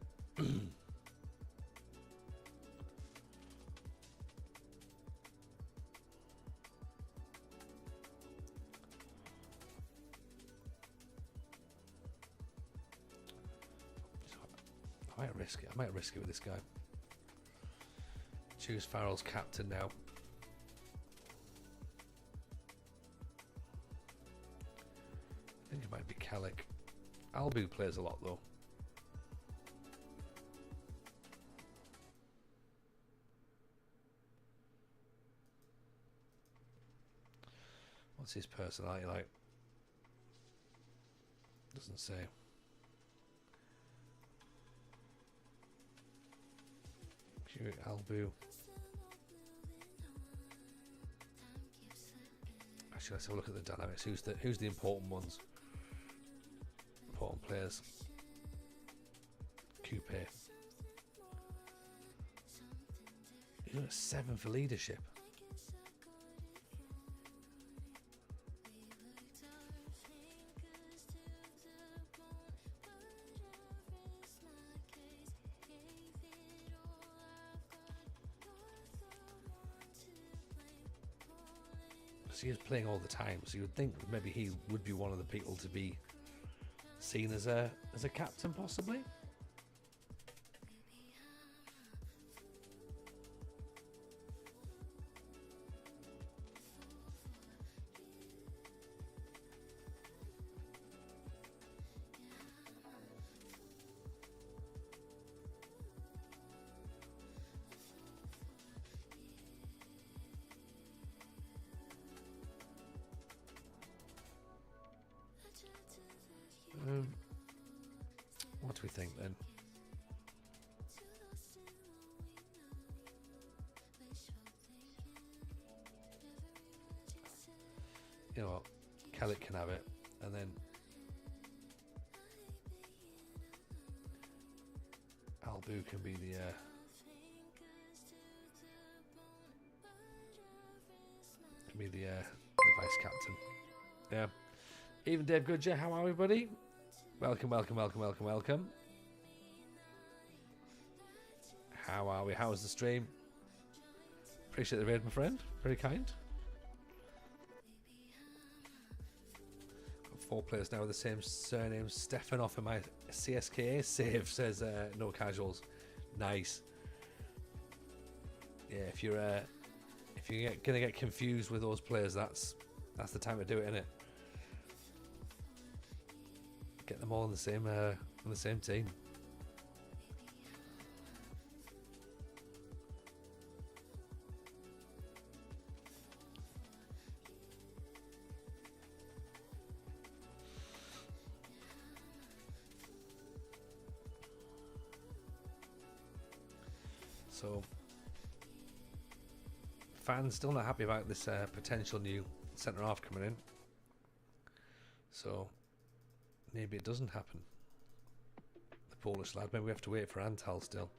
I might risk it with this guy. Choose Farrell's captain now. I think it might be Kalik. Albu plays a lot though. What's his personality like? Doesn't say. Albu. Actually, let's have a look at the dynamics. Who's the important ones? Important players. Coupe. He's got a 7 for leadership. So he was playing all the time, so you would think maybe he would be one of the people to be seen as a captain, possibly. What do we think then? You know what? Kellett can have it, and then Albu can be the vice captain. Yeah. Even Dave Goodger, how are we, buddy? Welcome. How are we? How was the stream? Appreciate the raid, my friend. Very kind. Got 4 players now with the same surname. Stefanoff in my CSKA save, says no casuals. Nice. Yeah, if you're gonna get confused with those players, that's the time to do it, innit? Get them all on the same team. So, fans still not happy about this potential new centre half coming in. So, maybe it doesn't happen. The Polish lad. Maybe we have to wait for Antal still.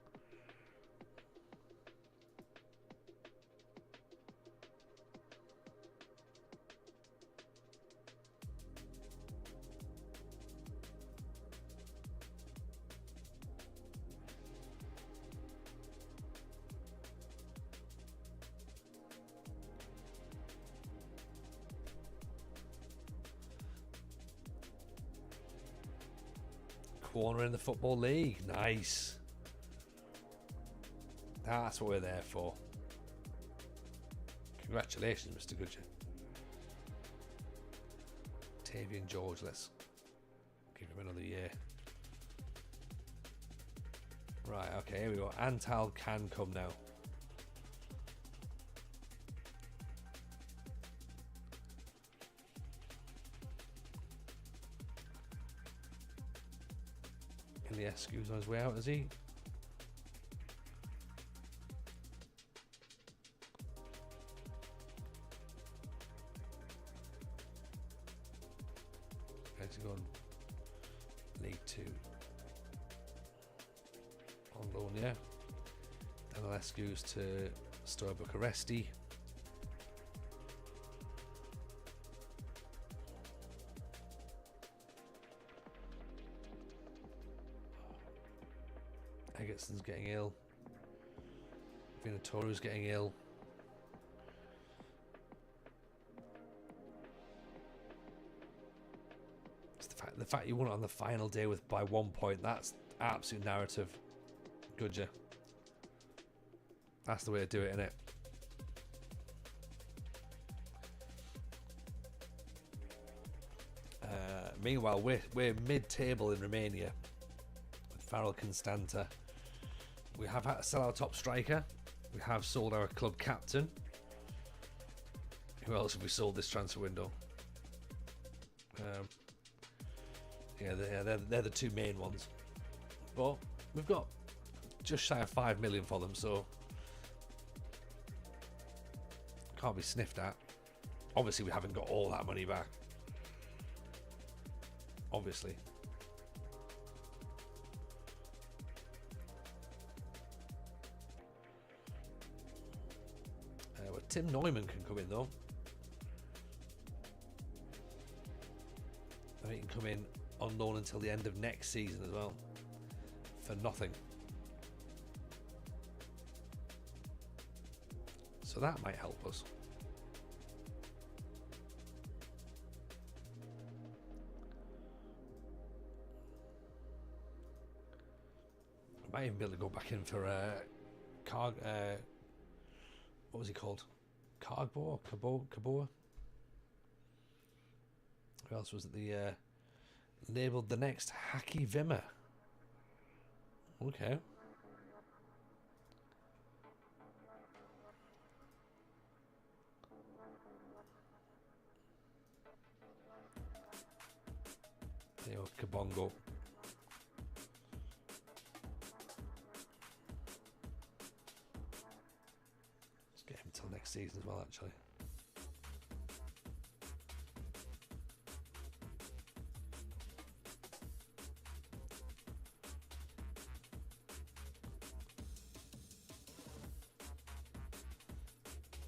Corner in the Football League. Nice. That's what we're there for. Congratulations, Mr. Goodger. Tavian George, let's give him another year. Right, okay, here we go. Antal can come now. Iliescu's on his way out, is he? Where's he gone? League 2. On loan, yeah. Then Iliescu's to Steaua Bucharesti. Eggertson's getting ill. Vinatoru's getting ill. It's the fact you won it on the final day by 1 point. That's absolute narrative. Goodja. That's the way to do it, innit? Meanwhile, we're mid-table in Romania with Farul Constanta. We have had to sell our top striker. We have sold our club captain. Who else have we sold this transfer window? Yeah, they're the 2 main ones. But we've got just shy of 5 million for them, so can't be sniffed at. Obviously, we haven't got all that money back. Obviously. Well, Tim Neumann can come in, though. I think he can come in on loan until the end of next season as well. For nothing. So that might help us. I might even be able to go back in for what was he called? Cagbo? Caboa? Who else was it? The labelled the next Hacky Vimmer. Okay. There you go, Kabongo. Let's get him until next season as well, actually.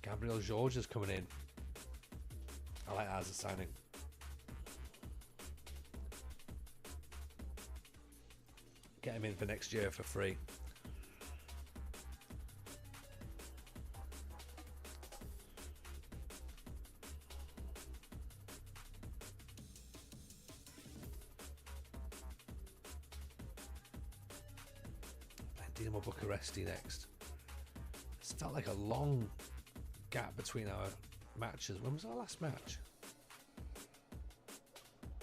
Gabriel George is coming in. I like that as a signing. Get him in for next year for free. Dinamo Bucharesti next. It's felt like a long gap between our matches. When was our last match?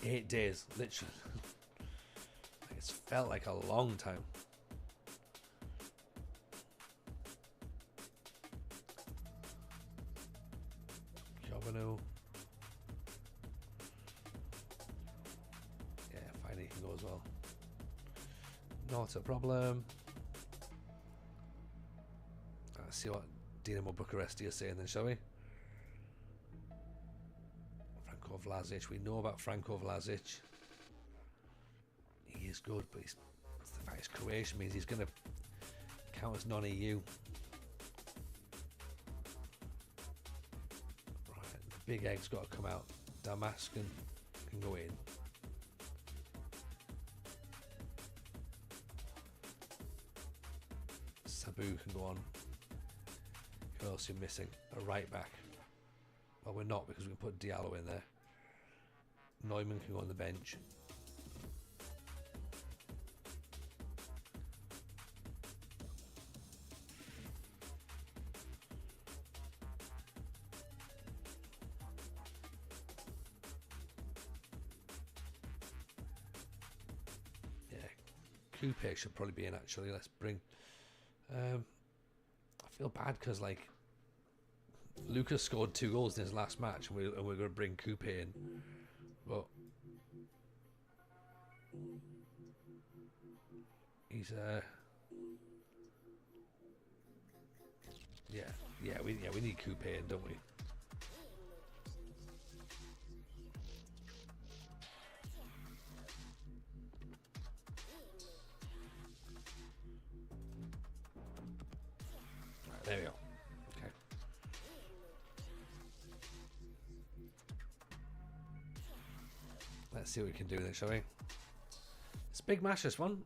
8 days, literally. It's felt like a long time. Jovano. Yeah, finally he can go as well. Not a problem. Let's see what Dinamo Bucharesti are saying then, shall we? Franko Vlasic. We know about Franko Vlasic. He is good, but the fact he's Croatian means he's going to count as non-EU. Right, the big egg's got to come out. Damascus can go in. Sabu can go on. Who else are you missing? A right back. Well, we're not because we can put Diallo in there. Neumann can go on the bench. Coupe should probably be in, actually. Let's bring... I feel bad because, like, Lucas scored 2 goals in his last match and we're going to bring Coupe in. But... he's... Yeah, we need Coupe in, don't we? There we go. Okay. Let's see what we can do then, shall we? It's a big match, this one.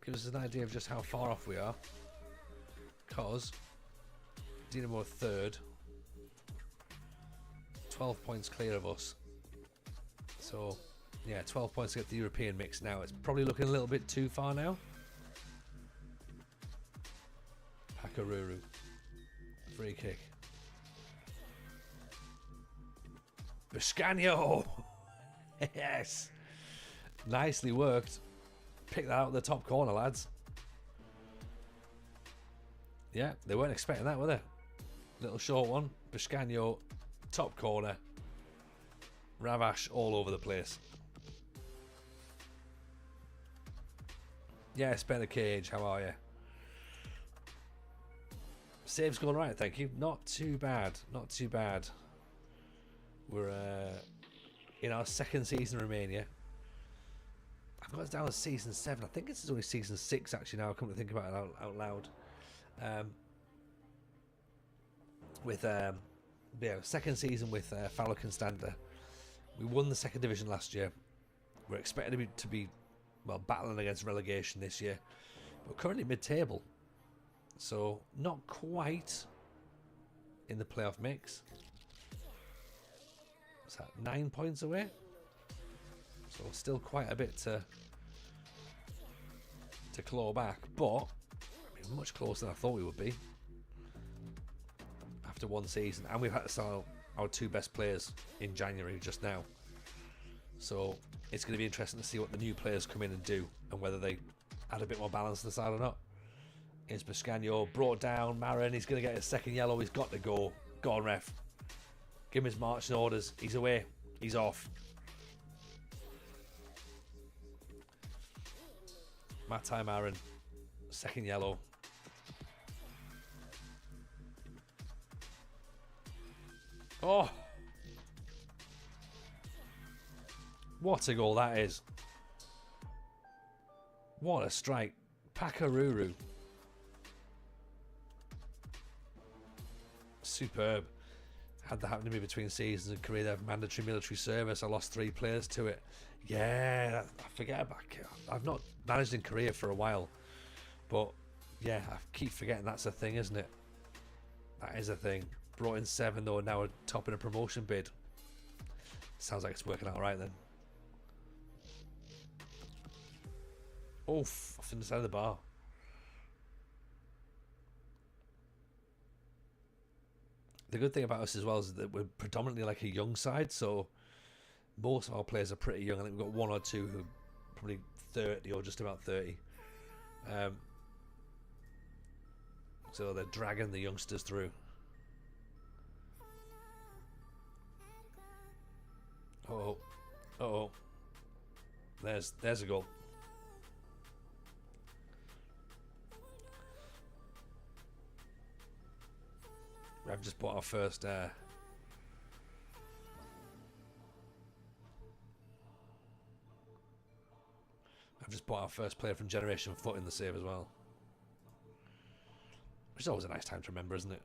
Gives us an idea of just how far off we are. Because Dinamo are 3rd. 12 points clear of us. So, yeah, 12 points to get the European mix now. It's probably looking a little bit too far now. Pakaruru. Free kick. Buscanio! Yes! Nicely worked. Pick that out of the top corner, lads. Yeah, they weren't expecting that, were they? Little short one. Buscanio, top corner. Ravash all over the place. Yes, Better Cage, how are you? Save's going right, thank you. Not too bad, not too bad. We're in our second season in Romania. I've got us down as season 7. I think it's only season 6 actually now. I come to think about it out loud. Second season with Farul Constanta. We won the second division last year. We're expected to be battling against relegation this year. We're currently mid-table, so not quite in the playoff mix. What's that? 9 points away. So still quite a bit to claw back, but I mean, much closer than I thought we would be after one season, and we've had to sell our 2 best players in January just now. So it's going to be interesting to see what the new players come in and do, and whether they add a bit more balance to the side or not. Here's Buscanio, brought down. Marin, he's going to get his second yellow. He's got to go. Go on, ref. Give him his marching orders. He's away. He's off. Matai Marin, second yellow. Oh! What a goal that is. What a strike. Pakaruru. Superb. Had that happen to me between seasons in Korea. They have mandatory military service. I lost 3 players to it. Yeah, I forget about it. I've not managed in Korea for a while. But yeah, I keep forgetting that's a thing, isn't it? That is a thing. Brought in 7 though, now we're top in a promotion bid. Sounds like it's working out right then. Oof, off in the side of the bar. The good thing about us as well is that we're predominantly like a young side, so most of our players are pretty young. I think we've got 1 or 2 who are probably 30 or just about 30. So they're dragging the youngsters through. Oh, there's a goal. I've just bought our first I've just bought our first player from Generation Foot in the save as well. Which is always a nice time to remember, isn't it?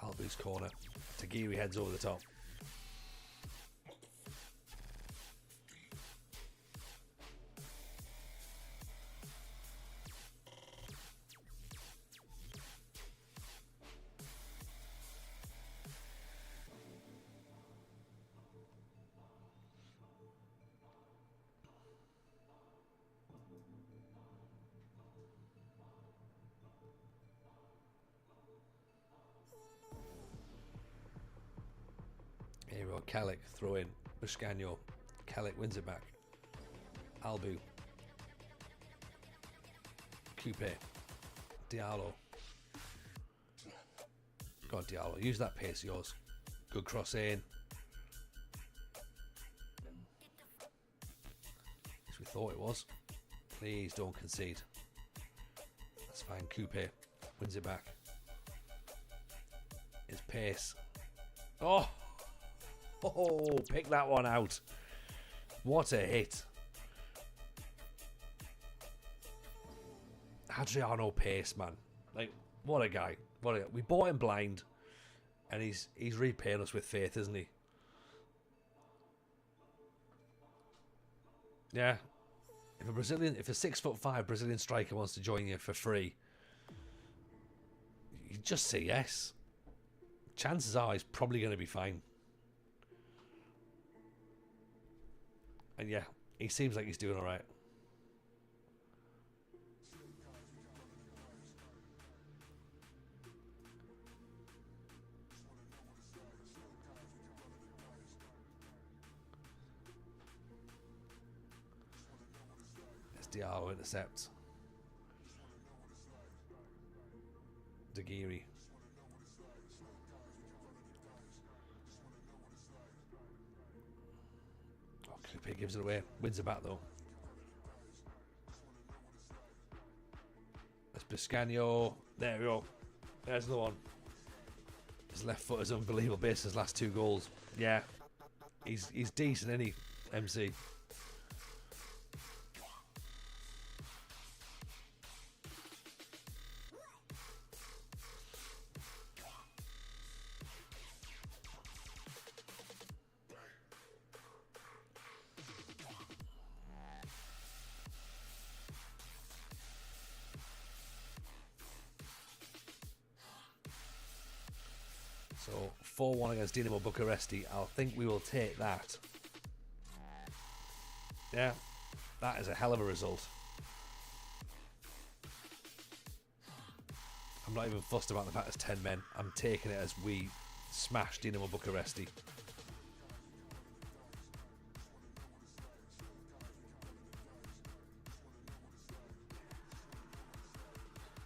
Albu's corner. Tagiri heads over the top. Hero, Kalik, throw in. Buscanio. Kalik wins it back. Albu. Coupe. Diallo. Go on, Diallo. Use that pace of yours. Good cross in. As we thought it was. Please don't concede. That's fine. Coupe wins it back. His pace. Oh! Oh, pick that one out. What a hit. Adriano Pace, man. Like, what a guy. We bought him blind, and he's repaying us with faith, isn't he? Yeah. If a 6'5" Brazilian striker wants to join you for free, you just say yes. Chances are he's probably going to be fine. And yeah, he seems like he's doing all right. Diallo intercepts. Dagiri. Oh, Clippy gives it away. Wins the back though. That's Biscagno. There we go. There's the one. His left foot is unbelievable based on his last 2 goals. Yeah. He's decent, isn't he, MC? So 4-1 against Dinamo Bucuresti. I think we will take that. Yeah, that is a hell of a result. I'm not even fussed about the fact it's 10 men. I'm taking it as we smash Dinamo Bucuresti.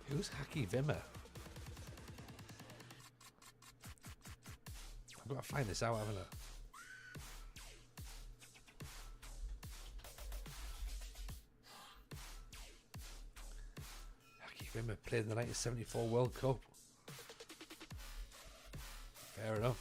Who's Haki Vimmer? I've got to find this out, haven't I? Haki Vimmer played in the 1974 World Cup. Fair enough.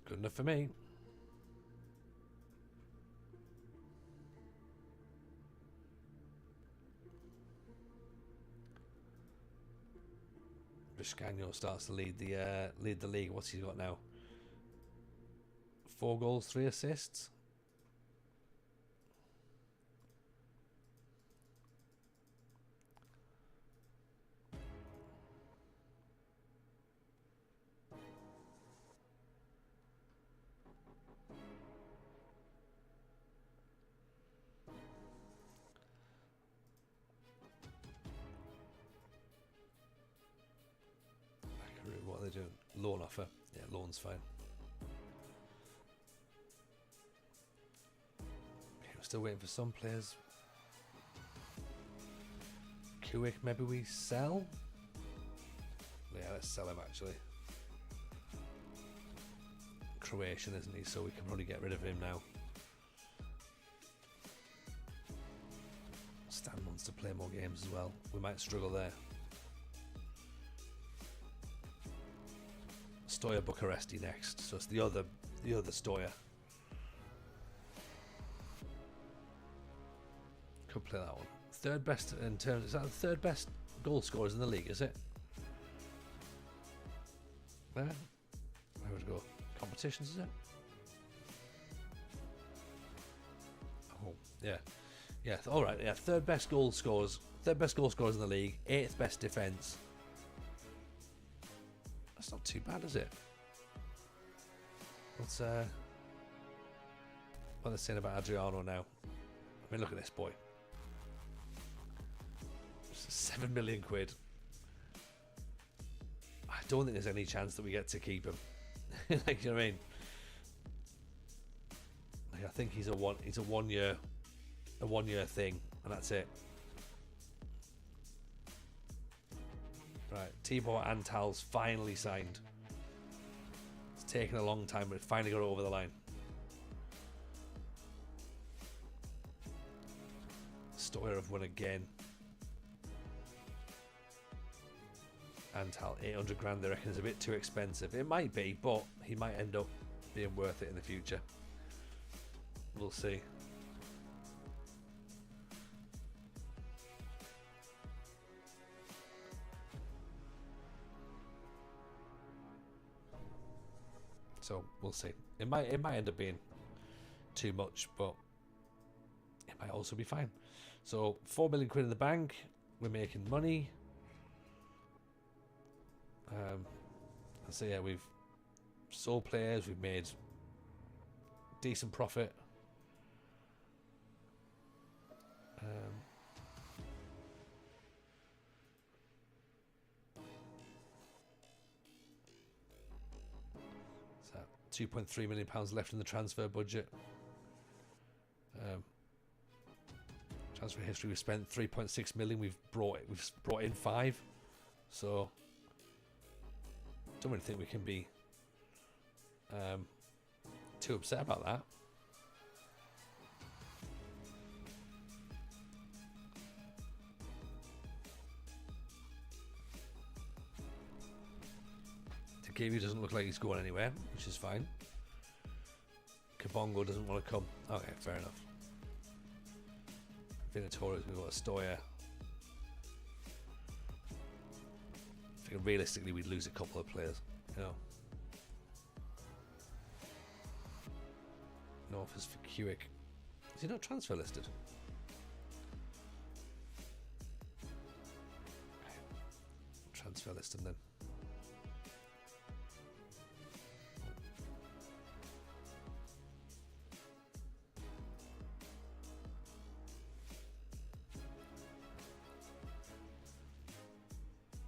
Good enough for me. Biscagno starts to lead the league. What's he got now? 4 goals, 3 assists. What are they doing? Loan offer. Yeah, loan's fine. Okay, we're still waiting for some players. Kuik, maybe we sell? Yeah, let's sell him actually. Croatian, isn't he? So we can probably get rid of him now. Stan wants to play more games as well. We might struggle there. Stoya Bucuresti next, so it's the other Stoya. Could play that one. Third best in terms. Is that the third best goal scorers in the league? Is it? There. Where would it go? Competitions, is it? Oh, yeah, yeah. All right, yeah. Third best goal scorers. Third best goal scorers in the league. 8th best defense. That's not too bad, is it? What are they saying about Adriano now? I mean, look at this boy. It's 7 million quid. I don't think there's any chance that we get to keep him. Like, you know what I mean? Like, I think he's a one year thing, and that's it. Right, Tibor Antal's finally signed. It's taken a long time, but it finally got over the line. Stoyer have won again. Antal, 800 grand, they reckon is a bit too expensive. It might be, but he might end up being worth it in the future. We'll see. So we'll see. It might end up being too much, but it might also be fine. So 4 million quid in the bank. We're making money. So yeah, we've sold players. We've made decent profit. So £2.3 million left in the transfer budget. Transfer history, we've spent 3.6 million. We've brought in 5. So don't really think we can be too upset about that. Takiri doesn't look like he's going anywhere, which is fine. Kabongo doesn't want to come. Okay, fair enough. Vinatores, we've got Stoya. I think realistically we'd lose a couple of players, you know. North is for Kewick. Is he not transfer listed? Transfer list him then.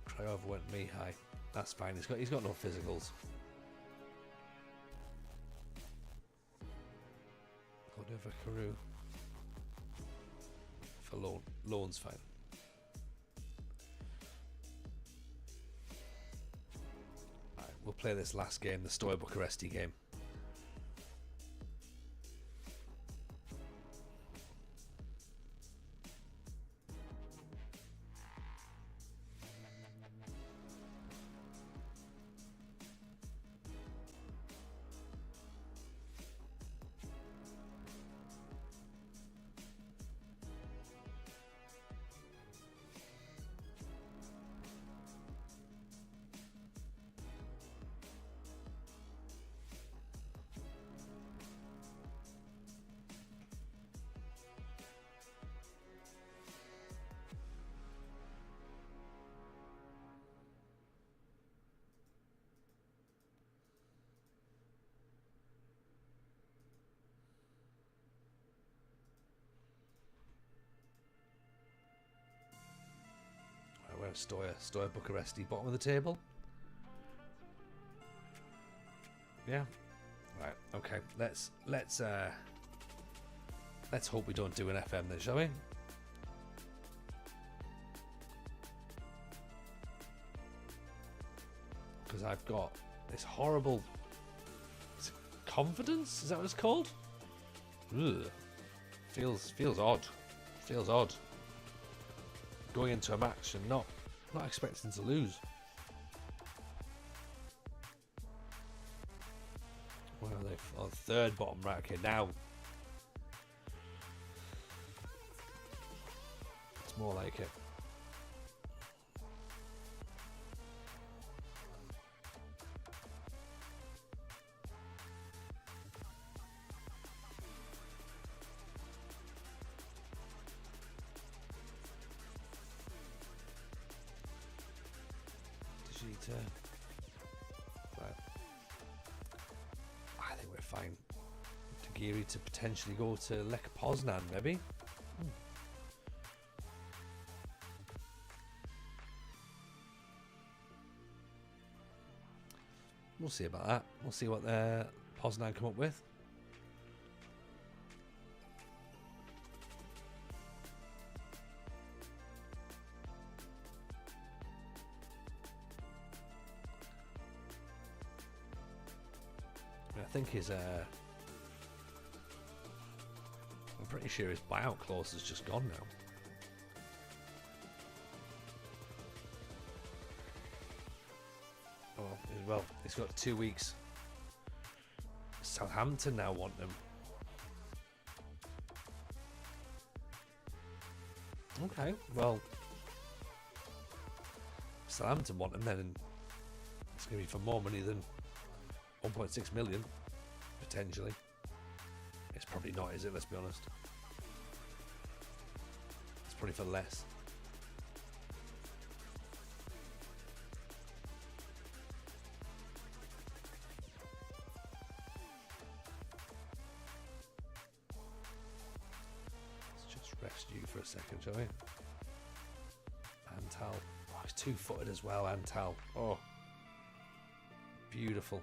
Craiova went Mihai. That's fine. He's got no physicals. Cordova Carew. For loan. Loan's fine. Alright, we'll play this last game, the Stoya Bucharesti game. Where's Stoya? Stoya Bucharesti, bottom of the table. Yeah. Right. Okay. Let's hope we don't do an FM then, shall we? Because I've got this horrible confidence. Is that what it's called? Ugh. Feels odd. Feels odd. Going into a match and not expecting to lose. Where are they? Oh, third bottom, right? Okay, now it's more like it. Right. I think we're fine. Tagiri to potentially go to Lech Poznan, maybe. We'll see about that. We'll see what Poznan come up with. I think his I'm pretty sure his buyout clause is just gone now. Oh, well, he's got 2 weeks. Southampton now want him. Okay, well, Southampton want him then, and it's going to be for more money than 1.6 million, potentially. It's probably not, is it? Let's be honest. It's probably for less. for a second, shall we? Antal. Oh, he's two-footed as well, Antal. Oh, beautiful.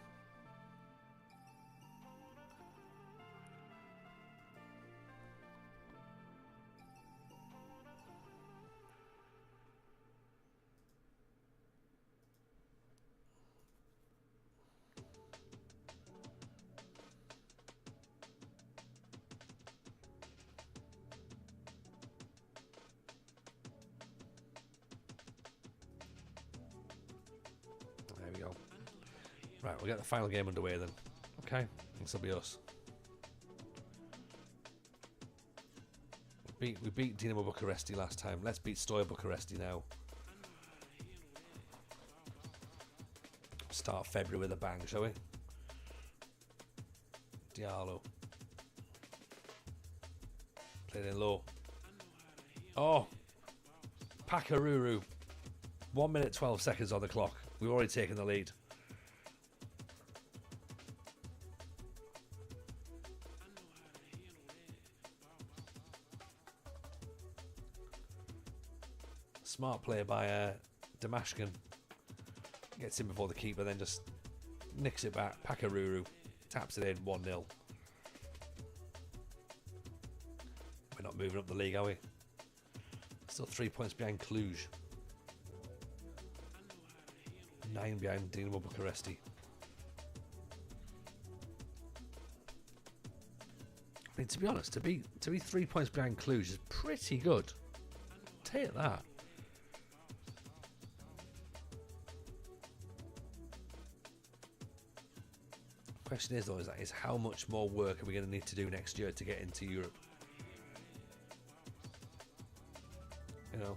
There we go. Right, we'll get the final game underway then. Okay, this will be us. We beat Dinamo Bucharesti last time. Let's beat Stoia Bucharesti now. Start February with a bang, shall we? Diallo. Played in low. Oh! Pakaruru. 1 minute 12 seconds on the clock. We've already taken the lead. Smart play by Damashkin. Gets in before the keeper, then just nicks it back. Pakaruru taps it in, 1-0. We're not moving up the league, are we? Still 3 points behind Cluj. 9 behind Dinamo Bucharesti. I mean, to be honest, to be 3 points behind Cluj is pretty good. Take that. Question is though, is how much more work are we going to need to do next year to get into Europe? You know.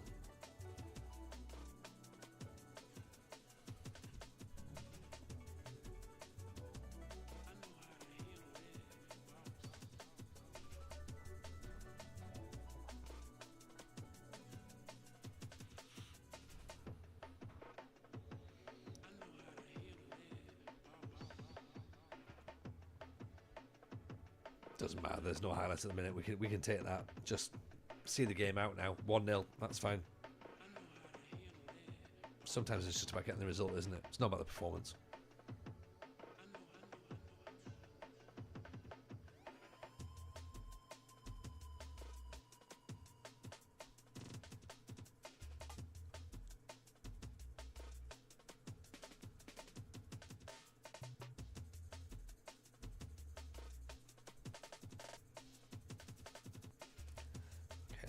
Doesn't matter. There's no highlights at the minute. We can take that. Just see the game out now. 1-0. That's fine. Sometimes it's just about getting the result, isn't it? It's not about the performance.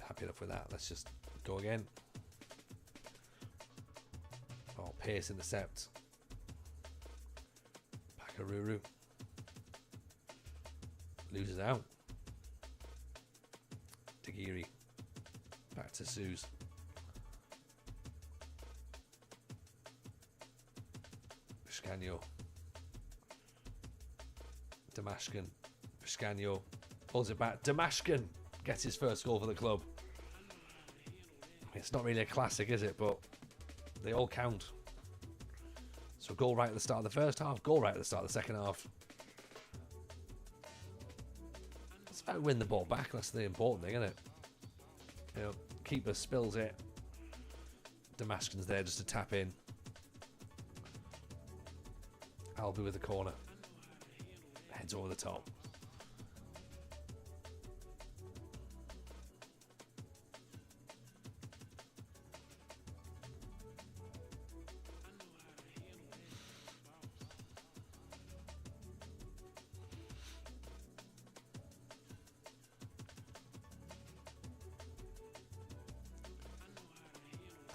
Happy enough with that. Let's just go again. Oh, pace intercept. Pakaruru loses out. Dagiri back to Suze. Vishkanyo. Damashkin. Vishkanyo pulls it back. Damashkin gets his first goal for the club. It's not really a classic, is it? But they all count. So goal right at the start of the first half, goal right at the start of the second half. It's about win the ball back. That's the important thing, isn't it? You know, keeper spills it. Damashkin's there just to tap in. Albu with the corner. Heads over the top.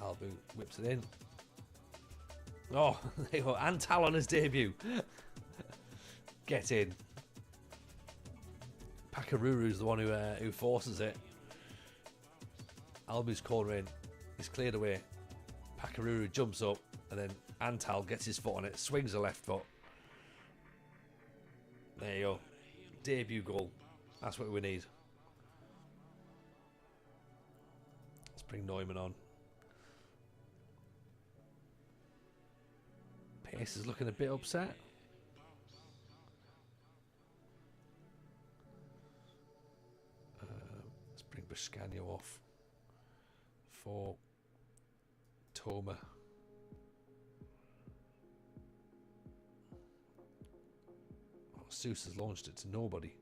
Albu whips it in. Oh, there you go. Antal on his debut. Get in. Pakaruru's the one who forces it. Albu's corner in. He's cleared away. Pakaruru jumps up, and then Antal gets his foot on it, swings the left foot. There you go. Debut goal. That's what we need. Let's bring Neumann on. Pace is looking a bit upset. Let's bring Biscagno off. for Toma. Oh, Seuss has launched it to nobody.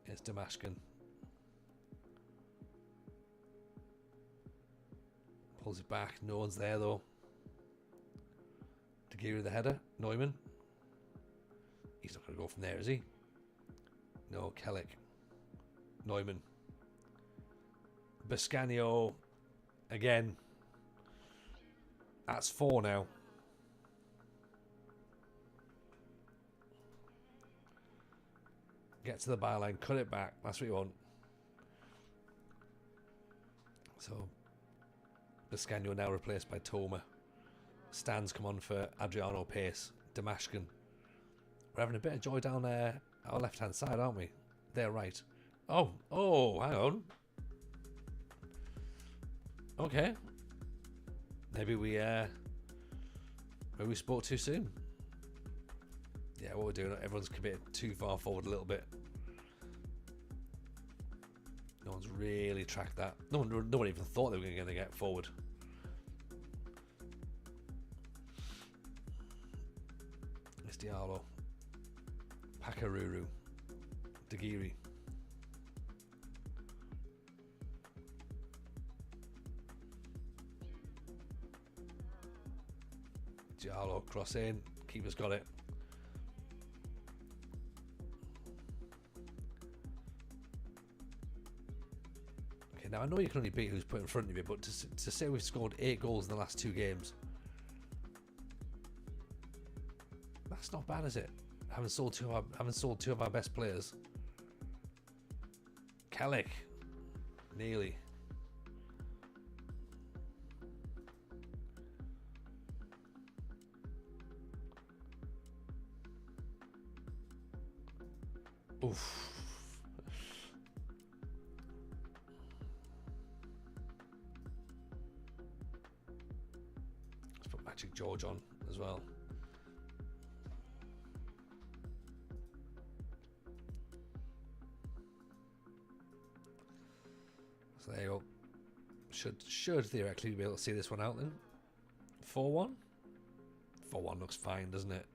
It's Damashkin. Pulls it back. No one's there though. Degiri the header. Neumann. He's not going to go from there, is he? No, Kellick. Neumann. Biscanio. Again. That's 4 now. Get to the byline. Cut it back. That's what you want. So, Biscanio now replaced by Toma. Stands come on for Adriano Pace. Damashkin. We're having a bit of joy down there, our left-hand side, aren't we? They're right. Oh, hang on. Okay. Maybe we spoke too soon. Yeah, what we're doing, everyone's committed too far forward a little bit. No one's really tracked that. No one even thought they were going to get forward. It's Diallo. Pakaruru. Degiri. Diallo cross in. Keeper's got it. Okay, now I know you can only beat who's put in front of you, but to say we've scored 8 goals in the last 2 games, that's not bad, is it? Having sold two of our best players. Kellick. Nearly. Oof. Let's put Magic George on as well. So there you go. Should theoretically be able to see this one out then. 4-1? 4-1 looks fine, doesn't it?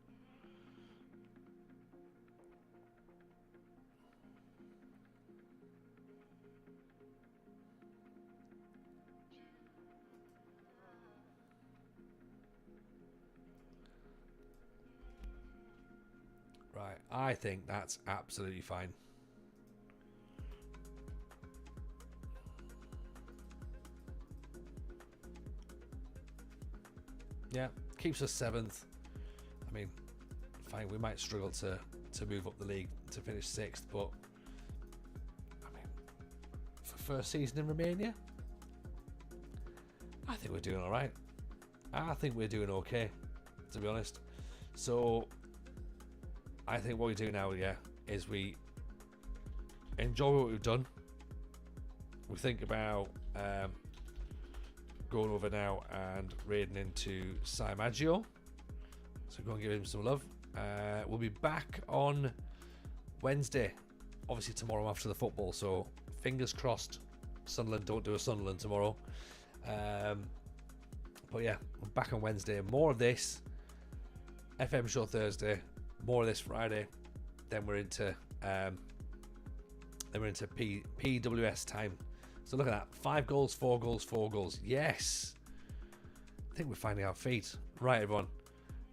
Right, I think that's absolutely fine. Yeah, keeps us 7th. I mean, fine, we might struggle to move up the league to finish 6th, but I mean, for first season in Romania, I think we're doing all right. I think we're doing okay, to be honest. So I think what we do now, yeah, is we enjoy what we've done. We think about going over now and raiding into Sai Maggio. So go and give him some love. We'll be back on Wednesday. Obviously tomorrow after the football, so fingers crossed Sunderland don't do a Sunderland tomorrow. But yeah, we're back on Wednesday. More of this. FM show Thursday. More of this Friday. Then we're into PWS time. So look at that. 5 goals, 4 goals, 4 goals. Yes. I think we're finding our feet. Right, everyone.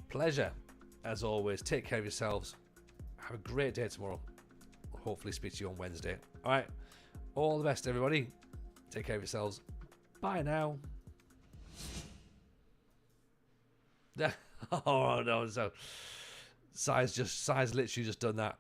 Pleasure, as always. Take care of yourselves. Have a great day tomorrow. Hopefully speak to you on Wednesday. All right. All the best, everybody. Take care of yourselves. Bye now. Oh, no. So, Sai's literally just done that.